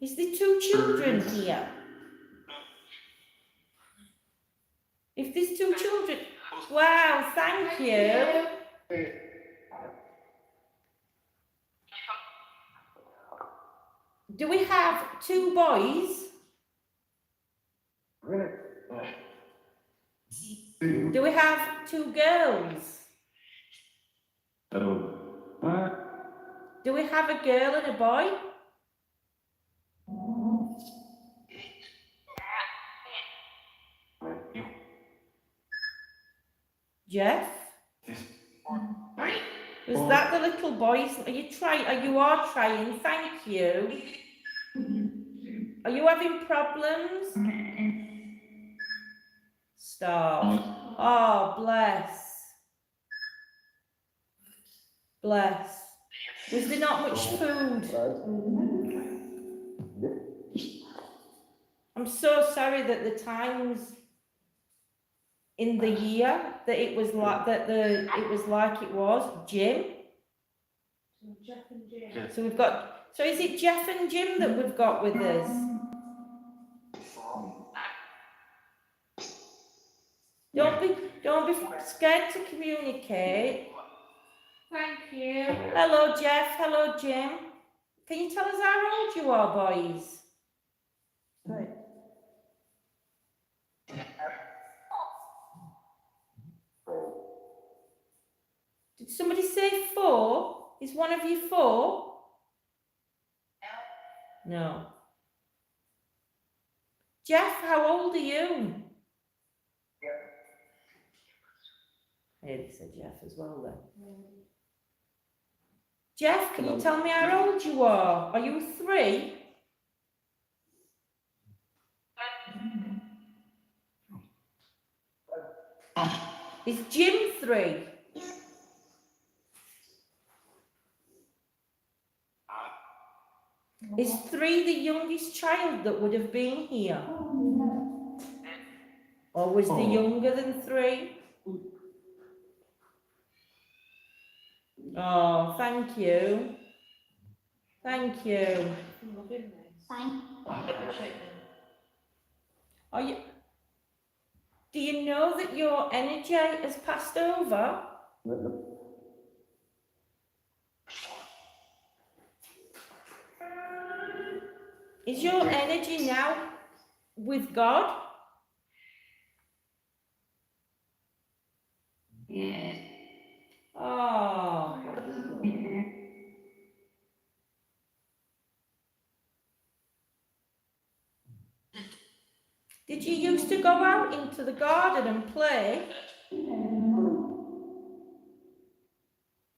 Is there two children here? If there's two children, wow, thank you. Do we have two boys? Do we have two girls? Do we have a girl and a boy? Jeff? Is that the little boys? Are you trying? You are trying, thank you. Are you having problems? Stop. Oh, bless. Bless. Was there not much food? I'm so sorry that the times in the year that it was like it was Jim. So Jeff and James. So we've got. So is it Jeff and Jim that we've got with us? Don't be scared to communicate. Thank you. Hello, Jeff. Hello, Jim. Can you tell us how old you are, boys? Right. Did somebody say 4? Is one of you 4? No. Jeff, how old are you? Hey, they said Jeff as well then. Jeff, can you tell me how old you are? Are you 3? Is Jim 3? Is 3 the youngest child that would have been here? Or was the younger than 3? Oh, thank you. Thank you. Fine. Are you? Do you know that your energy has passed over? Is your energy now with God? Yes. Oh. Did you used to go out into the garden and play?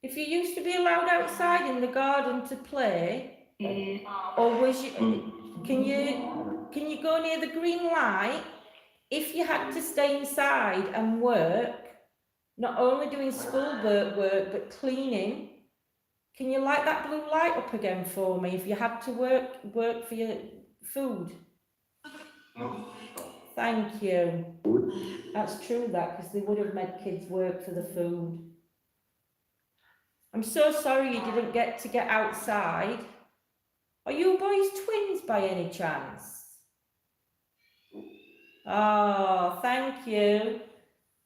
If you used to be allowed outside in the garden to play, or was you, can you go near the green light? If you had to stay inside and work, not only doing schoolwork but cleaning, can you light that blue light up again for me if you had to work for your food? Thank you. That's true that, because they would have made kids work for the food. I'm so sorry you didn't get to get outside. Are you boys twins by any chance? Oh, thank you.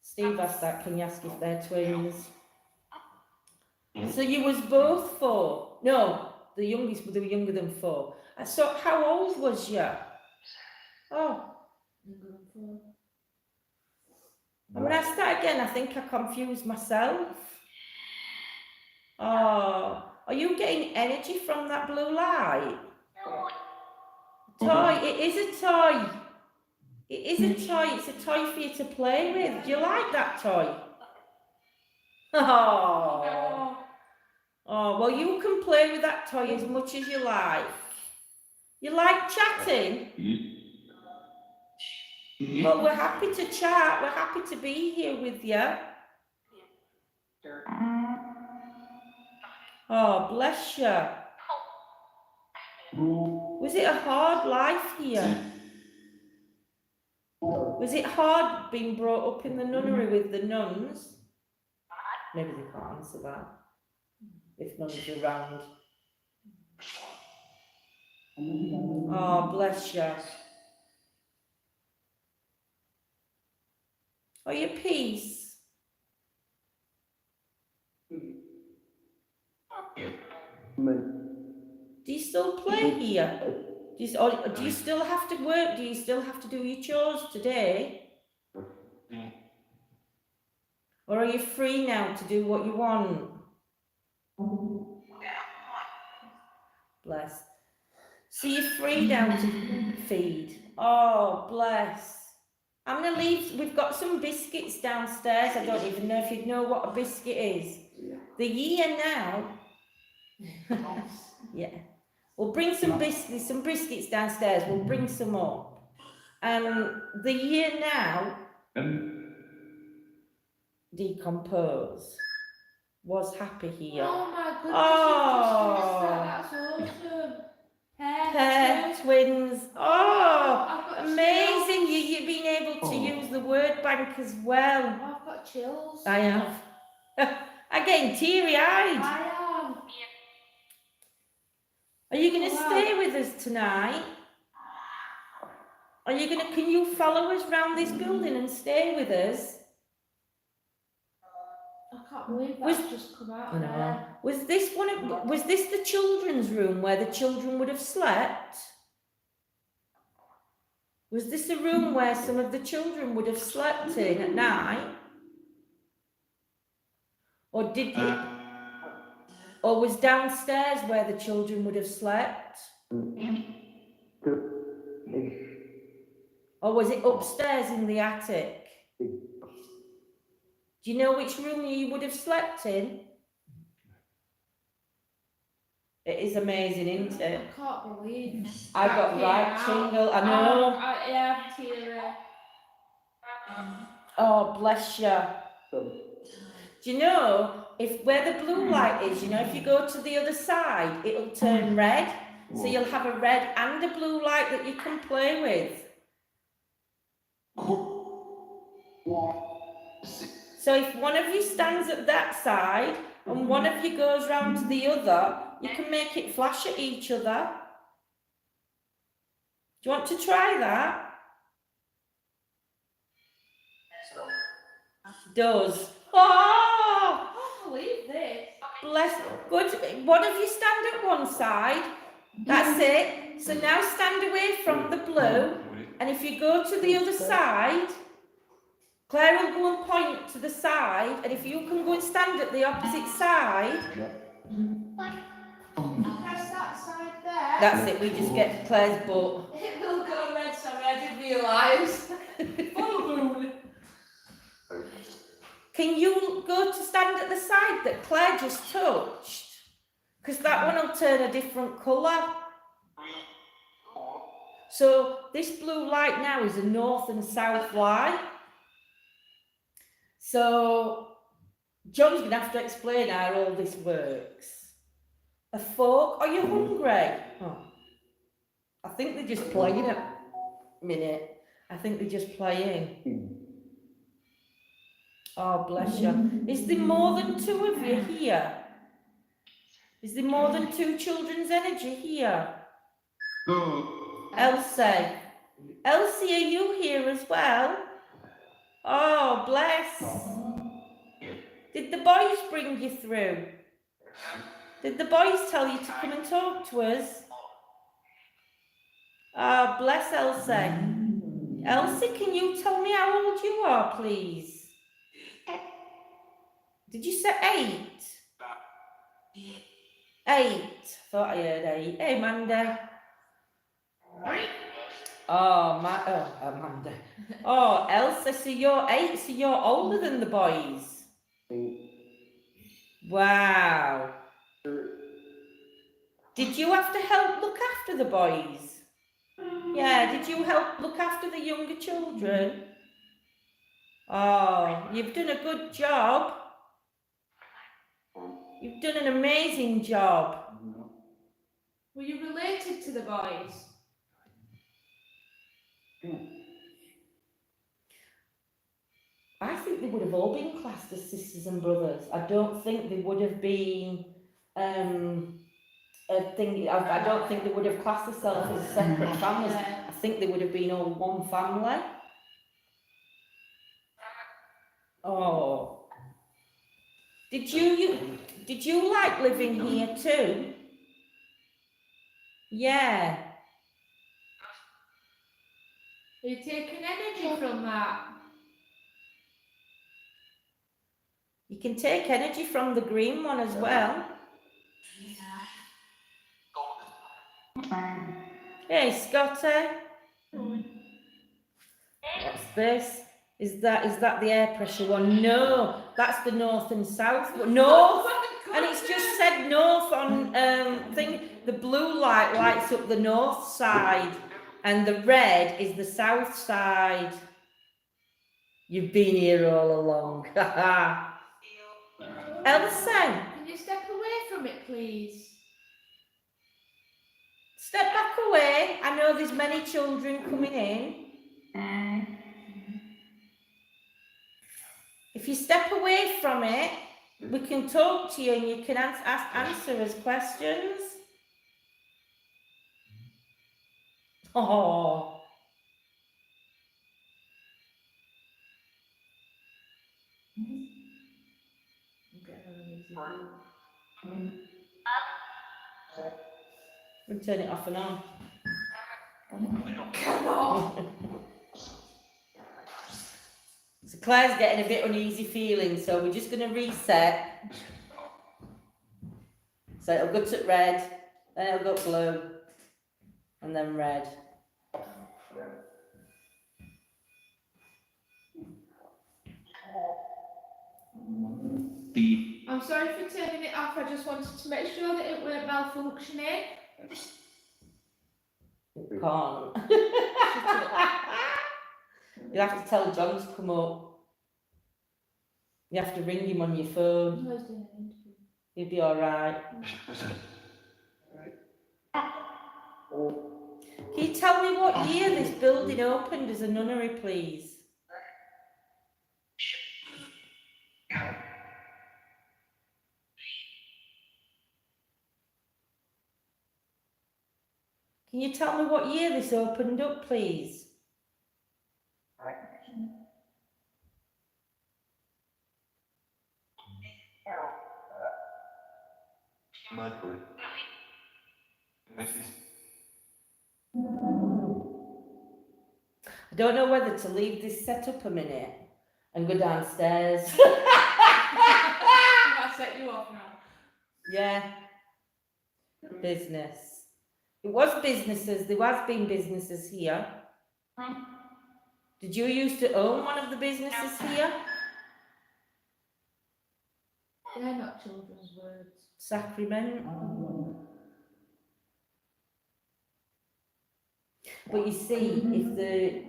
Steve asked that, can you ask if they're twins? So you was both 4? No, the youngest, they were younger than 4. So how old was you? Oh. I'm going to ask that again. I think I confused myself. Oh, are you getting energy from that blue light? Toy, it is a toy. It is a toy. It's a toy for you to play with. Do you like that toy? Oh. Oh, well, you can play with that toy as much as you like. You like chatting? Well, we're happy to chat. We're happy to be here with you. Oh, bless you. Was it a hard life here? Was it hard being brought up in the nunnery with the nuns? Maybe they can't answer that. If nuns are around. Oh, bless you. Are you at peace? Do you still play here? Do you still have to work? Do you still have to do your chores today? Or are you free now to do what you want? Bless. So you're free now to feed. Oh, bless. I'm going to leave. We've got some biscuits downstairs. I don't even know if you'd know what a biscuit is. The year now. Yeah. We'll bring some biscuits downstairs. We'll bring some up. The year now decompose. Was happy here. Oh my goodness, Oh. that's awesome. Pair twins. Oh, I've got bank as well. Oh, I've got chills. I have. I'm getting teary-eyed. I am. Are you going to Wow. stay with us tonight? Can you follow us round this building and stay with us? I can't believe Was- that's just come out I of know. there. Was this the children's room where the children would have slept? Was this a room where some of the children would have slept in at night? Or or was downstairs where the children would have slept? Or was it upstairs in the attic? Do you know which room you would have slept in? It is amazing, isn't it? I can't believe I that got came right out. tingle, I know. Yeah, I'm teary. Oh, bless you. Do you know, if where the blue light is, you know, if you go to the other side, it'll turn red. So you'll have a red and a blue light that you can play with. So if one of you stands at that side and one of you goes round to the other, you can make it flash at each other. Do you want to try that? Does. Oh! I can't believe this. Bless. Good. One of you stand at one side. That's it. So now stand away from the blue. And if you go to the other side, Claire will go and point to the side. And if you can go and stand at the opposite side. Press that side there. That's it. We just get Claire's butt. It will go red, sorry, I didn't realise. Can you go to stand at the side that Claire just touched? Because that one will turn a different colour. So this blue light now is a north and south light. So John's going to have to explain how all this works. A fork? Are you hungry? Oh. I think they're just playing a minute. I think they're just playing. Oh, bless you. Is there more than two of you here? Is there more than two children's energy here? Elsie. Elsie, are you here as well? Oh, bless. Did the boys bring you through? Did the boys tell you to come and talk to us? Oh, bless Elsie. Elsie, can you tell me how old you are, please? Did you say 8? 8. Thought I heard 8. Hey, Mandy. Oh, Amanda. Oh, Elsa, so you're 8, so you're older than the boys. Wow. Did you have to help look after the boys? Yeah, did you help look after the younger children? Oh, you've done a good job. You've done an amazing job. Were you related to the boys? I think they would have all been classed as sisters and brothers. I don't think they would have been a thing. I don't think they would have classed themselves as separate families. I think they would have been all one family. Oh. Did you like living here too? Yeah. Are you taking energy from that? You can take energy from the green one as well. Hey, Scotty. What's this? Is that the air pressure one? No, that's the north and south. North, and it's just said north on thing. The blue light lights up the north side, and the red is the south side. You've been here all along. Elsa, Can you step away from it, please? step back away. I know there's many children coming in. If you step away from it, we can talk to you and you can answer us questions. Oh. We'll turn it off and on. So Claire's getting a bit uneasy feeling, so we're just going to reset. So it'll go to red, then it'll go blue, and then red. I'm sorry for turning it off. I just wanted to make sure that it weren't malfunctioning. Can't. You have to tell John to come up. You have to ring him on your phone. No, he's doing an interview. He'll be alright. Can you tell me what year this building opened as a nunnery, please? Can you tell me what year this opened up, please? I don't know whether to leave this set up a minute and go downstairs. I set you off now. Yeah. Business. It was businesses. There has been businesses here. Did you used to own one of the businesses here? They're not children's words. Sacrament. But you see, if the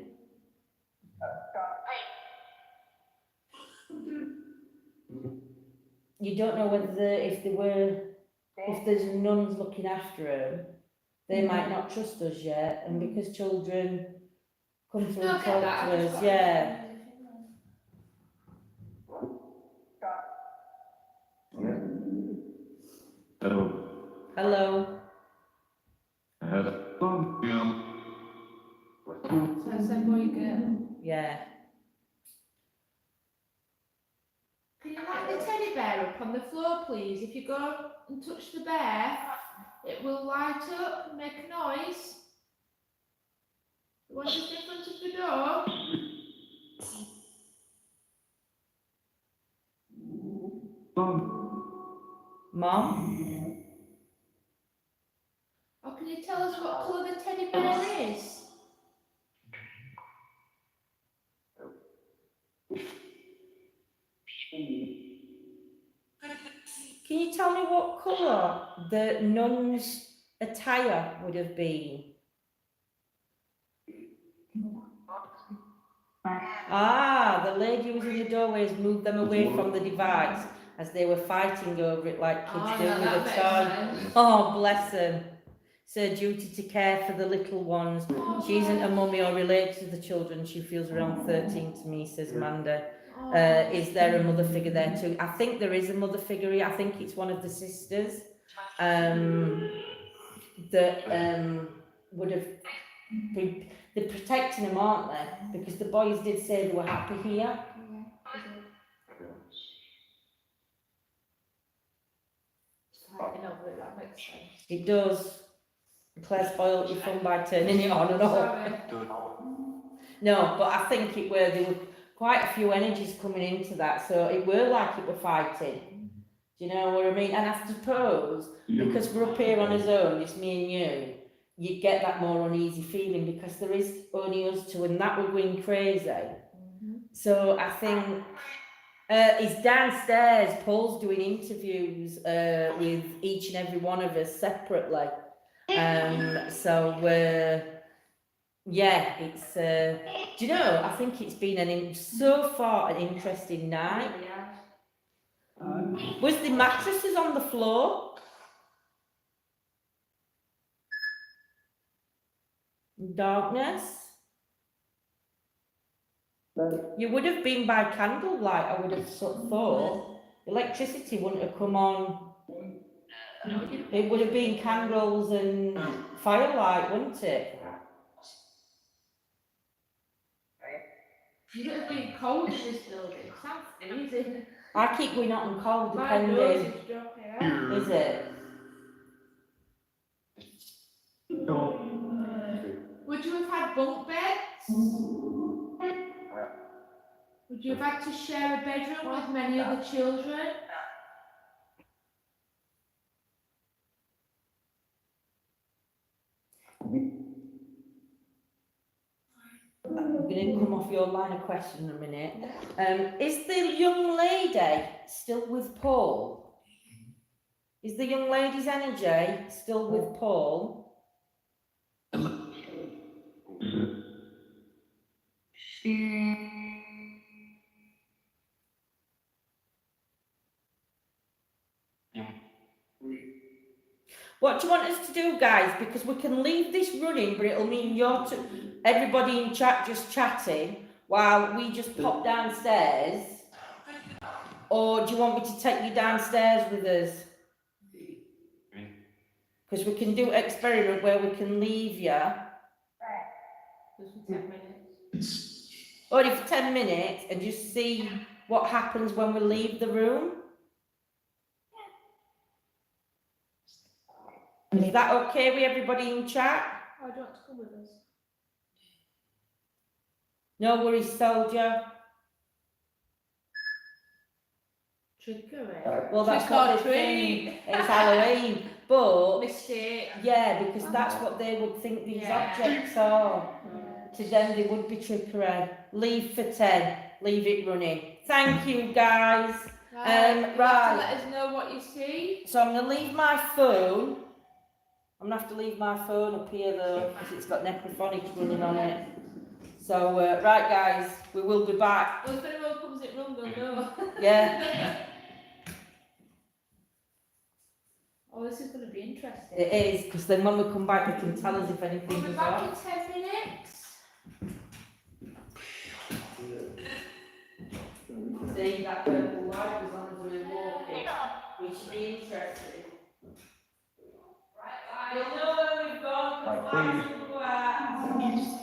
you don't know whether if there's nuns looking after them, they might not trust us yet, and because children come through and talk to us, yeah. Hello. So I said, boy, girl. Yeah. Can you light the teddy bear up on the floor, please? If you go and touch the bear, it will light up and make a noise. The one just in front of the door. Mom? Or can you tell us what colour the teddy bear is? Can you tell me what colour the nun's attire would have been? Ah, the lady who was in the doorways moved them away from the device as they were fighting over it like kids do with a toy. Oh, bless them. It's her duty to care for the little ones. She isn't a mummy or related to the children. She feels around 13 to me, says Amanda. Is there a mother figure there too? I think there is a mother figure here. I think it's one of the sisters that would have been, they're protecting them, aren't they? Because the boys did say they were happy here. That makes sense. It does. Claire spoiled your fun by turning it on and off. No, but I think there were quite a few energies coming into that, so it were like it were fighting. Do you know what I mean? And I suppose, because we're up here on his own, it's me and you get that more uneasy feeling because there is only us two and that we're going crazy. So I think he's downstairs, Paul's doing interviews with each and every one of us separately. Yeah, it's, do you know, I think it's been so far an interesting night. Was the mattresses on the floor? Darkness? You would have been by candlelight, I would have thought. Electricity wouldn't have come on. It would have been candles and firelight, wouldn't it? You would have been cold in this building. It sounds freezing. I keep going hot and cold My nose depending. is dropping out. Is it? Would you have had bunk beds? Would you have had to share a bedroom with many other children? I'm going to come off your line of question in a minute. Is the young lady still with Paul? Is the young lady's energy still with Paul? What do you want us to do, guys? Because we can leave this running, but it'll mean everybody in chat just chatting while we just pop downstairs. Or do you want me to take you downstairs with us? Because we can do an experiment where we can leave you. Just for 10 minutes. Only for 10 minutes and just see what happens when we leave the room. Is that okay with everybody in chat? Oh, do you want to come with us? No worries, soldier. Trickery. Well, that's Trick not or the thing. treat. It's Halloween. But, Mistake. yeah, because that's what they would think these Yeah. objects are. To them, they would be trickery. Leave for 10. Leave it running. Thank you, guys. Right. You have to right. let us know what you see. So I'm going to leave my phone. I'm going to have to leave my phone up here, though, because it's got necrophonics running on it. So, right, guys, we will be back. Well, if anyone comes it wrong, they'll know. Yeah, Oh, this is going to be interesting. it is, because then when we come back, they can tell us if anything We'll be is back off. in 10 minutes. See, that purple light was on as we were walking, which should be interesting. You'll know where we've gone, because lights will go out.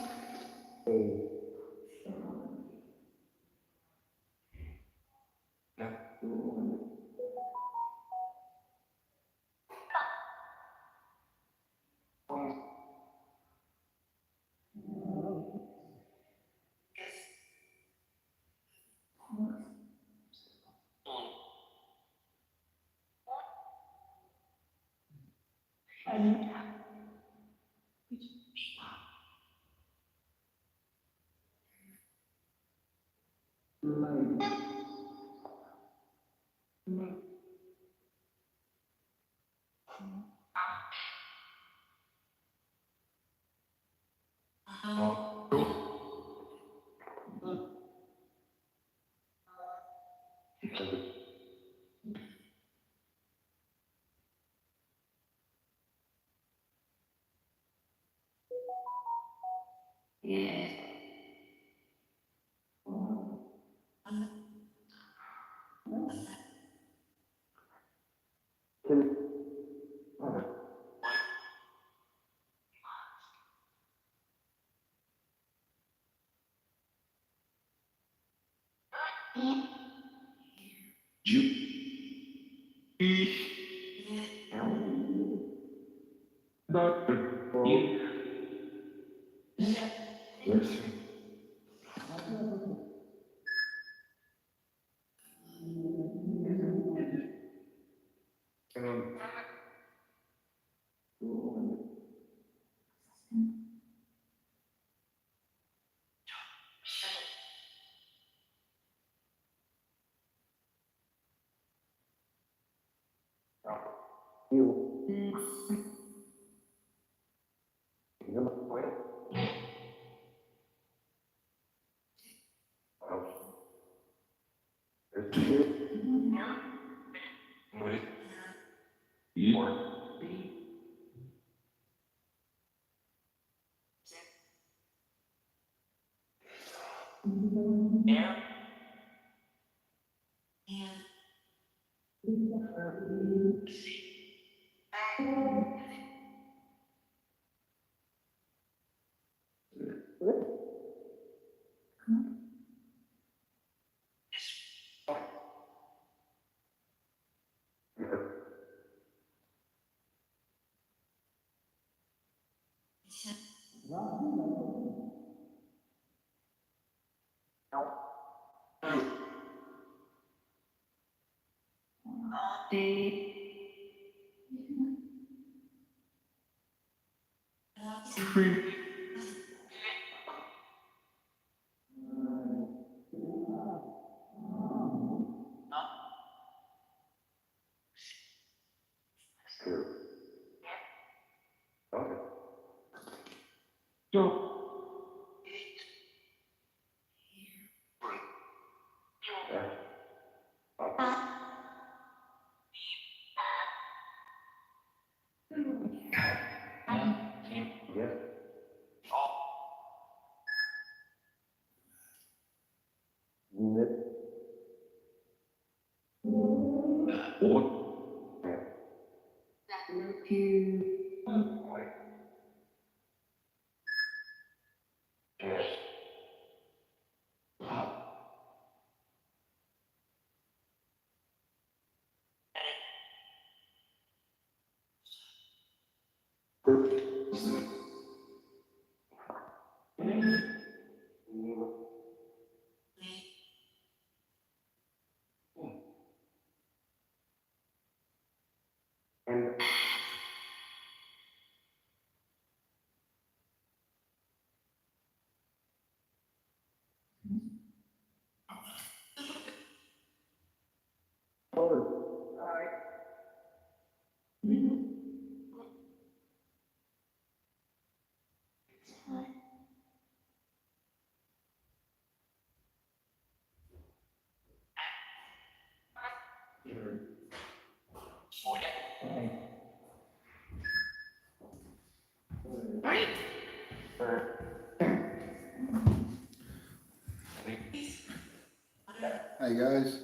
Hey guys,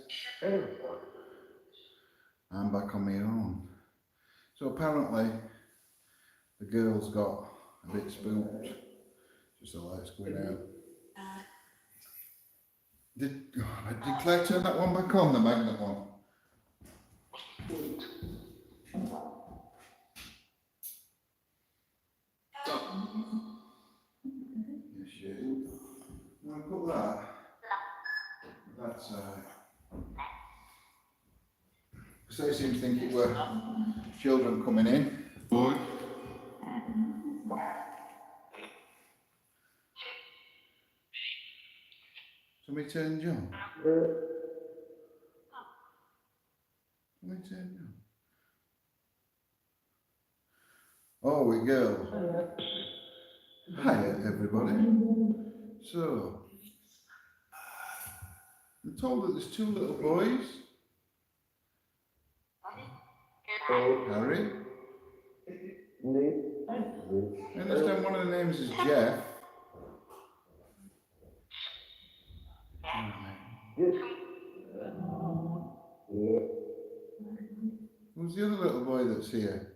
I'm back on my own. So apparently the girls got a bit spooked, just the lights going out. Did Claire turn that one back on, the magnet one? Yes, she is. I'm going to put that side. So they seem to think it were children coming in. Boy. Somebody turn John. Somebody turn John. Oh, we go. Hiya, everybody. So, I'm told that there's two little boys. Harry. I understand one of the names is Jeff. Who's the other little boy that's here?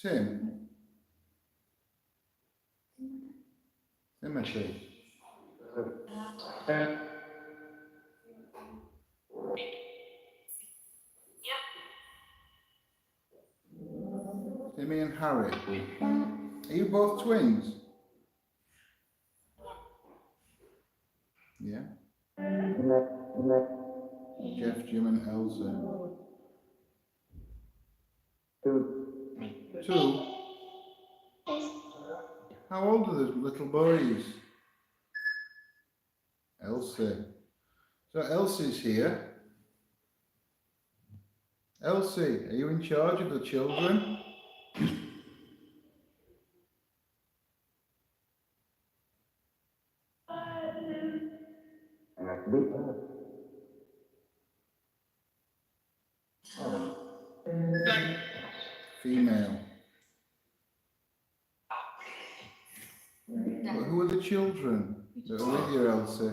Tim. Timothy. Timmy and Harry. Are you both twins? Yeah. Jeff, Jim and Elsa. Two? How old are the little boys? Elsie. So Elsie's here. Elsie, are you in charge of the children? Female. But who are the children that are with you, Elsie?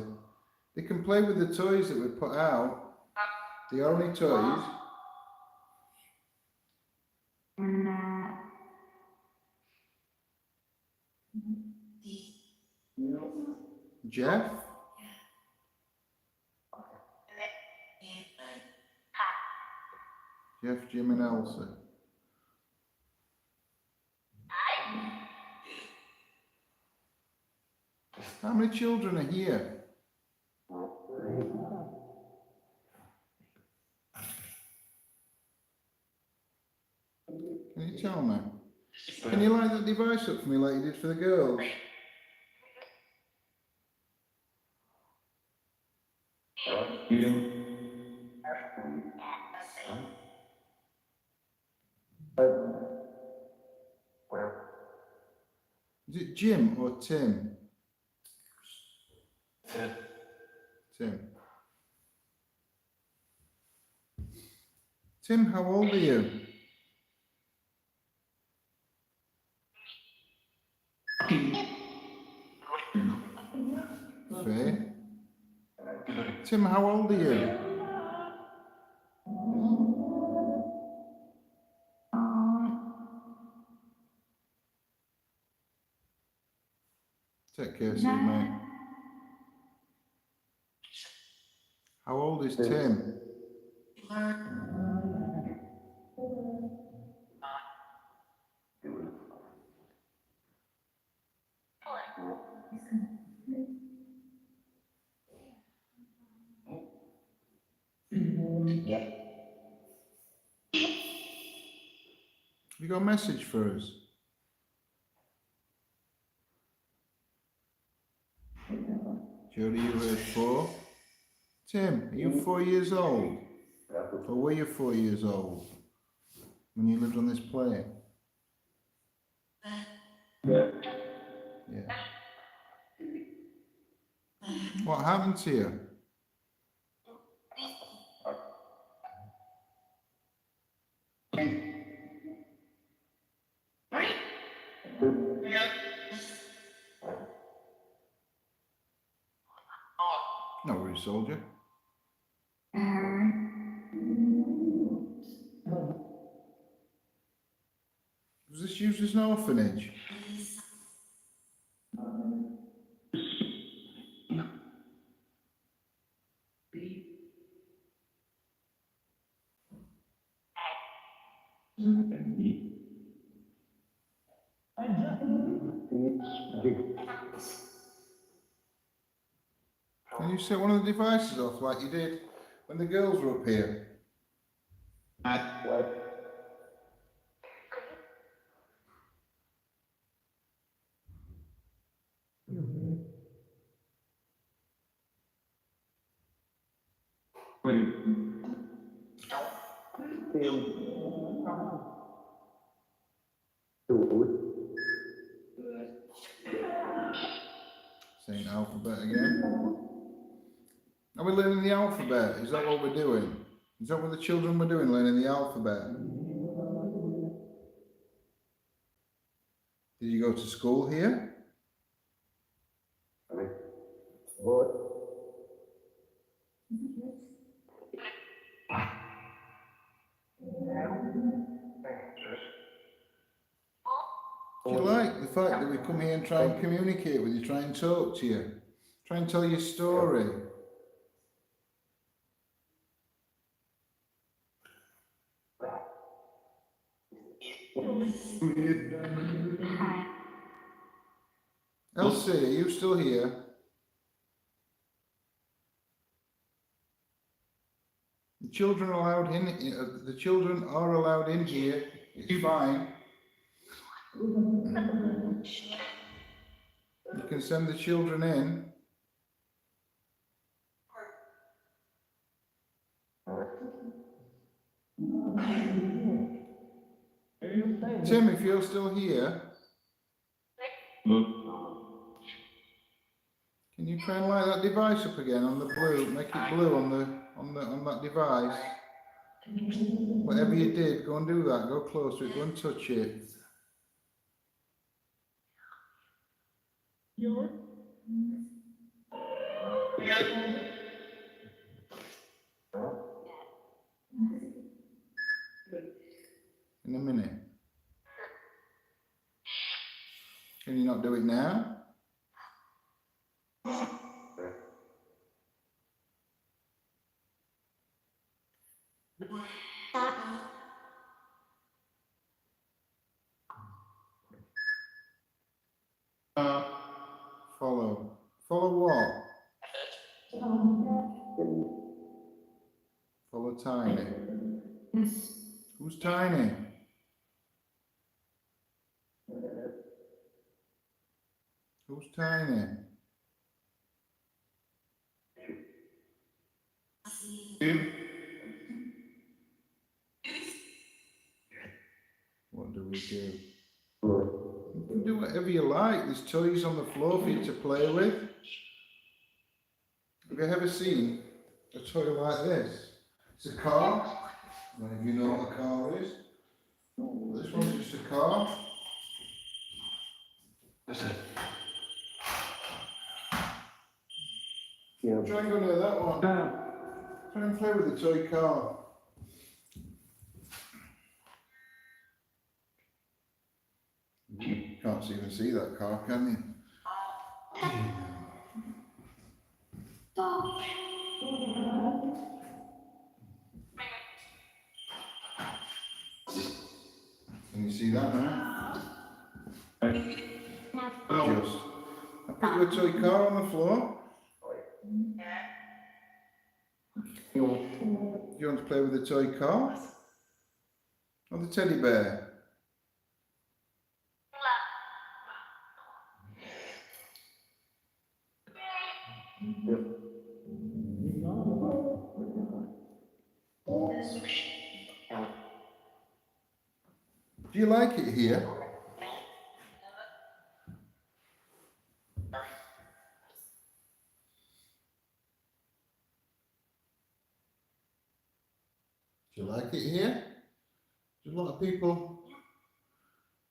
They can play with the toys that we put out. The only toys. Jeff? Jeff, Jim and Elsie. How many children are here? Can you tell me? Can you light that device up for me like you did for the girls? Is it Jim or Tim? Tim. Tim, how old are you? Faye. Tim, how old are you? Take care, Steve, mate. How old is Tim? Have you got a message for us? Jodie, you heard 4. Tim, are you 4 years old? Or were you 4 years old when you lived on this plane? Yeah. What happened to you? No worries, soldier. Was this used as an orphanage? Can you set one of the devices off like you did when the girls were up here? Saying alphabet again. Are we learning the alphabet? Is that what we're doing? Is that what the children were doing, learning the alphabet? Did you go to school here? Do you like the fact that we come here and try and communicate with you, try and talk to you, try and tell your story? Elsie, are you still here? The children are allowed in. The children are allowed in here. It's fine. You can send the children in. Tim, if you're still here, can you try and light that device up again on the blue? Make it blue on that device. Whatever you did, go and do that. Go close to it. Go and touch it. In a minute. Can you not do it now? Follow. Follow what? Follow Tiny. Who's Tiny? Who's Tiny? What do we do? You can do whatever you like. There's toys on the floor for you to play with. Have you ever seen a toy like this? It's a car. None of you know what a car is. This one's just a car. Try and go near that one. Try and play with the toy car. You can't even see that car, can you? Can you see that now? Just. I put you a toy car on the floor. Do you want to play with the toy car? Or the teddy bear? Do you like it here? Do you like it here? There's a lot of people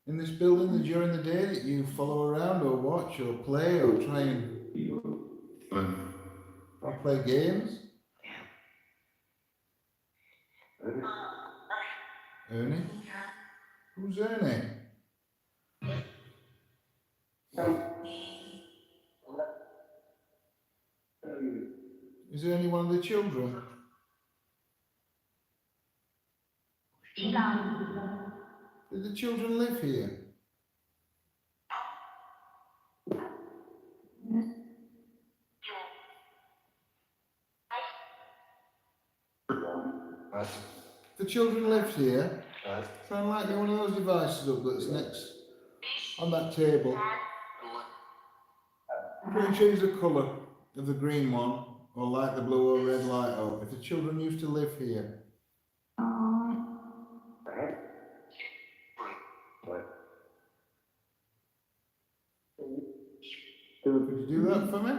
in this building during the day that you follow around or watch or play or try and play games. Ernie? Who's Ernie? Is there any one of the children? Do the children live here? The children lived here. Sound like one of those devices up that's next on that table. Can you change the colour of the green one, or light the blue or red light up? If the children used to live here. Could you do that for me?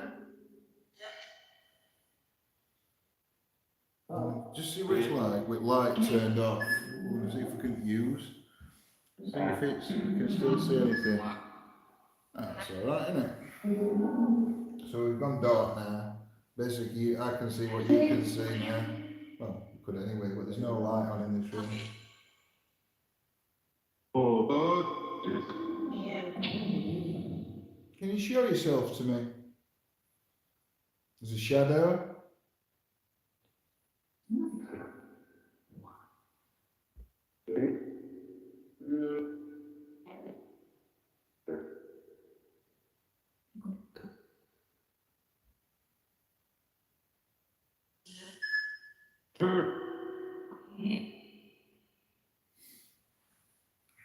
Just see what it's like with light turned off. We'll see if we can use. See if it's, we can still see anything. That's alright, isn't it? So we've gone dark now. Basically, I can see what you can see now. Well, you could anyway, but there's no light on in this room. Can you show yourself to me? There's a shadow.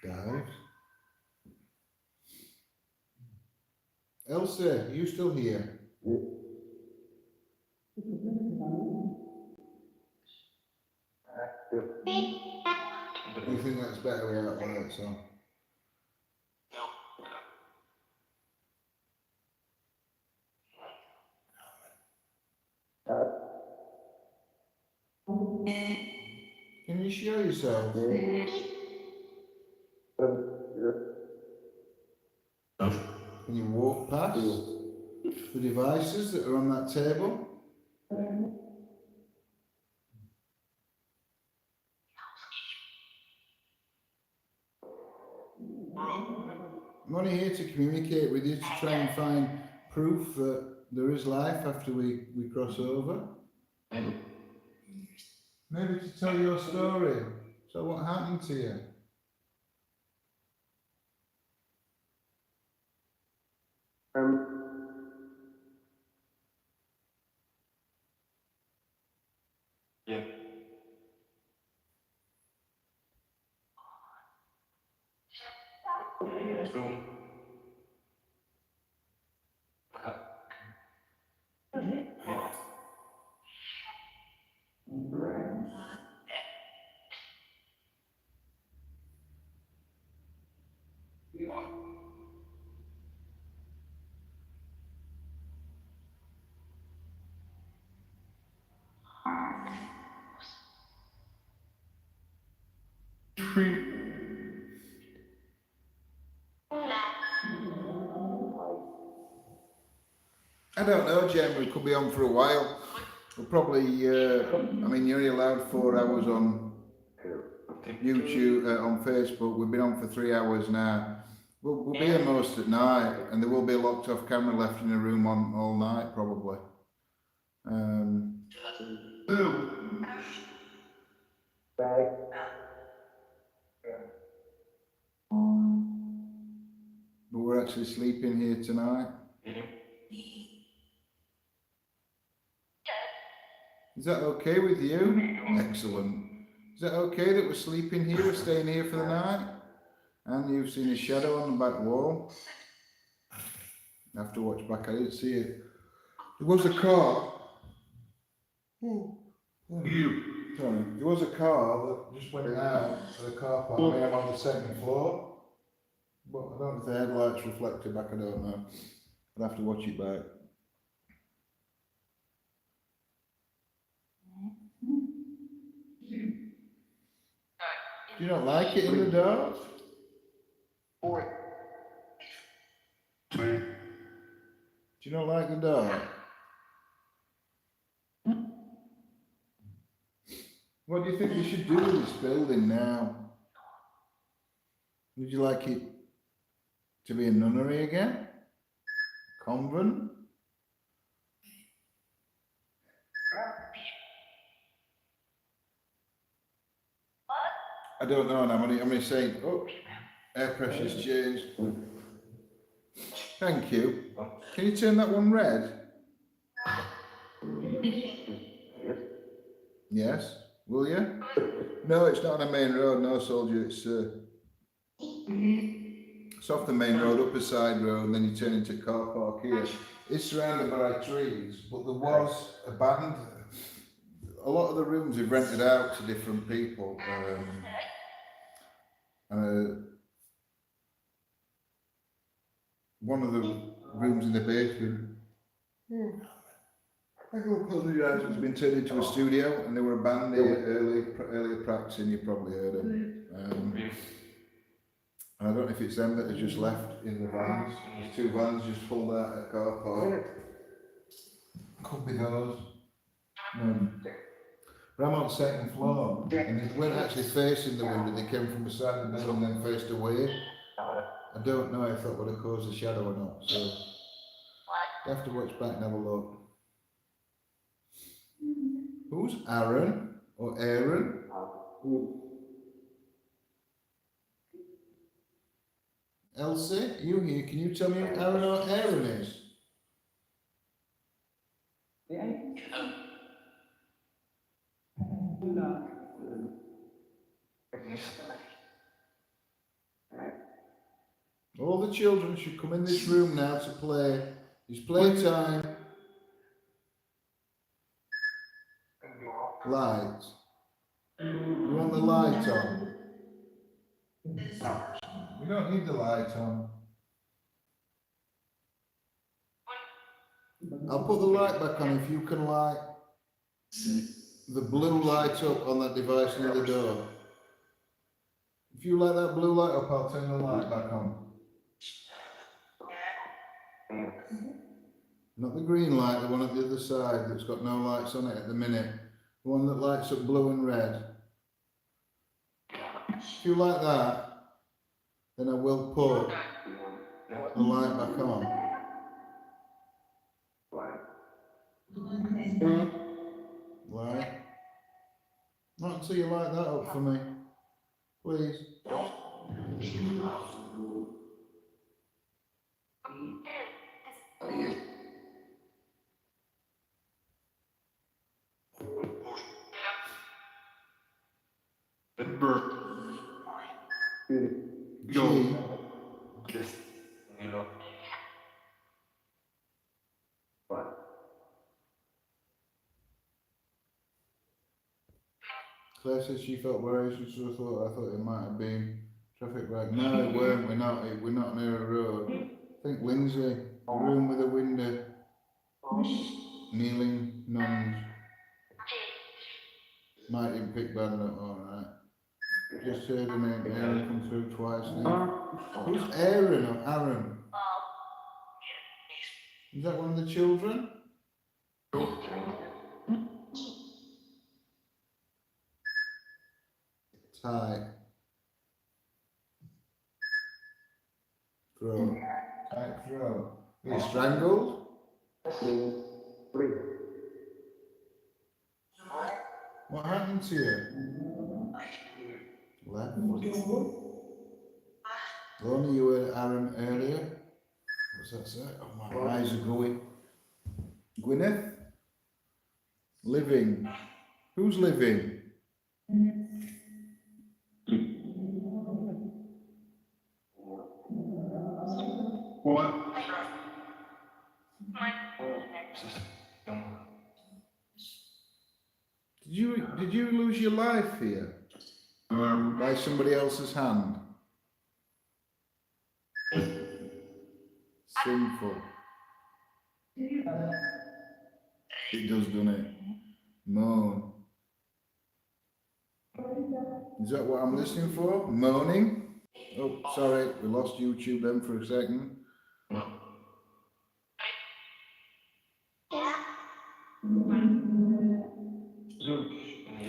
Dives. Elsa, are you still here? Do you think that's better without lights on? Can you show yourself? Can Can you walk past the devices that are on that table? I'm only here to communicate with you, to try and find proof that there is life after we cross over. Maybe to tell your story. So what happened to you? I don't know, Jen, we could be on for a while. We'll probably, I mean, you're only allowed 4 hours on YouTube, on Facebook. We've been on for 3 hours now. We'll be here most at night, and there will be a locked off camera left in the room on all night, probably. But we're actually sleeping here tonight. Is that okay with you? Excellent. Is that okay that we're sleeping here, we're staying here for the night? And you've seen a shadow on the back wall? I have to watch back, I didn't see it. There was a car. Sorry. There was a car that just went out to the car park. I mean, I'm on the second floor. But I don't know if the headlights reflected back, I don't know. I'll have to watch it back. Do you not like it in the dark? Do you not like the dark? What do you think we should do with this building now? Would you like it to be a nunnery again? Convent? I don't know, and I'm only saying, oh, air pressure's changed. Thank you. Can you turn that one red? Yes. Will you? No, it's not on a main road, no, soldier. It's off the main road, up a side road, and then you turn into car park here. It's surrounded by trees, but there was abandoned. A lot of the rooms are rented out to different people. One of the rooms in the basement, I do apologise, it's been turned into a studio, and they were abandoned earlier practicing, you probably heard them. And I don't know if it's them that have just left in the vans. There's 2 vans just pulled out at a car park. Could be those. But I'm on the second floor, and they weren't actually facing the window, they came from beside the building and then faced away. I don't know if that would have caused a shadow or not, so you have to watch back and have a look. Who's Aaron or Aaron? Elsie, you here? Can you tell me who Aaron or Aaron is? All the children should come in this room now to play. It's playtime. Light. You want the light on? We don't need the light on. I'll put the light back on if you can light the blue light up on that device near the door. If you light that blue light up, I'll turn the light back on. Not the green light, the one at the other side that's got no lights on it at the minute. The one that lights up blue and red. If you like that, then I will put the light back on. Light. Not until you light that up for me, please. G. Claire said she felt worried. She sort of thought, I thought it might have been traffic light. No, it weren't. We're not near a road. I think Lindsay, a room with a window. Kneeling nuns. Might even pick bad up. All right. Just heard her name Aaron come through twice now. Who's Aaron or Aaron? Is that one of the children? Tight. Throat. Tight throat. Are you strangled? What happened to you? Left. Lorna, you were Aaron earlier. What's that say? Oh, my eyes are going. Gwyneth? Living. Who's living? What? Did you lose your life here? By somebody else's hand? Sinful. It does, doesn't it? Moan. Is that what I'm listening for? Moaning? Oh, sorry, we lost YouTube then for a second.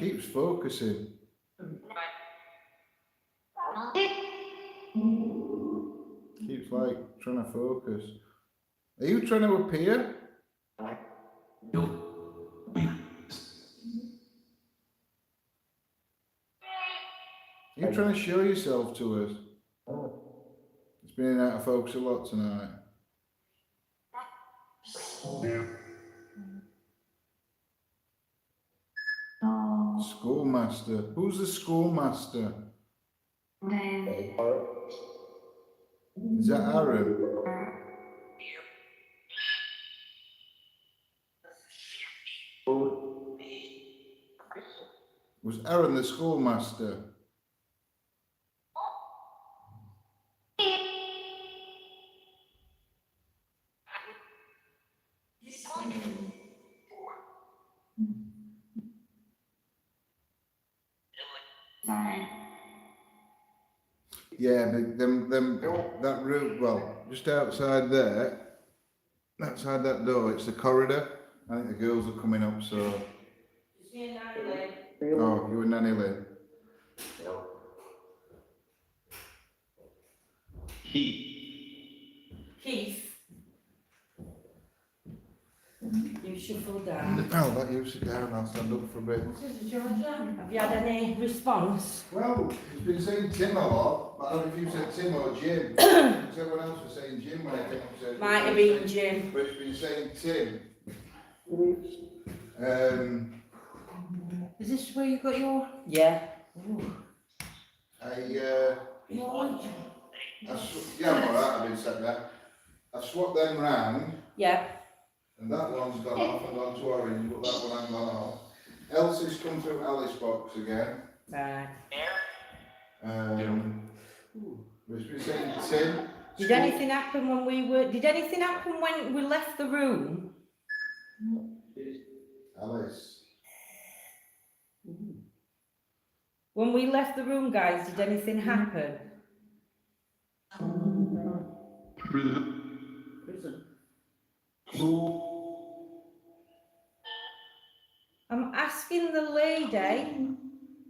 Keeps focusing. Keeps like trying to focus. Are you trying to appear? Are you trying to show yourself to us? It's been in and out of focus a lot tonight. Schoolmaster. Who's the schoolmaster? Is that Aaron? Was Aaron the schoolmaster? Yeah, that room, well, just outside there, outside that door, it's the corridor. I think the girls are coming up, so. It's me and Nanny Lynn. Oh, you and Nanny Lynn. Keith. You shuffle down. Oh, let you sit down, I'll stand up for a bit. Have you had any response? Well, it's been saying Tim a lot, but I don't know if you said Tim or Jim. Everyone else was saying Jim when I came upstairs. Might have been Jim. But it's been saying Tim. Is this where you got your... Yeah. Yeah, I'm alright, I've been said that. I swapped them round, Yeah. and that one's gone off and gone to orange, but that one ain't gone off. Elsie's come through Alice box again. Right. It's been saying Tim. Did anything happen when did anything happen when we left the room? Alice. When we left the room, guys, did anything happen? Prison. I'm asking the lady,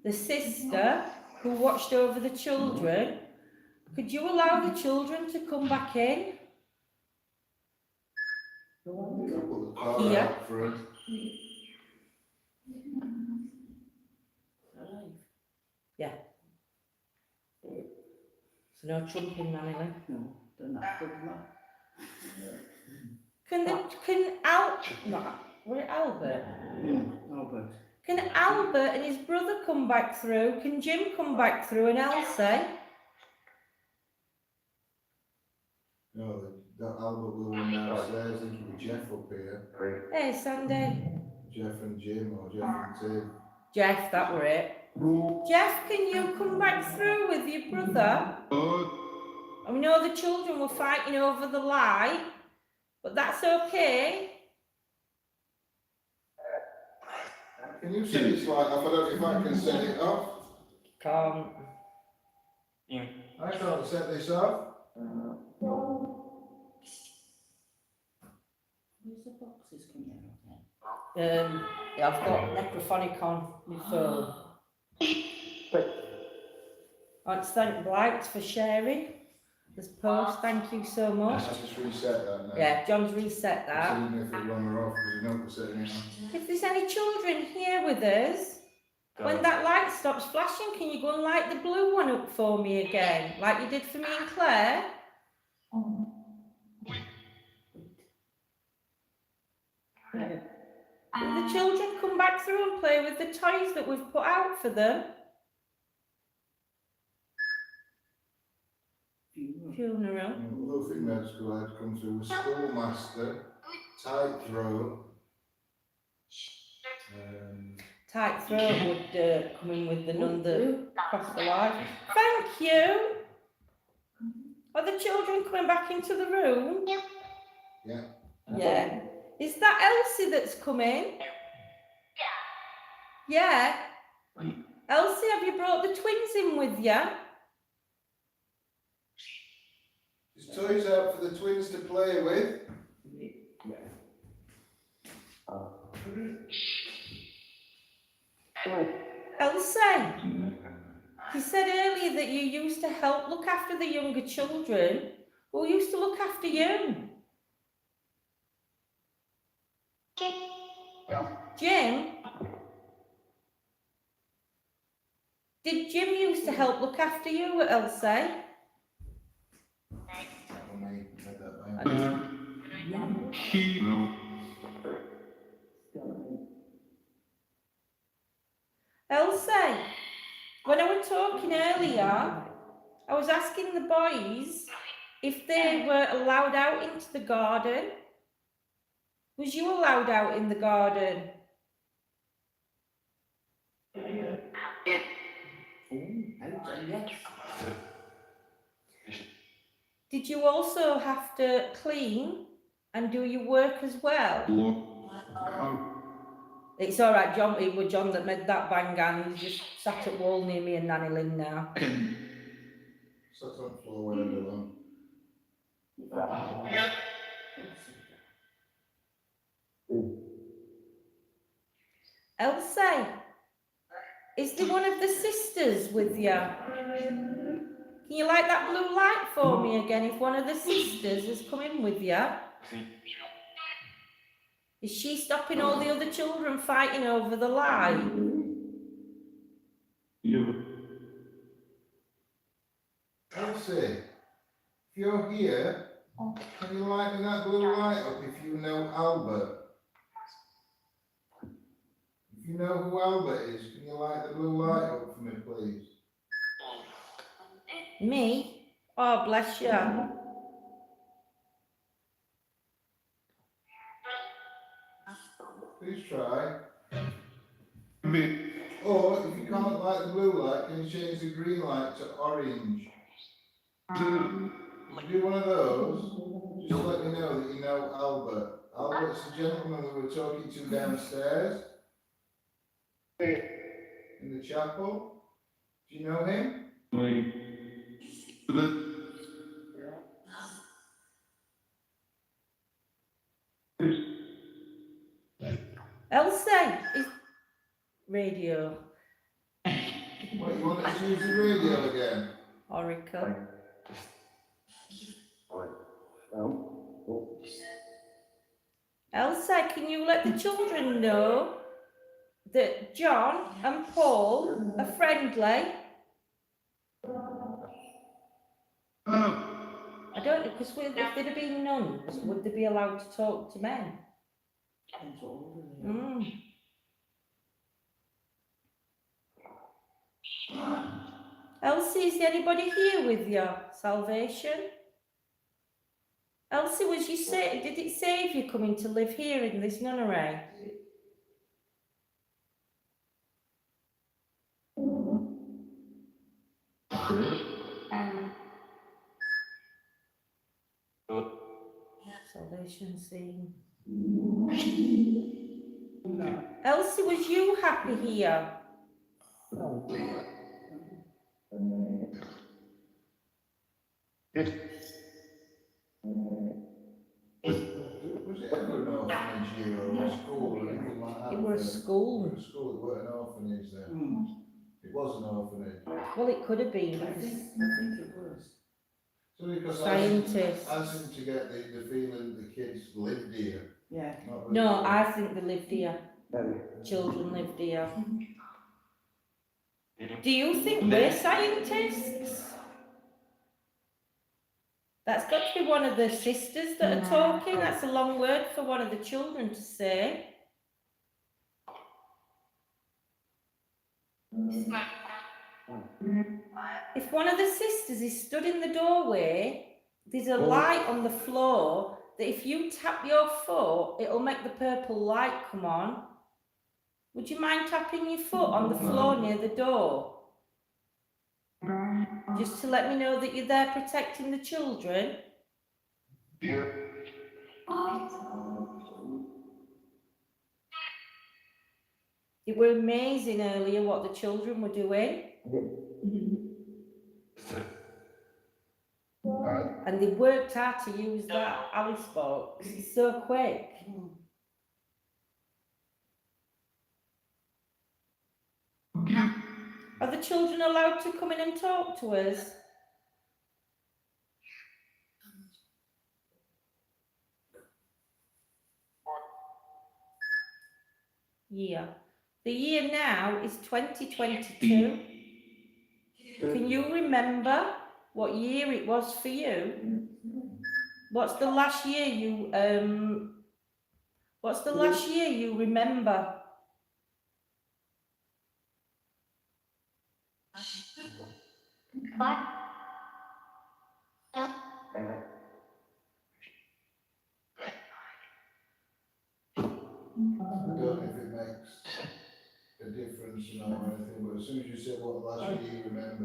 the sister who watched over the children, could you allow the children to come back in? Here. Yeah. So no trumping, Nannily. No, don't have to do that. Albert? Yeah, Albert. Can Albert and his brother come back through? Can Jim come back through and Elsie? No, that Albert will run downstairs. I think it'll be Jeff up here. Hey, Sandy. Jeff and Jim, or Jeff and Tim. Jeff, that were it. Jeff, can you come back through with your brother? And we know the children were fighting over the light, but that's okay. Can you set this light off? I don't know if I can set it off. Can't. I can't set this off. Where's the boxes coming out Yeah, I've got necrophonic on my phone. I'd like to thank Blight for sharing this post. Thank you so much. I just reset that now. Yeah, John's reset I that. didn't know if it'd run her off because you know what's setting it off. If there's any children here with us, when that light stops flashing, can you go and light the blue one up for me again, like you did for me and Claire? Will the children come back through and play with the toys that we've put out for them? Funeral. Although female school had come through with schoolmaster, tightrope. Tight throat would come in with the nun that crossed the line. Thank you. Are the children coming back into the room? Yeah. Yeah. Is that Elsie that's coming? Yeah. Elsie, have you brought the twins in with you? There's toys out for the twins to play with. Elsie, you said earlier that you used to help look after the younger children. Who used to look after you? Jim? Did Jim used to help look after you, Elsie? I know. Elsie, when I was talking earlier, I was asking the boys if they were allowed out into the garden. Was you allowed out in the garden? Did you also have to clean and do your work as well? It's all right, John. It was John that made that bang on. He's just sat at wall near me and Nanny Lynn now. Sat on the floor when I do them. Elsie, is there one of the sisters with you? Can you light that blue light for me again if one of the sisters has come in with you? Is she stopping all the other children fighting over the light? Elsie, if you're here, can you light me that blue light up if you know Albert? If you know who Albert is, can you light the blue light up for me, please? Me? Oh, bless you. Please try. Or if you can't light the blue light, can you change the green light to orange? If you do one of those, just let me know that you know Albert. Albert's the gentleman we were talking to downstairs in the chapel. Do you know him? Elsie is radio. What, you want us to use the radio again? Oracle. Elsie, can you let the children know that John and Paul are friendly? I don't know, because if they'd have been nuns, would they be allowed to talk to men? Elsie, is there anybody here with your salvation? Elsie, did it save you coming to live here in this nunnery? Salvation scene. Elsie, was you happy here? Was it ever an orphanage here or a school or anything like that? It was a school. It was a school, it weren't an orphanage there. It was an orphanage. Well, it could have been. I think it was. So because Scientists. I seem to get the feeling the kids lived here. Yeah. No, I think they lived here. Children lived here. Do you think we're scientists? That's got to be one of the sisters that are talking. That's a long word for one of the children to say. If one of the sisters is stood in the doorway, there's a light on the floor that if you tap your foot, it'll make the purple light come on. Would you mind tapping your foot on the floor near the door? Just to let me know that you're there protecting the children. It were amazing earlier what the children were doing. And they worked hard to use that Alice box. It's so quick. Are the children allowed to come in and talk to us? Yeah. The year now is 2022. Can you remember what year it was for you? What's the last year you remember? I don't know if it makes a difference or anything, but as soon as you said what last year you remember,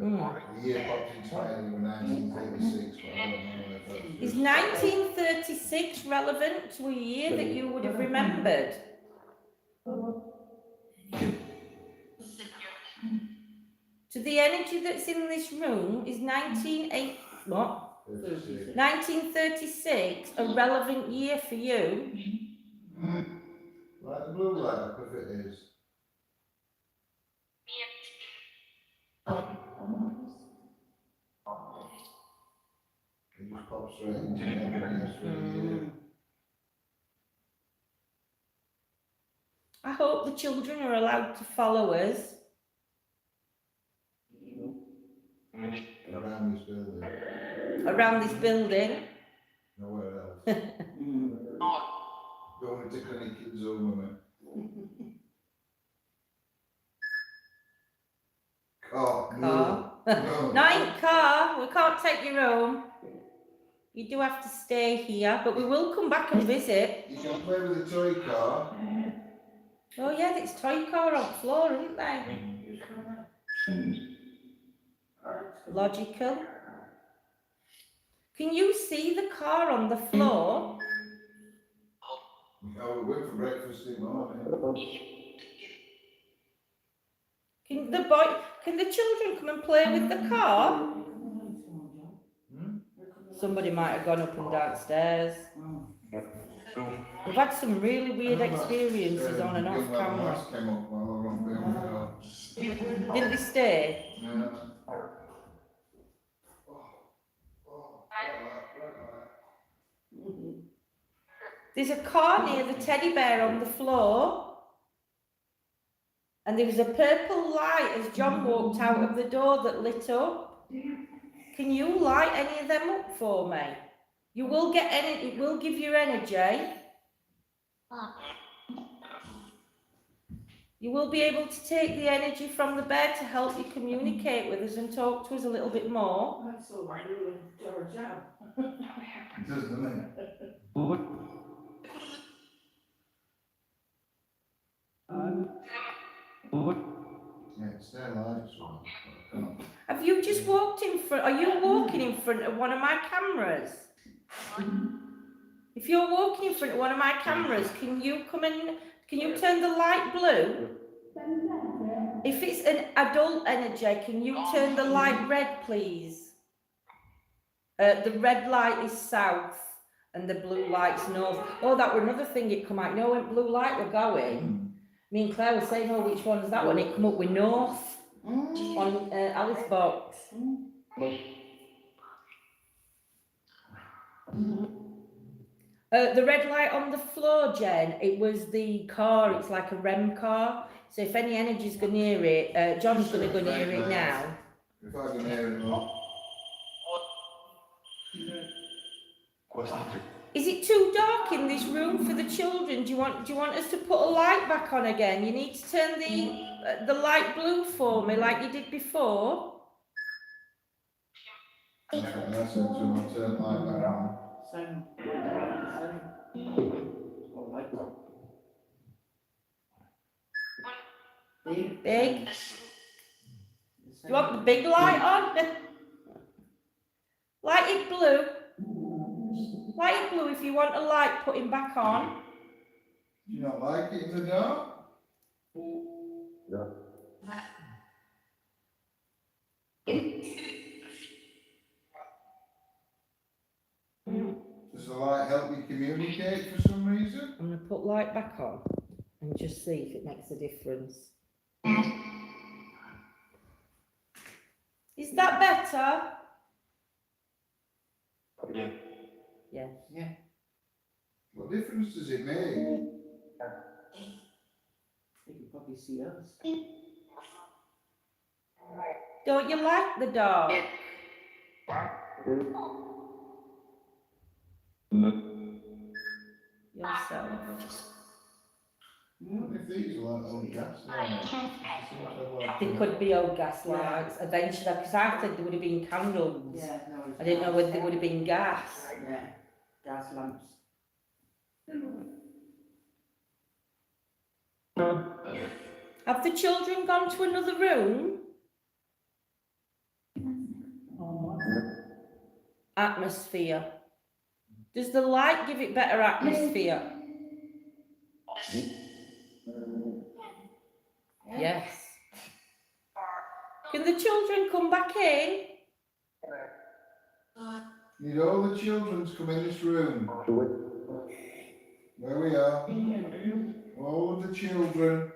the year popped into my head, you were 1936, but I don't know if that's just... Is 1936 relevant to a year that you would have remembered? To the energy that's in this room, is 1936 a relevant year for you? Like the blue light up if it is. It just pops straight into memory. I hope the children are allowed to follow us. Around this building. Around this building. Nowhere else. Going to clinic in Zoom with me. Car. No. Not in car. We can't take you home. You do have to stay here, but we will come back and visit. You can play with the toy car. Oh yeah, it's toy car on the floor, isn't they? Logical. Can you see the car on the floor? Oh, we went for breakfast in the morning. Can the children come and play with the car? Somebody might have gone up and downstairs. had some really weird I know that, experiences on and young off lad camera. last came up while I was on film, Didn't they stay? so, yeah. Oh, There's a car near the teddy bear on the floor. And there was a purple light as John walked out of the door that lit up. Can you light any of them up for me? You will get energy, it will give you energy. You will be able to take the energy from the bed to help you communicate with us and talk to us a little bit more. That's all right, George out. it does, doesn't it? Yeah, it's their lives, so I can't. Have you just walked in front, are you walking in front of one of my cameras? If you're walking in front of one of my cameras, can you come in, can you turn the light blue? If it's an adult energy, can you turn the light red, please? The red light is south and the blue light's north. Oh, that were another thing it come out. You know when blue light were going? Me and Claire were saying, oh, which one's that one? It come up with north on Alice box. The red light on the floor, Jen, it was the car, it's like a REM car. So if any energy's go near it, John's going to go near it now. If I go near it, look. Is it too dark in this room for the children? Do you want us to put a light back on again? You need to turn the light blue for me like you did before. That's what I said to him, I'll turn the light back on. Same. All right. Big. Do you want the big light on? Light it blue. Light it blue if you want a light putting back on. Do you not like it in the dark? Does the light help you communicate for some reason? I'm going to put light back on and just see if it makes a difference. Is that better? Yeah. Yeah. Yeah. What difference does it make? You can probably see us. Don't you like the dark? Yourself. If these are like old gas lights, They could be old gas lights eventually, because I said there would have been candles. Yeah, no, it's I didn't know whether there would have been gas. Yeah, gas lamps. Have the children gone to another room? Atmosphere. Does the light give it better atmosphere? Yes. Can the children come back in? need all the children to come in this room. There we are. All of the children.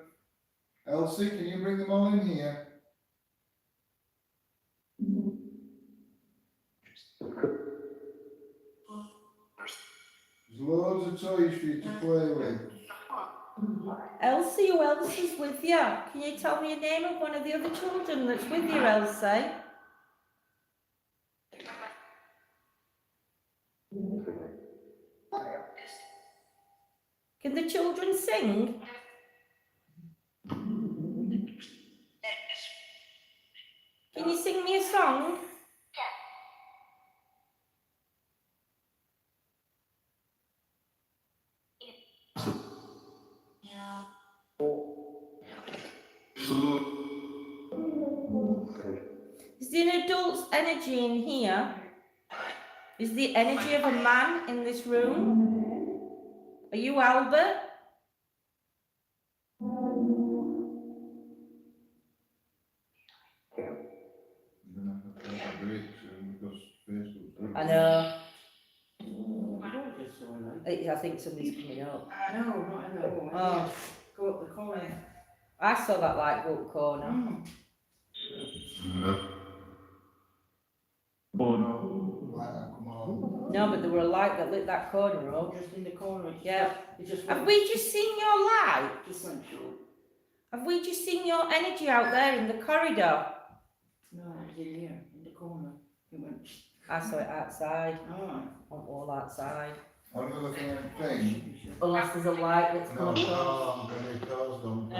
Elsie, can you bring them all in here? There's loads of toys for you to play with. Elsie, who else is with you? Can you tell me a name of one of the other children that's with you, Elsie? Can the children sing? Can you sing me a song? Is there an adult's energy in here? Is the energy of a man in this room? Are you Albert? You're gonna have to take a break soon because Facebook's I know. You don't get so like I think somebody's coming up. No, not in that one. Oh, Go up the corner. I saw that light go up corner. Right, come on. No, but there were a light that lit that corner up. Just in the corner. Yeah. It just Have went, we just seen your light? just went through. Have we just seen your energy out there in the corridor? No, it was in here, in the corner. It went. I saw it outside, Ah. on all outside. Another thing. Unless there's a light that's No, come across. no, I'm going to close them.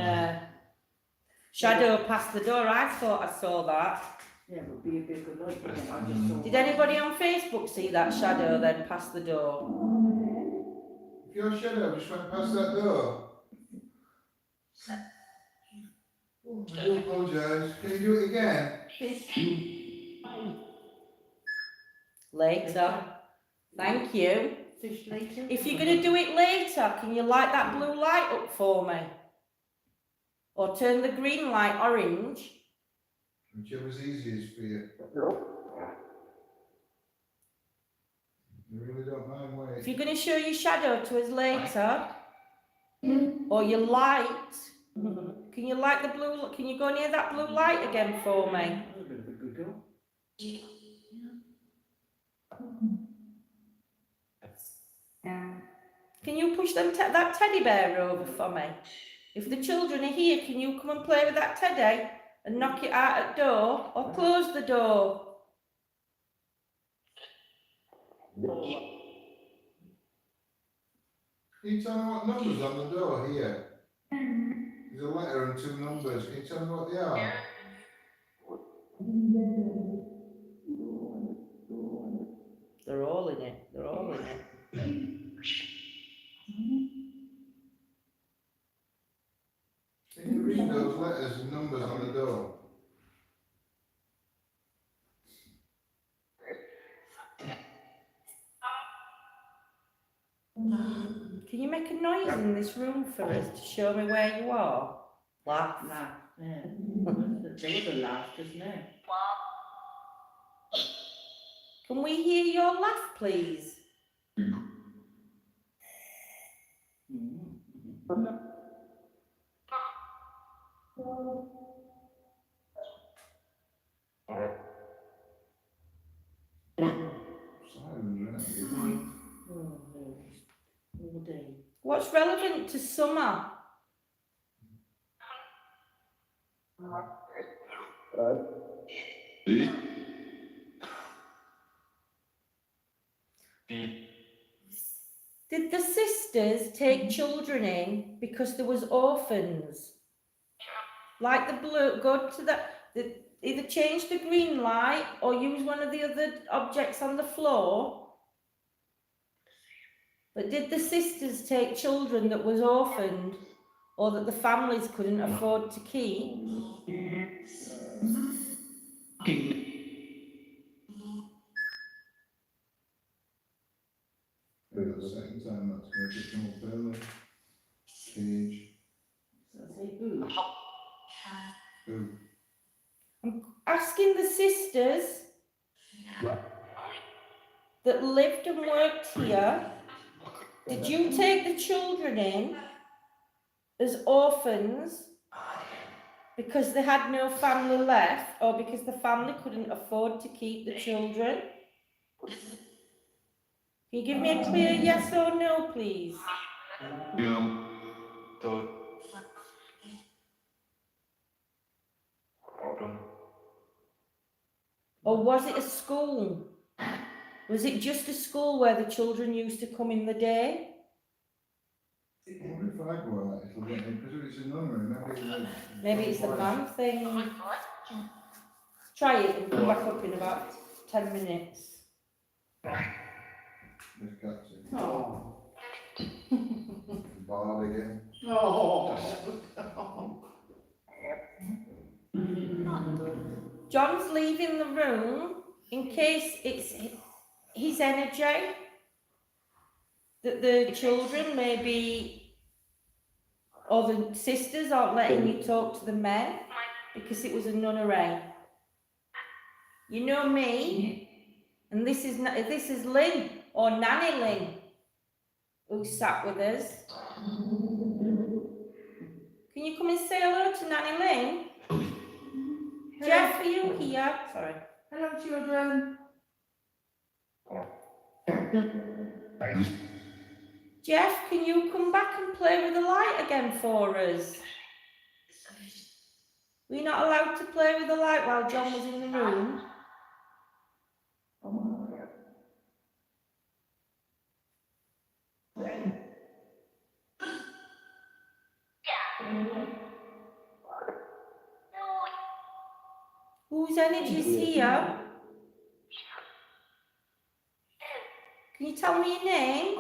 Shadow past the door, I thought I saw that. Yeah, it would be a bit of light. I just saw. Did anybody on Facebook see that shadow then past the door? If your shadow just went past that door. I do apologise. Can you do it again? Later. Thank you. Fish later. If you're going to do it later, can you light that blue light up for me? Or turn the green light orange? Whichever's easiest for you. You really don't mind If waiting. you're going to show your shadow to us later, or your light, can you light the blue, can you go near that blue light again for me? That's a bit of a good go. Can you push that teddy bear over for me? If the children are here, can you come and play with that teddy and knock it out at door or close the door? Can you tell me what numbers on the door here? There's a letter and 2 numbers. Can you tell me what they are? They're all in it. They're all in it. Can you read those letters and numbers on the door? Can you make a noise in this room for us to show me where you are? Laugh. Laugh. Yeah. There was a laugh just now. Can we hear your laugh, please? Silent, isn't it? Oh, no. All day. What's relevant to summer? Did the sisters take children in because there was orphans? Like the blue, go to either change the green light or use one of the other objects on the floor. But did the sisters take children that was orphaned or that the families couldn't afford to keep? But at the same time, that's going to become a fairly cage. So I say, ooh. Who? I'm asking the sisters that lived and worked here, did you take the children in as orphans because they had no family left or because the family couldn't afford to keep the children? Can you give me a clear yes or no, please? Or was it a school? Was it just a school where the children used to come in the day? I wonder if I go out, it'll get in, because if it's a Nunnery, Maybe it's the man thing. Try it and come back up in about 10 minutes. There's cats in. Oh. Bard again. Oh. John's leaving the room in case it's his energy that the children maybe, or the sisters aren't letting you talk to the men because it was a nunnery. You know me, and this is Lynn or Nanny Lynn. who sat with us. Can you come and say hello to Nanny Lynn? Jeff, are you here? Sorry. Hello, children. Jeff, can you come back and play with the light again for us? We're not allowed to play with the light while John was in the room. Whose energy's here? Can you tell me your name?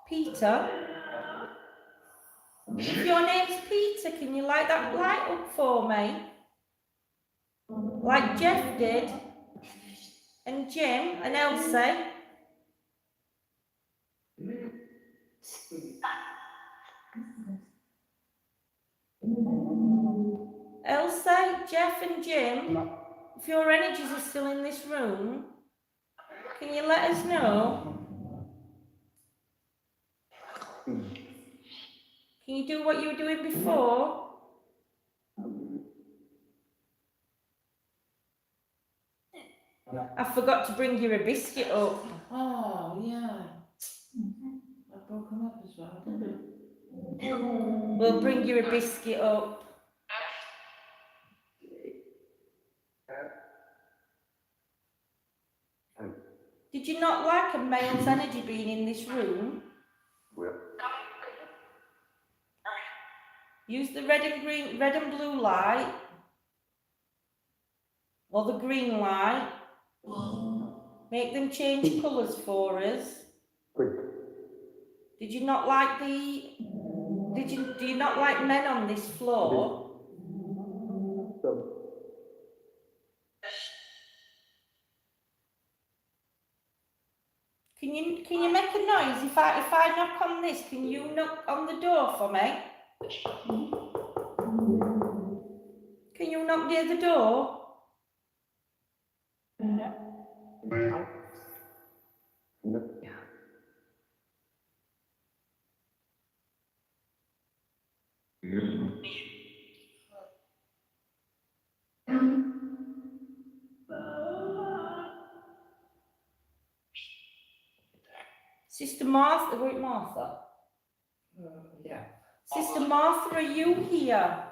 Peter? If your name's Peter, can you light that light up for me? Like Jeff did, and Jim, and Elsie. Elsie, Jeff and Jim, if your energies are still in this room, can you let us know? Can you do what you were doing before? I forgot to bring you a biscuit up. Oh, yeah. I broke them up as well, didn't We'll bring you a biscuit up. Did you not like a male's energy being in this room? Use the red and blue light, or the green light. Make them change colours for us. Did you not like do you not like men on this floor? Can you make a noise if I knock on this? Can you knock on the door for me? Can you knock near the door? Sister Martha, wait, Martha. Yeah. Sister Martha, are you here?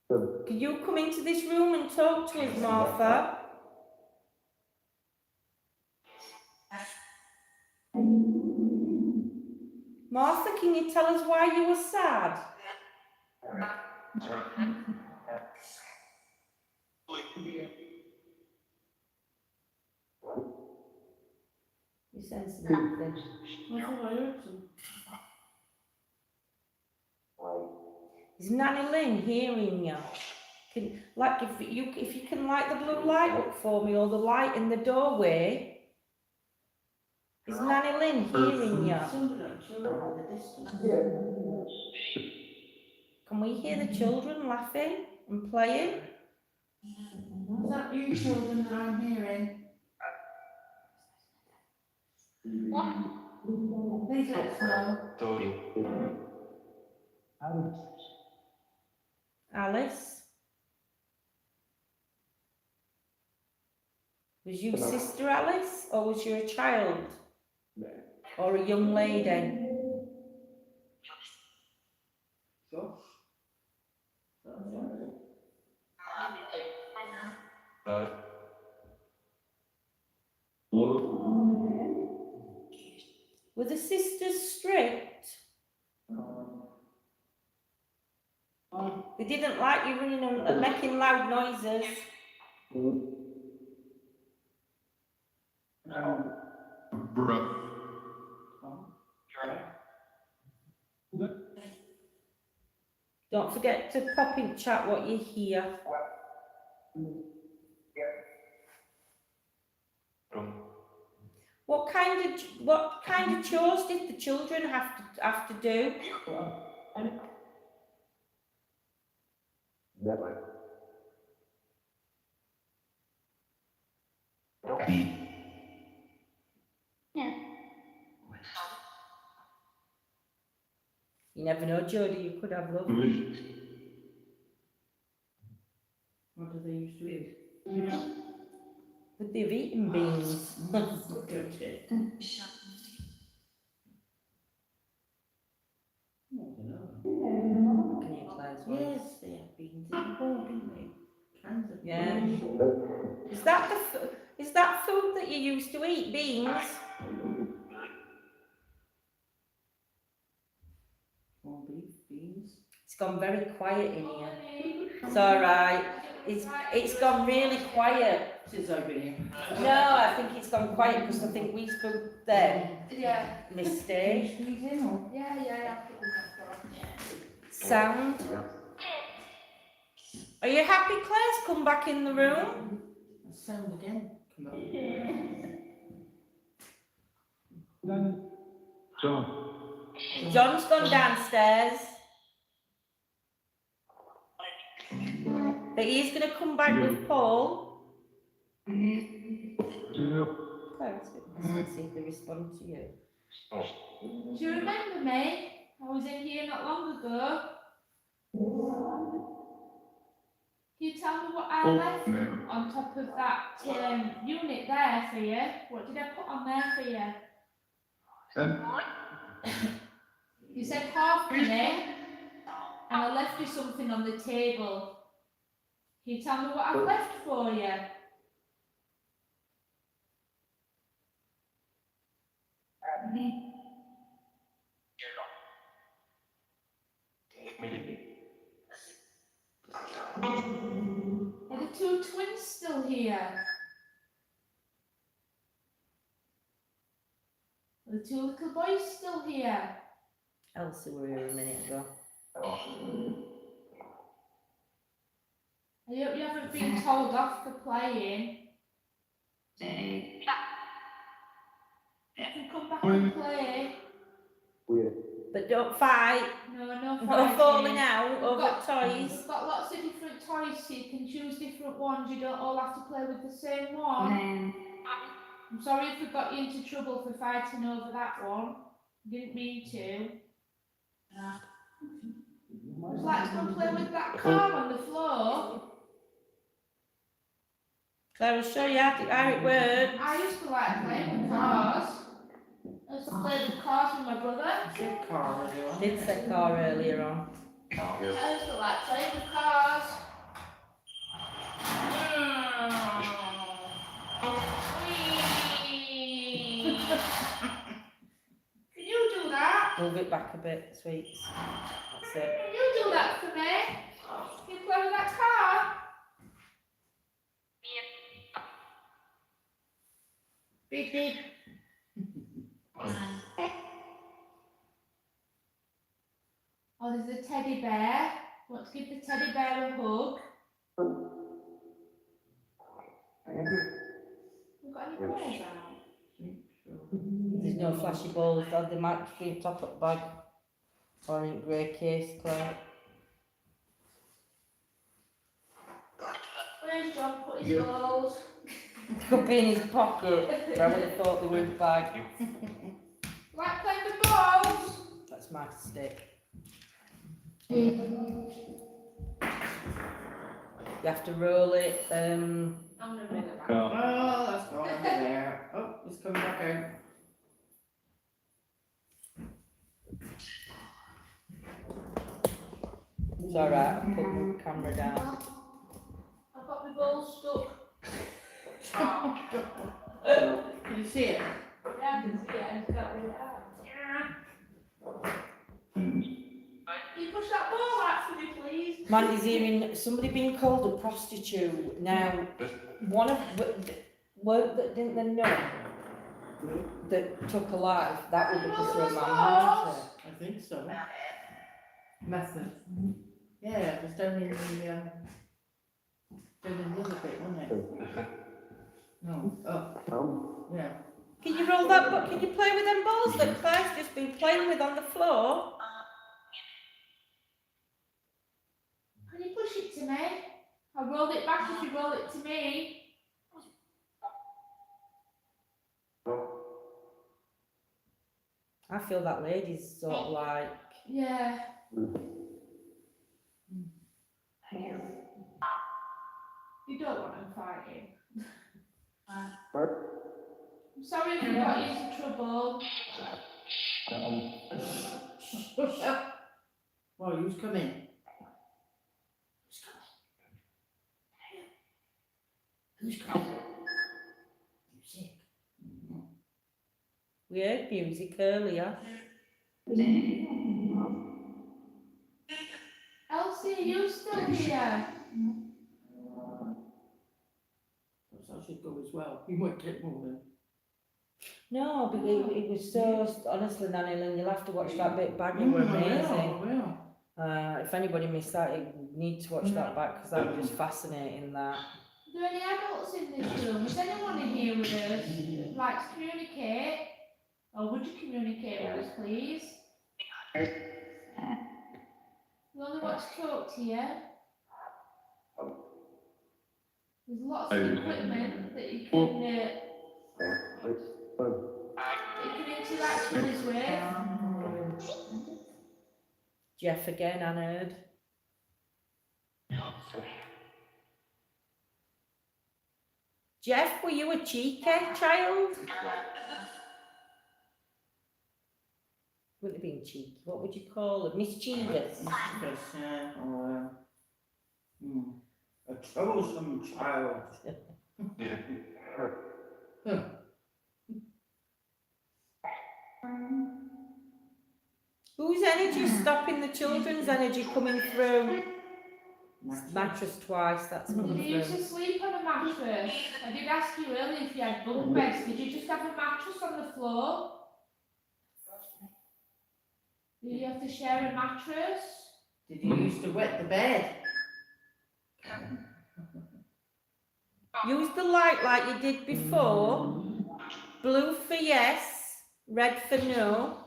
Can you come into this room and talk to us, Martha? Martha, can you tell us why you were sad? You sense nothing. I thought I heard some. Is Nanny Lynn hearing you? If you can light the blue light up for me, or the light in the doorway. Is Nanny Lynn hearing you? Somebody like children in the distance. Can we hear the children laughing and playing? Is that you children that I'm hearing? Please let us know. Alice? Was you Sister Alice, or was you a child? Or a young lady? Were the sisters strict? They didn't like you running and making loud noises. Don't forget to pop in chat what you hear. What kind of chores did the children have to do? You never know, Jodie, you could have love. What do they used to eat? But they've eaten beans. Okay. I don't know. Can you play as well? Yes, they had beans in the bowl, didn't they? Cans of Yeah. beans. Is that food that you used to eat? Beans? Corned beef, beans. It's gone very quiet in here. It's all right. It's gone really quiet. Since I've been here. No, I think it's gone quiet because I think we spoke them. Yeah, Mistake. Squeeze in or? yeah. Sound. Are you happy, Claire's come back in the room? Sound again. Come on. John's gone downstairs. But he's going to come back with Paul. Claire, let's see if they respond to you. Do you remember me? I was in here not long ago. Can you tell me what I left on top of that unit there for you? What did I put on there for you? You said halfpenny, and I left you something on the table. Can you tell me what I've left for you? Are the two twins still here? Are the two little boys still here? Elsie were here a minute ago. I hope you haven't been told off for playing. You can come back and play. But don't fight. No No fighting. falling out We've over got- toys. We've got lots of different toys, so you can choose different ones. You don't all have to play with the same one. I'm sorry if we got you into trouble for fighting over that one. Didn't mean to. Would you like to come play with that car on the floor? Claire will show you how it works. I used to like playing with cars. I used to play with cars with my brother. Said car earlier on. Did say car earlier on. I used to like playing with cars. Whee! Can you do that? Move it back a bit, sweets. That's it. Can you do that for me? Can you play with that car? Beep, beep. Oh, there's a teddy bear. Want to give the teddy bear a hug? We've got any balls out? There's no flashy balls, though. They might be in top-up bag. Or in grey case, Claire. Where's John put his balls? Could be in his pocket. I would have thought they were in the bag. Like playing with balls? That's my stick. You have to roll it. I'm gonna bring it back. Oh, that's gone over there. Oh, it's coming back out. It's alright, I'll put my camera down. I've got my balls stuck. Can you see it? Yeah, I can see it. I just got it out. Can you push that ball out for me, please? Mandy's hearing somebody being called a prostitute. Now, one of work that didn't they know that took a life, that would be because of a man, wouldn't it? I think so. Method. Yeah, it was down in the, down in the other bit, wasn't it? No, oh, yeah. Can you roll that, but can you play with them balls that Claire's just been playing with on the floor? Can you push it to to me. I'll roll it back if you roll it to me. I feel that lady's sort of like, Yeah. You don't want them fighting. I'm sorry if we got you into trouble. Well, who's coming? Who's coming? Music. we heard music earlier. Elsie, are you still here? Perhaps I should go as well. You might get moving. No, but it was so, honestly, Nanny Lynn, you'll have to watch that bit back, it were amazing. Well. If anybody missed that, you need to watch that back, because that was fascinating, that. Are there any adults in this room? Is anyone in here with us who'd like to communicate? Or would you communicate with us, please? We only want to talk to you. There's lots of equipment that you can interact with us with. Jeff again, I heard. Jeff, were you a cheeky child? Wouldn't have been cheeky. What would you call it? Mischievous. A troublesome child. Whose energy is stopping the children's energy coming through? Mattress twice, that's Did coming you used through. to sleep on a mattress? I did ask you earlier if you had bunk beds. Did you just have a mattress on the floor? Do you have to share a mattress? Did you used to wet the bed? Use the light like you did before. Blue for yes, red for no.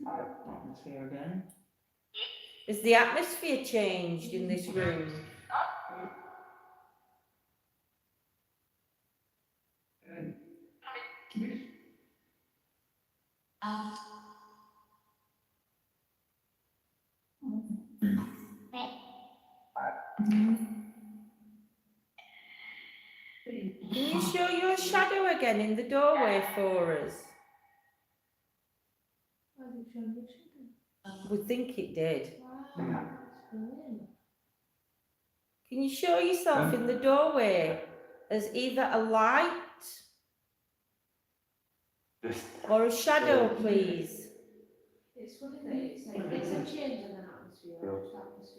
Atmosphere again. Has the atmosphere changed in this room? Can you show your shadow again in the doorway for us? Why did you show me shadow? We think it did. Wow, that's brilliant. Can you show yourself in the doorway as either a light or a shadow, please? It's funny that it's a change in an atmosphere, or just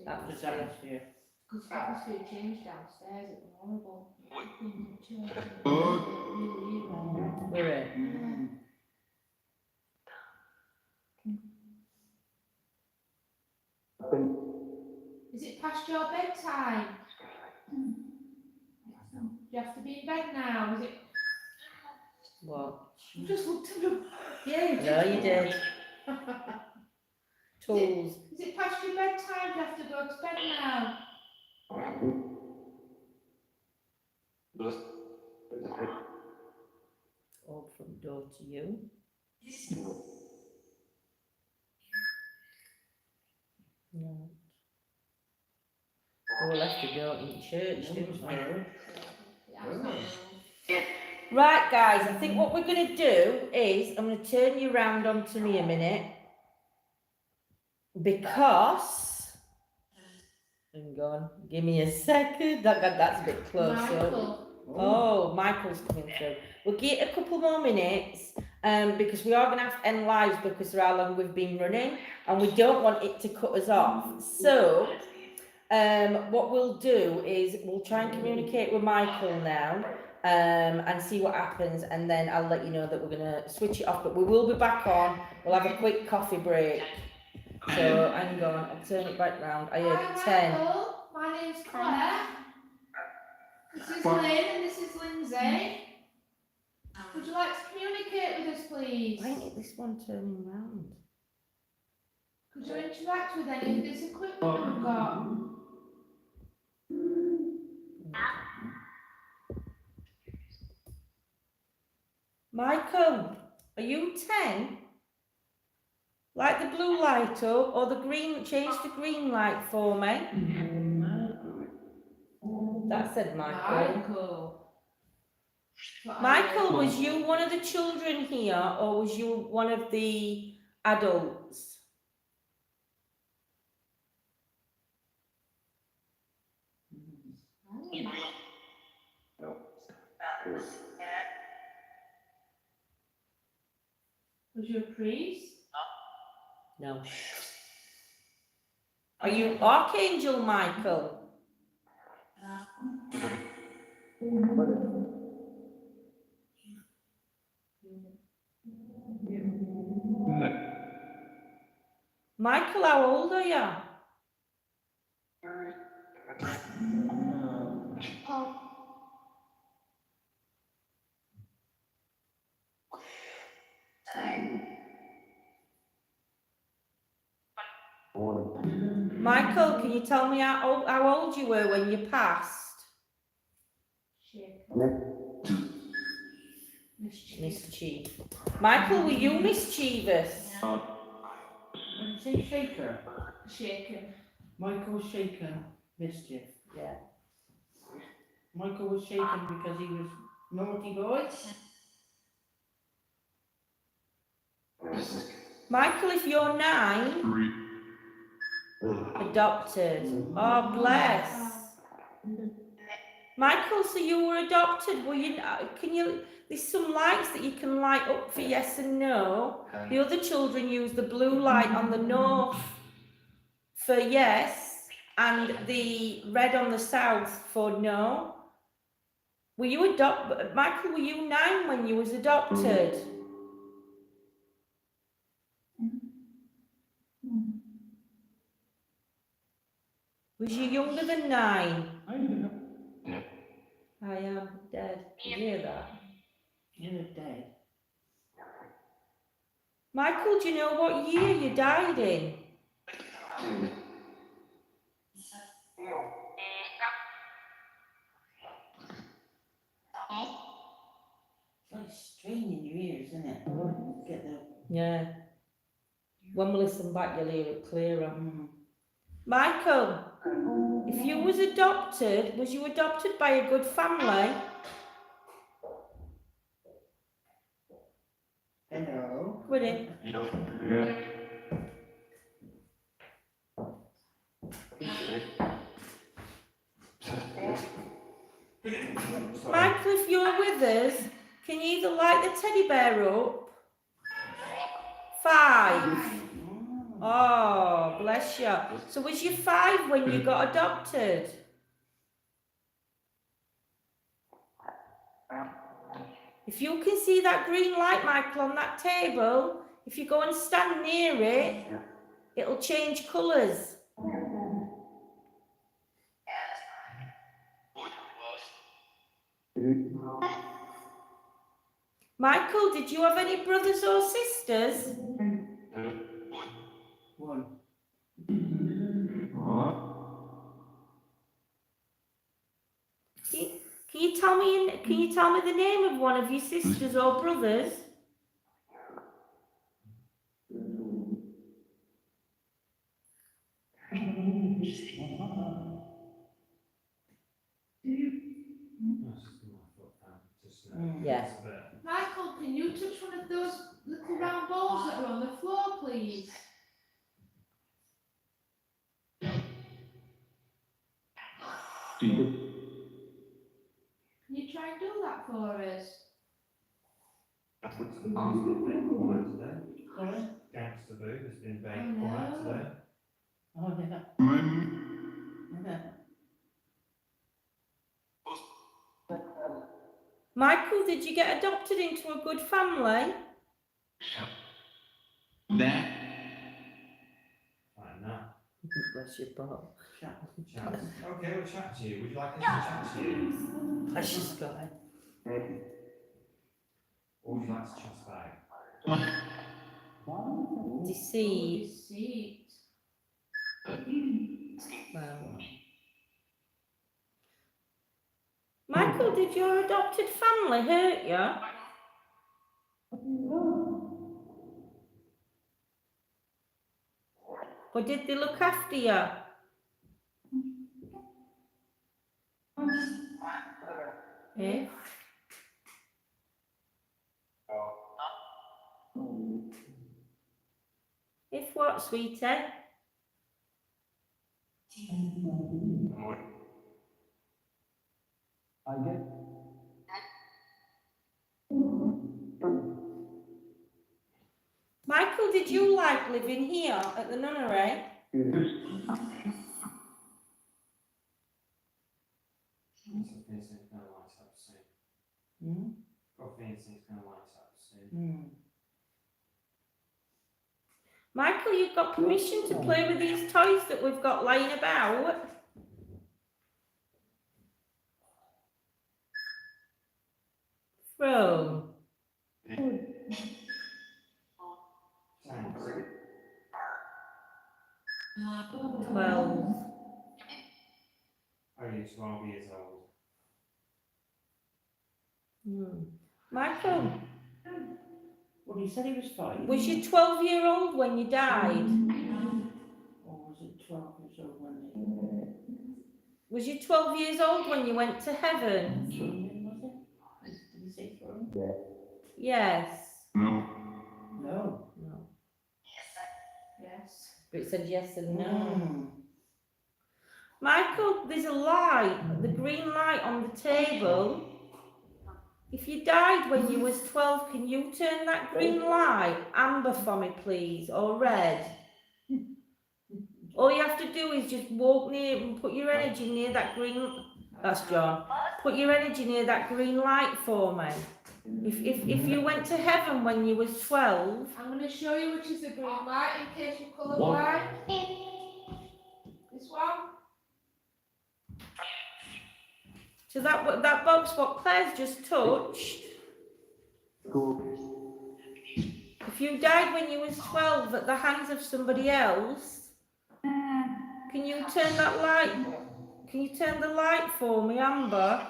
atmosphere. Just atmosphere. Because the atmosphere changed downstairs, it was horrible. Really, We're in. yeah. Is it past your bedtime? Do you have to be in bed now? Is it? What? You just looked at me. Yeah, you did. No, you did. Tools. Is it past your bedtime? Do you have to go to bed now? Old front door to you. No. Oh, we left a note in church, didn't we? Right, guys, I think what we're going to do is I'm going to turn you round onto me a minute because. Hang on, give me a second. That's a bit close. Michael. Oh, Michael's coming through. We'll get a couple more minutes because we are going to have to end lives because of how long we've been running and we don't want it to cut us off. So, what we'll do is we'll try and communicate with Michael now and see what happens, and then I'll let you know that we're going to switch it off, but we will be back on. We'll have a quick coffee break. So, hang on, I'll turn it back round. I heard Hi, 10. Michael. My name's Claire. This is Lynn and this is Lindsay. Would you like to communicate with us, please? please. Why ain't it this one turning round? Could you interact with any of this equipment we've got? Michael, are you 10? Like the blue light up or the green, change the green light for me. That said Michael. Michael, was you one of the children here or was you one of the adults? Was you a priest? No. Are you Archangel Michael? Michael, how old are you? Michael, can you tell me how old you were when you passed? Mischief. Michael, were you mischievous? When you say shaker, Shaken. Michael was shaken, mischief. Yeah. Michael was shaken because he was naughty boy. Michael, if you're 9, adopted. Oh, bless. Michael, so you were adopted. Were you? There's some lights that you can light up for yes and no. The other children use the blue light on the north for yes, and the red on the south for no. Were you Michael, were you 9 when you was adopted? Was you younger than 9? I am dead. You hear that? You're dead. Michael, do you know what year you died in? It's like straining your ears, isn't it? Get the. Yeah. When we listen back, you'll hear it clearer. Michael, if you was adopted, was you adopted by a good family? Hello. Would it? Michael, if you're with us, can you either light the teddy bear up? 5. Oh, bless you. So was you 5 when you got adopted? If you can see that green light, Michael, on that table, if you go and stand near it, it'll change colours. Michael, did you have any brothers or sisters? 1. Can you tell me the name of one of your sisters or brothers? Yeah. Michael, can you touch one of those little round balls that are on the floor, please? Can you try and do that for us? Gangster Boo has been very Oh, no. quiet today. Oh, yeah. Michael, did you get adopted into a good family? Fine now. Bless your butt. Chat. Okay, we'll chat to you. Would you like us to chat to you? Bless your Scotty. Or would you like to chat back? Deceit. Deceit. Well. Michael, did your adopted family hurt you? Or did they look after you? Eh? If what, sweetie? Michael, did you like living here at the nunnery? Hmm? Michael, you've got permission to play with these toys that we've got lying about. From 12. Only 12 years old. Michael, Well, he said he was 5. was you 12-year-old when you died? Or was it 12 years old when Was you 12 years old when you went to heaven? they threw him in, was it? Did he say throw him? Yes. No. No. Yes. But it said yes and no. Mm. Michael, there's a light, the green light on the table. If you died when you was 12, can you turn that green light amber for me, please, or red? All you have to do is just walk near and put your energy near that green. That's John. Put your energy near that green light for me. If you went to heaven when you was 12, I'm going to show you which is the green light in case you're colourblind. This one. so that box what Claire's just touched. If you died when you was 12 at the hands of somebody else, can you turn that light? Can you turn the light for me, Amber?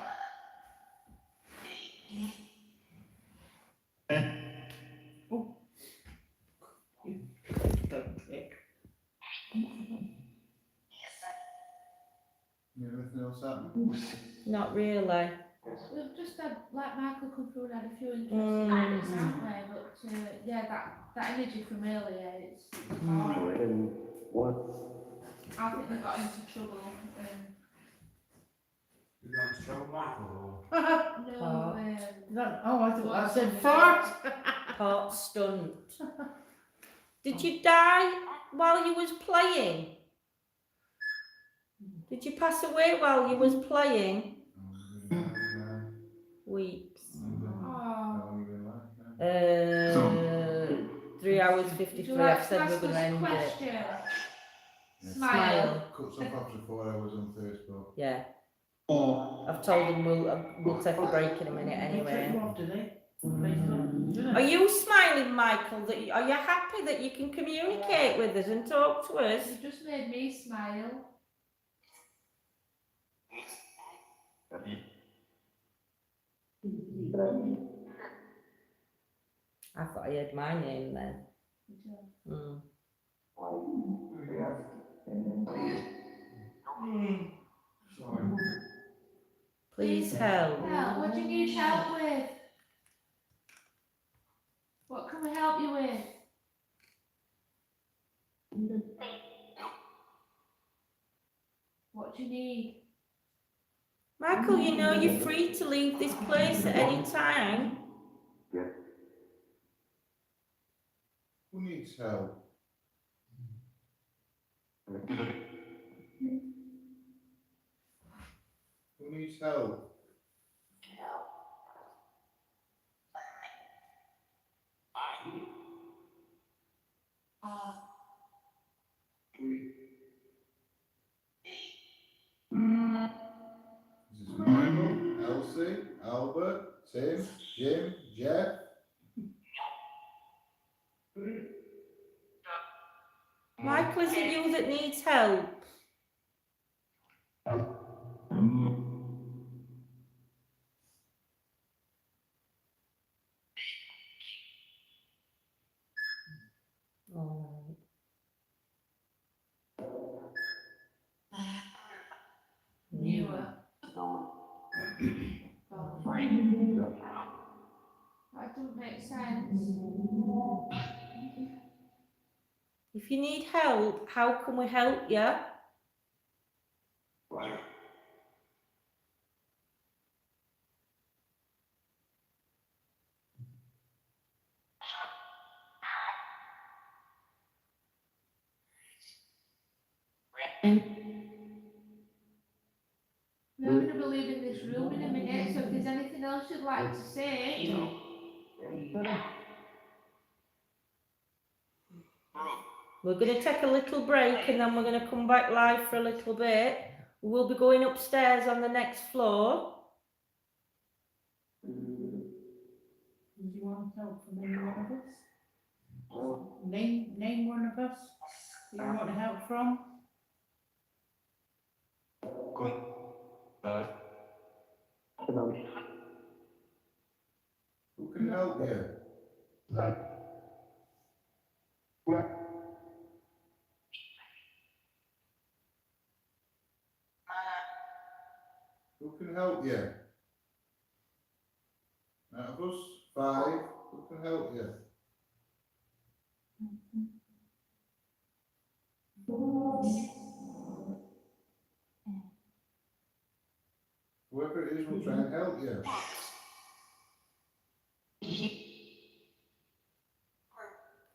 Anything else happening? Not really. We've just had, like Michael come through and had a few interesting bits, haven't we? But yeah, that energy from earlier, it's horrible. I think they got into trouble. You got into trouble, Michael? No, Oh, I thought I said fart. Hot stunt. Did you die while you was playing? Did you pass away while you was playing? Weeks. Oh. 3 hours Would 53. you like I've to said we're ask going to us a end it. question? Yeah. Smile. Cuts off after 4 hours on Facebook. Yeah. I've told him we'll take a break in a minute anyway. Are you smiling, Michael? Are you happy that you can communicate with us and talk to us? You just made me smile. I thought I heard my name then. Mm. Please help. Help, what do you need help with? What can we help you with? What do you need? Michael, you know you're free to leave this place at any time. Who needs help? Who needs help? This is Michael, Elsie, Albert, Tim, Jim, Jeff. Michael, is it you that needs help? Oh. Newer. That doesn't make sense. If you need help, how can we help you? We're going to be leaving this room in a minute, so if there's anything else you'd like to say, We're going to take a little break and then we're going to come back live for a little bit. We'll be going upstairs on the next floor. Do you want help from any one of us? Name one of us you want help from? Who can help you? Who can help you? Out of us, 5, who can help you? Whoever it is will try and help you.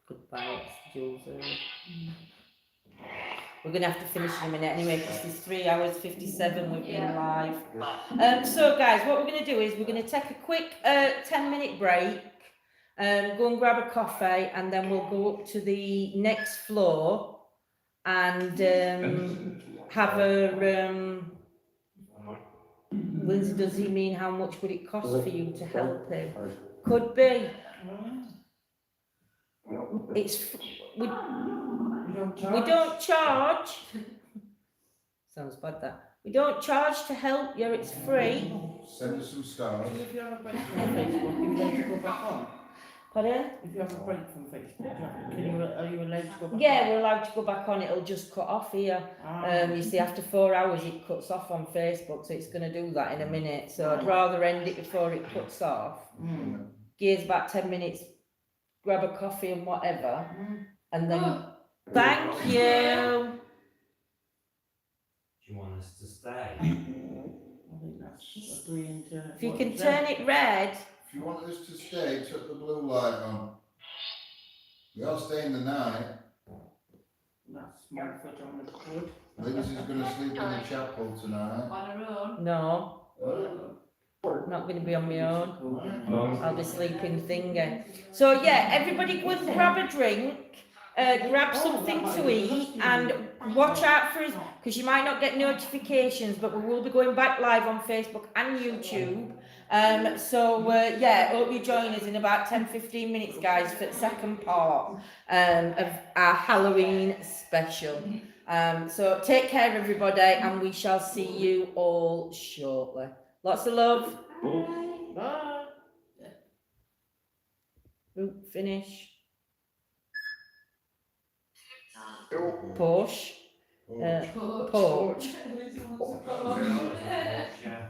Goodbye, it's Jules. We're going to have to finish in a minute anyway because there's 3 hours 57 we've been live. So guys, what we're going to do is we're going to take a quick 10-minute break, go and grab a coffee, and then we'll go up to the next floor and have a... Lindsay, does he mean how much would it cost for you to help him? Could be. It's... We don't charge. Sounds bad that. We don't charge to help you, it's free. Send us some stars. If you have a break from Facebook, you allowed to go back on? Pardon? If you have a break from Facebook, are you allowed to go back on? Yeah, we're allowed to go back on, it'll just cut off here. You see, after 4 hours it cuts off on Facebook, so it's going to do that in a minute. So I'd rather end it before it cuts off. Gears back 10 minutes, grab a coffee and whatever, and then... Thank you! Do you want us to stay? I think that's agreeing to... If you can turn it red... If you want us to stay, turn the blue light on. We are staying the night. That's my foot on the wood. Lindsay's going to sleep in the chapel tonight. on her own. No, not going to be on my own. I'll be sleeping thingy. So yeah, everybody go and grab a drink, grab something to eat, and watch out for us, because you might not get notifications, but we will be going back live on Facebook and YouTube. Yeah, hope you join us in about 10-15 minutes, guys, for the second part of our Halloween special. So take care, everybody, and we shall see you all shortly. Lots of love. Bye. Ooh, finish. Porsche. Porch. Yeah.